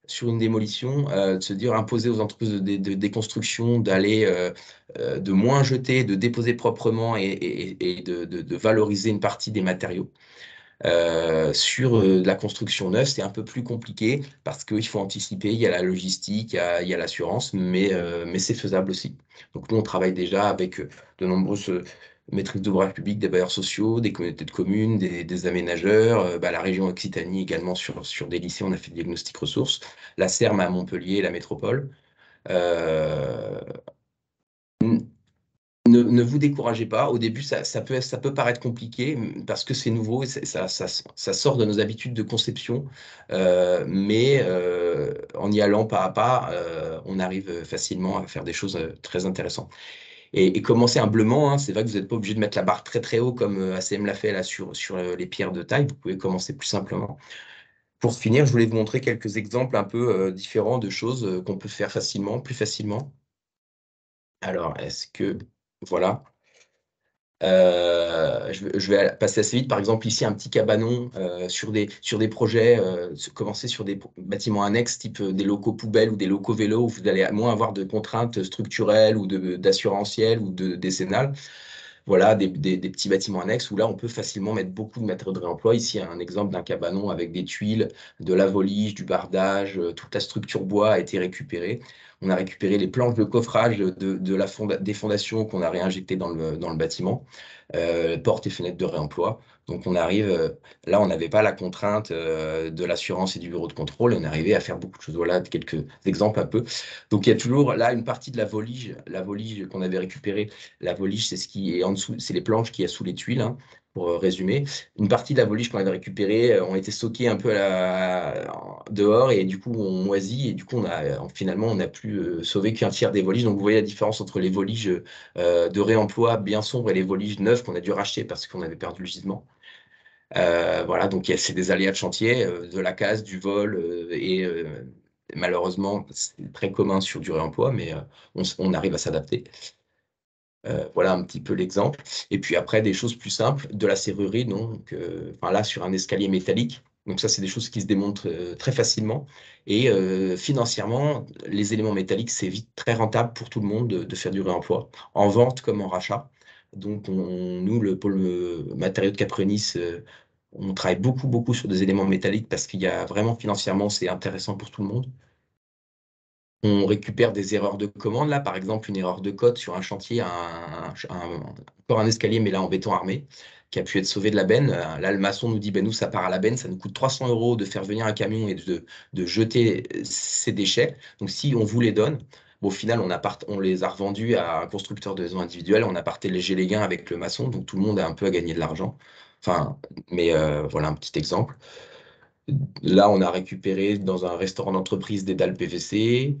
sur une démolition, de se dire imposer aux entreprises de déconstruction d'aller de moins jeter, de déposer proprement et de valoriser une partie des matériaux. Sur de la construction neuve, c'est un peu plus compliqué parce qu'il faut anticiper, il y a la logistique, il y a l'assurance, mais c'est faisable aussi. Donc nous, on travaille déjà avec de nombreuses maîtrises d'ouvrage publics, des bailleurs sociaux, des communautés de communes, des aménageurs, la région Occitanie également sur des lycées, on a fait des diagnostics ressources, la CERM à Montpellier, la métropole. Ne vous découragez pas. Au début, ça peut paraître compliqué parce que c'est nouveau et ça sort de nos habitudes de conception. Mais en y allant pas à pas, on arrive facilement à faire des choses très intéressantes. Et commencer humblement, hein, c'est vrai que vous n'êtes pas obligé de mettre la barre très très haut comme ACM l'a fait là sur les pierres de taille. Vous pouvez commencer plus simplement. Pour finir, je voulais vous montrer quelques exemples un peu différents de choses qu'on peut faire facilement, plus facilement. Alors, est-ce que... Voilà. Je vais passer assez vite. Par exemple, ici, un petit cabanon sur des projets, commencer sur des bâtiments annexes, type des locaux poubelles ou des locaux vélos, où vous allez moins avoir de contraintes structurelles ou d'assurantielles ou décennales. Voilà, des petits bâtiments annexes où là, on peut facilement mettre beaucoup de matériaux de réemploi. Ici, un exemple d'un cabanon avec des tuiles, de la volige, du bardage, toute la structure bois a été récupérée. On a récupéré les planches de coffrage des fondations qu'on a réinjectées dans le bâtiment, portes et fenêtres de réemploi. Donc on arrive, là on n'avait pas la contrainte de l'assurance et du bureau de contrôle, et on est arrivé à faire beaucoup de choses. Voilà quelques exemples un peu. Donc il y a toujours là une partie de la volige qu'on avait récupérée. La volige, c'est ce qui est en dessous, c'est les planches qu'il y a sous les tuiles, hein, pour résumer. Une partie de la volige qu'on avait récupérée ont été stockées un peu dehors et du coup on moisit et du coup finalement on n'a plus sauvé qu'un tiers des voliges. Donc vous voyez la différence entre les voliges de réemploi bien sombres et les voliges neuves qu'on a dû racheter parce qu'on avait perdu le gisement. Voilà, donc c'est des aléas de chantier, de la casse, du vol et malheureusement c'est très commun sur du réemploi, mais on arrive à s'adapter. Voilà un petit peu l'exemple. Et puis après, des choses plus simples, de la serrurerie, donc, là, sur un escalier métallique. Donc ça, c'est des choses qui se démontrent très facilement. Et financièrement, les éléments métalliques, c'est vite très rentable pour tout le monde de faire du réemploi, en vente comme en rachat. Donc nous, le pôle matériaux de Caprenis, on travaille beaucoup, beaucoup sur des éléments métalliques parce qu'il y a vraiment financièrement, c'est intéressant pour tout le monde. On récupère des erreurs de commande, là, par exemple, une erreur de code sur un chantier, encore un escalier, mais là en béton armé, qui a pu être sauvé de la benne. Là, le maçon nous dit, ben, nous, ça part à la benne, ça nous coûte 300 € de faire venir un camion et de jeter ces déchets. Donc, si on vous les donne, bon, au final, on les a revendus à un constructeur de maisons individuelles, on a partagé les gains avec le maçon, donc tout le monde a un peu à gagner de l'argent. Enfin, mais voilà un petit exemple. Là, on a récupéré dans un restaurant d'entreprise des dalles PVC,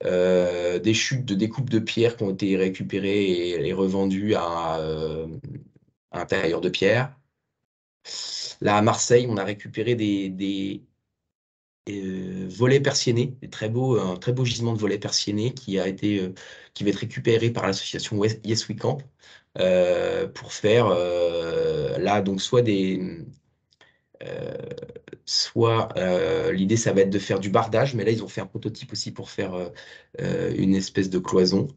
des chutes de découpe de pierre qui ont été récupérées et revendues à un tailleur de pierre. Là, à Marseille, on a récupéré des volets persiennés, un très beau gisement de volets persiennés qui va être récupéré par l'association Yes We Camp pour faire là donc soit l'idée ça va être de faire du bardage, mais là ils ont fait un prototype aussi pour faire une espèce de cloison.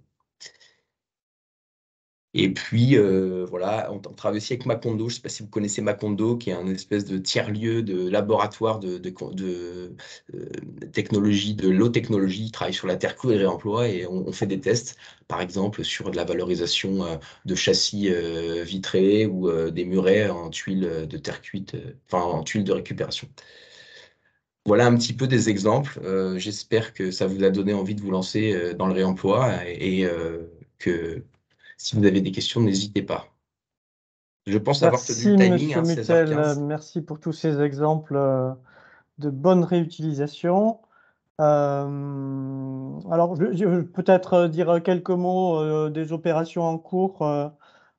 Et puis, voilà, on travaille aussi avec Macondo. Je ne sais pas si vous connaissez Macondo, qui est un espèce de tiers-lieu de laboratoire de technologie, de low technologie. Ils travaillent sur la terre crue et le réemploi et on fait des tests, par exemple, sur de la valorisation de châssis vitrés ou des murets en tuiles de terre cuite, enfin en tuiles de récupération. Voilà un petit peu des exemples. J'espère que ça vous a donné envie de vous lancer dans le réemploi et que si vous avez des questions, n'hésitez pas. Je pense avoir tenu le Merci, timing, Monsieur Mutel. 16h15. Merci pour tous ces exemples de bonne réutilisation. Alors, je vais peut-être dire quelques mots des opérations en cours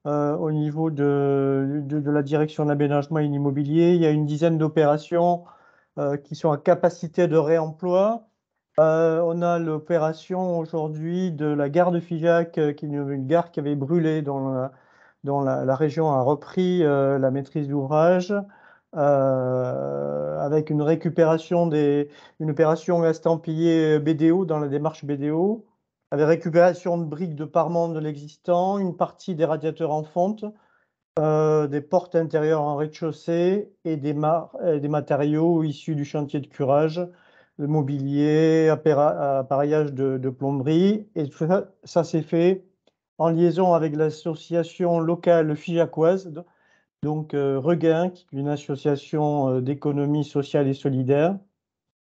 au niveau de la direction de l'aménagement et de l'immobilier. Il y a une dizaine d'opérations qui sont à capacité de réemploi. On a l'opération aujourd'hui de la gare de Figeac, qui est une gare qui avait brûlé, dont la région a repris la maîtrise d'ouvrage, avec une récupération une opération estampillée BDO dans la démarche BDO, avec récupération de briques de parement de l'existant, une partie des radiateurs en fonte, des portes intérieures en rez-de-chaussée et des matériaux issus du chantier de curage, le mobilier, appareillage de plomberie. Et tout ça s'est fait en liaison avec l'association locale figeacoise, donc Regain, qui est une association d'économie sociale et solidaire,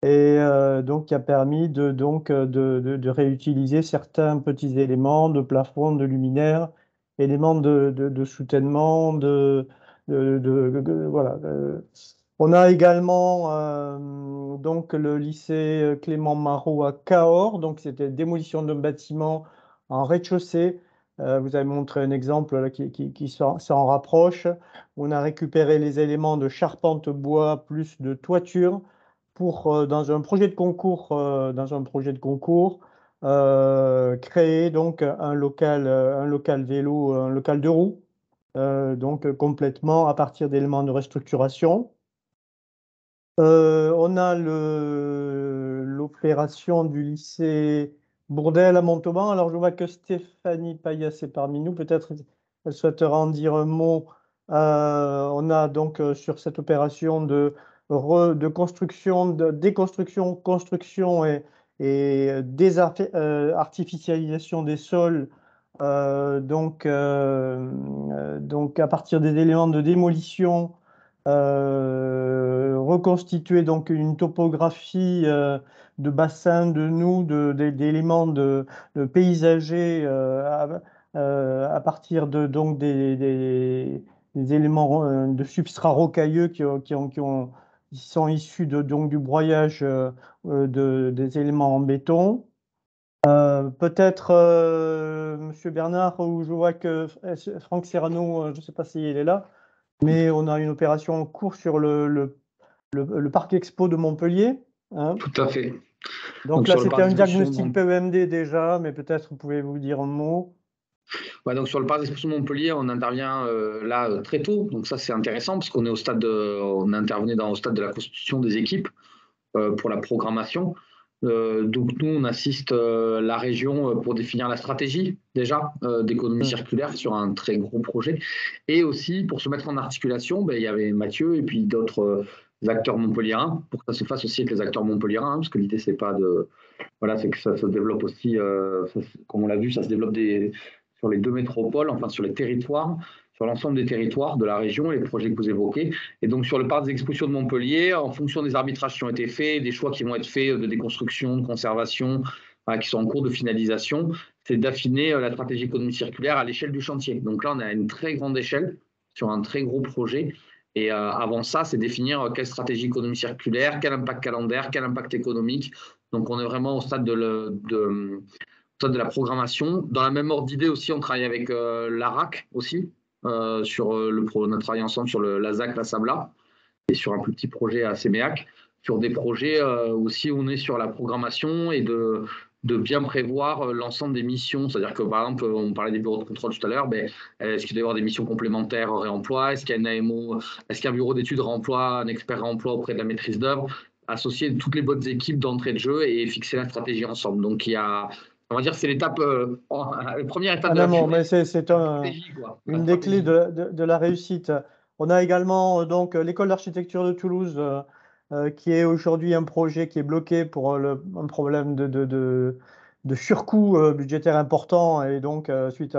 et donc qui a permis de réutiliser certains petits éléments de plafond, de luminaires, éléments de soutènement, voilà. On a également donc le lycée Clément Marot à Cahors, donc c'était démolition d'un bâtiment en rez-de-chaussée. Vous avez montré un exemple là, qui s'en rapproche. On a récupéré les éléments de charpente bois plus de toiture pour, dans un projet de concours, créer donc un local vélo, un local de roues, donc complètement à partir d'éléments de restructuration. On a l'opération du lycée Bourdelle à Montauban. Alors, je vois que Stéphanie Payas est parmi nous. Peut-être elle souhaitera en dire un mot. On a donc sur cette opération de construction, de déconstruction, construction et artificialisation des sols. Donc à partir des éléments de démolition, reconstituer donc une topographie de bassins, de nous, d'éléments de paysagers à partir de donc des éléments de substrats rocailleux qui sont issus donc du broyage des éléments en béton. Peut-être Monsieur Bernard, où je vois que Franck Serrano, je ne sais pas s'il est là, mais on a une opération en cours sur le parc expo de Montpellier. Hein. Tout à fait. Donc là, c'était un diagnostic PEMD déjà, mais peut-être pouvez-vous dire un mot. Ouais, donc sur le parc d'exposition de Montpellier, on intervient là très tôt. Donc ça, c'est intéressant parce qu'on est on intervenait au stade de la constitution des équipes pour la programmation. Donc nous, on assiste la région pour définir la stratégie déjà d'économie circulaire sur un très gros projet. Et aussi, pour se mettre en articulation, il y avait Mathieu et puis d'autres acteurs montpelliérains, pour que ça se fasse aussi avec les acteurs montpelliérains, parce que l'idée, c'est pas de... Voilà, c'est que ça se développe aussi, comme on l'a vu, ça se développe sur les deux métropoles, enfin sur les territoires, sur l'ensemble des territoires de la région, les projets que vous évoquez. Et donc, sur le parc d'exposition de Montpellier, en fonction des arbitrages qui ont été faits, des choix qui vont être faits de déconstruction, de conservation, qui sont en cours de finalisation, c'est d'affiner la stratégie économie circulaire à l'échelle du chantier. Donc là, on est à une très grande échelle sur un très gros projet. Et avant ça, c'est définir quelle stratégie économie circulaire, quel impact calendaire, quel impact économique. Donc, on est vraiment au stade de la programmation. Dans la même ordre d'idée aussi, on travaille avec l'ARAC aussi, on a travaillé ensemble sur la ZAC, la Sabla, et sur un plus petit projet à Séméac, sur des projets aussi on est sur la programmation et de bien prévoir l'ensemble des missions. C'est-à-dire que, par exemple, on parlait des bureaux de contrôle tout à l'heure, est-ce qu'il doit y avoir des missions complémentaires au réemploi? Est-ce qu'il y a une AMO? Est-ce qu'il y a un bureau d'études réemploi, un expert réemploi auprès de la maîtrise d'œuvre? Associer toutes les bonnes équipes d'entrée de jeu et fixer la stratégie ensemble. Donc, on va dire que c'est l'étape, la première étape de la mais c'est une des clés de la réussite. On a également donc l'école d'architecture de Toulouse, qui est aujourd'hui un projet qui est bloqué pour un problème de surcoût budgétaire important, et donc suite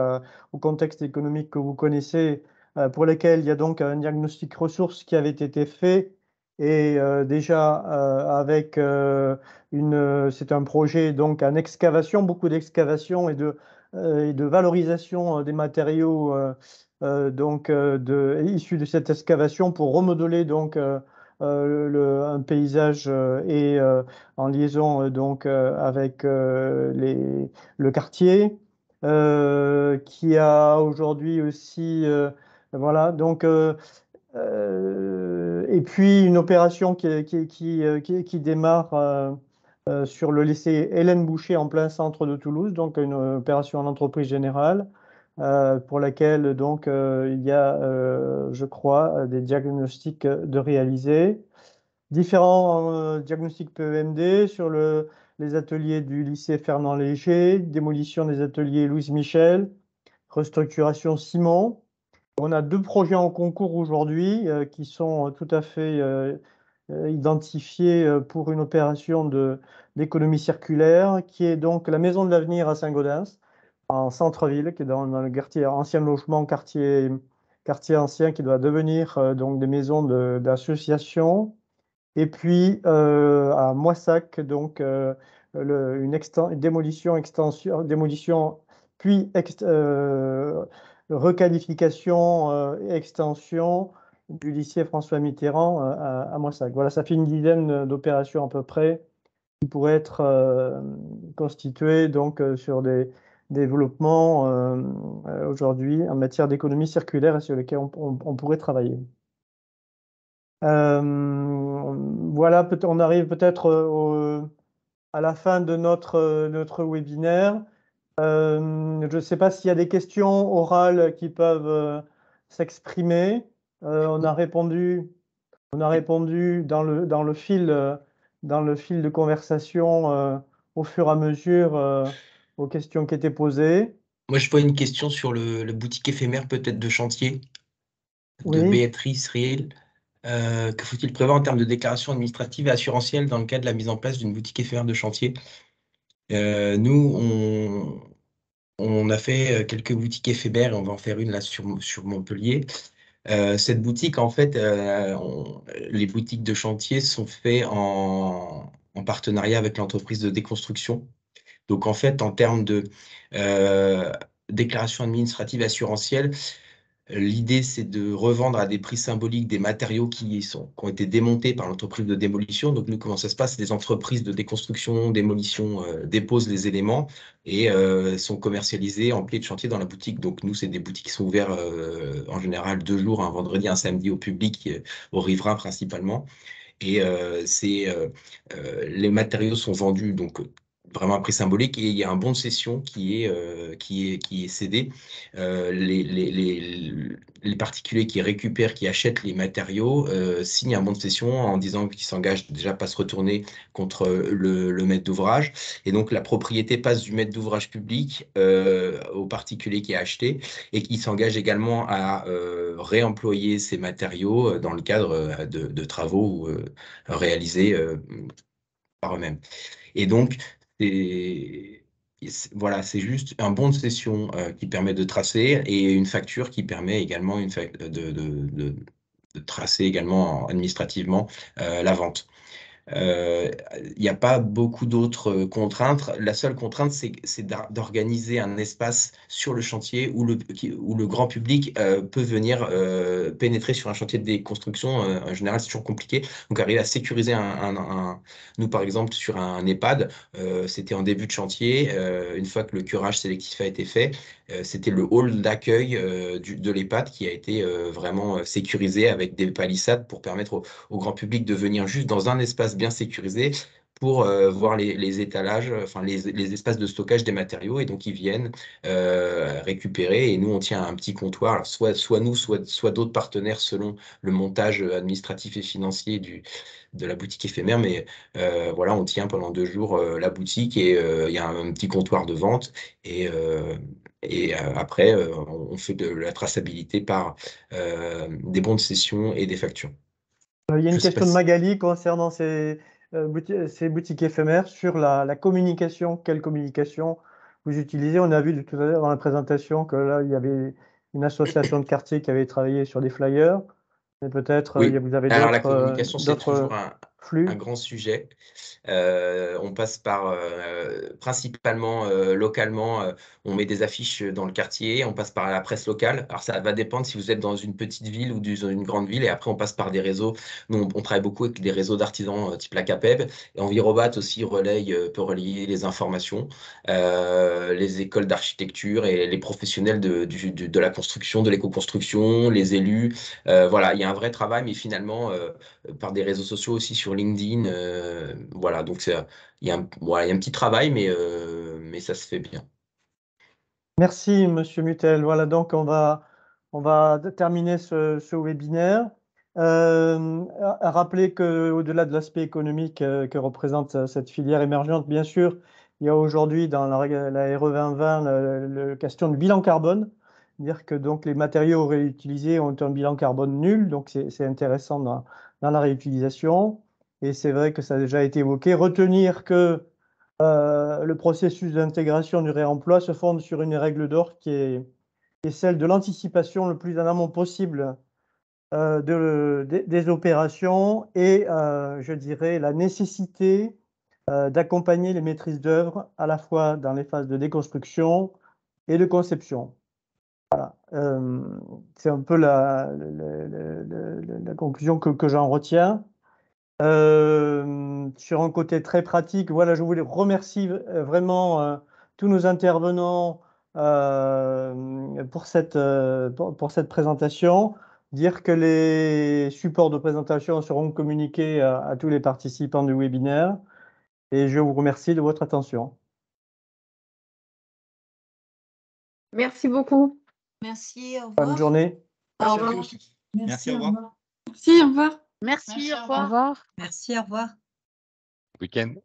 au contexte économique que vous connaissez, pour lequel il y a donc un diagnostic ressources qui avait été fait, et déjà avec c'est un projet donc en excavation, beaucoup d'excavation et de valorisation des matériaux issus de cette excavation pour remodeler donc un paysage et en liaison donc avec le quartier qui a aujourd'hui aussi voilà donc et puis une opération qui démarre sur le lycée Hélène Boucher en plein centre de Toulouse, donc une opération en entreprise générale pour laquelle donc il y a, je crois, des diagnostics de réaliser. Différents diagnostics PEMD sur les ateliers du lycée Fernand Léger, démolition des ateliers Louise Michel, restructuration Simon. On a 2 projets en concours aujourd'hui qui sont tout à fait identifiés pour une opération d'économie circulaire, qui est donc la Maison de l'Avenir à Saint-Gaudens, en centre-ville, qui est dans le quartier ancien logement, quartier ancien, qui doit devenir donc des maisons d'association. Et puis à Moissac, donc une démolition, puis requalification et extension du lycée François Mitterrand à Moissac. Voilà, ça fait une dizaine d'opérations à peu près qui pourraient être constituées donc sur des développements aujourd'hui en matière d'économie circulaire et sur lesquels on pourrait travailler. Voilà, on arrive peut-être à la fin de notre webinaire. Je ne sais pas s'il y a des questions orales qui peuvent s'exprimer. On a répondu dans le fil de conversation au fur et à mesure aux questions qui étaient posées. Moi, je vois une question sur le boutique éphémère peut-être de chantier de Oui. Béatrice Riel. Que faut-il prévoir en termes de déclaration administrative et assurantielle dans le cadre de la mise en place d'une boutique éphémère de chantier? Nous, on a fait quelques boutiques éphémères et on va en faire une là sur Montpellier. Cette boutique, en fait, les boutiques de chantier sont faites en partenariat avec l'entreprise de déconstruction. Donc, en fait, en termes de déclaration administrative assurantielle, l'idée, c'est de revendre à des prix symboliques des matériaux qui ont été démontés par l'entreprise de démolition. Donc, nous, comment ça se passe? Les entreprises de déconstruction, démolition déposent les éléments et sont commercialisés en pied de chantier dans la boutique. Donc, nous, c'est des boutiques qui sont ouvertes en général 2 jours, un vendredi, un samedi au public, aux riverains principalement. Et les matériaux sont vendus donc vraiment à prix symbolique, et il y a un bon de cession qui est cédé. Les particuliers qui récupèrent, qui achètent les matériaux, signent un bon de cession en disant qu'ils s'engagent déjà à pas se retourner contre le maître d'ouvrage. Et donc la propriété passe du maître d'ouvrage public au particulier qui a acheté, et qui s'engage également à réemployer ces matériaux dans le cadre de travaux réalisés par eux-mêmes. Et donc, voilà, c'est juste un bon de cession qui permet de tracer, et une facture qui permet également de tracer également administrativement la vente. Il n'y a pas beaucoup d'autres contraintes. La seule contrainte, c'est d'organiser un espace sur le chantier où le grand public peut venir pénétrer sur un chantier de déconstruction. En général, c'est toujours compliqué. Donc, arriver à sécuriser nous, par exemple, sur un EHPAD, c'était en début de chantier. Une fois que le curage sélectif a été fait, C'était le hall d'accueil de l'EHPAD qui a été vraiment sécurisé avec des palissades pour permettre au grand public de venir juste dans un espace bien sécurisé pour voir les étalages, enfin les espaces de stockage des matériaux. Et donc, ils viennent récupérer. Et nous, on tient un petit comptoir, alors soit nous, soit d'autres partenaires selon le montage administratif et financier de la boutique éphémère. Mais voilà, on tient pendant 2 jours la boutique et il y a un petit comptoir de vente. Et après, on fait de la traçabilité par des bons de cession et des factures. Il y a Je une sais pas question de si- Magali concernant ces boutiques éphémères sur la communication. Quelle communication vous utilisez? On a vu tout à l'heure dans la présentation que là, il y avait une association de quartier qui avait travaillé sur des flyers. Mais peut-être Oui, vous avez alors la communication, c'est d'autres toujours un flux. grand sujet. On passe par principalement localement, on met des affiches dans le quartier, on passe par la presse locale. Alors ça va dépendre si vous êtes dans une petite ville ou dans une grande ville. Et après, on passe par des réseaux. Nous, on travaille beaucoup avec des réseaux d'artisans type la CAPEB. Et Envirobat aussi peut relayer les informations. Les écoles d'architecture et les professionnels de la construction, de l'éco-construction, les élus. Voilà, il y a un vrai travail, mais finalement, par des réseaux sociaux aussi sur LinkedIn. Voilà, donc voilà, il y a un petit travail, mais ça se fait bien. Merci, Monsieur Mutel. Voilà, donc on va terminer ce webinaire. À rappeler qu'au-delà de l'aspect économique que représente cette filière émergente, bien sûr, il y a aujourd'hui dans la RE 2020 la question du bilan carbone, dire que donc les matériaux réutilisés ont un bilan carbone nul, donc c'est intéressant dans la réutilisation. Et c'est vrai que ça a déjà été évoqué. Retenir que le processus d'intégration du réemploi se fonde sur une règle d'or qui est celle de l'anticipation le plus en amont possible des opérations et, je dirais, la nécessité d'accompagner les maîtrises d'œuvre à la fois dans les phases de déconstruction et de conception. Voilà. C'est un peu la conclusion que j'en retiens. Sur un côté très pratique, voilà, je voulais remercier vraiment tous nos intervenants pour cette présentation. Dire que les supports de présentation seront communiqués à tous les participants du webinaire. Et je vous remercie de votre attention. Merci beaucoup. Merci, au Bonne revoir. journée. Au Merci à revoir. tous. Merci, au revoir. Merci, au revoir. Merci, au Au revoir. revoir. Merci, au revoir. Week-end.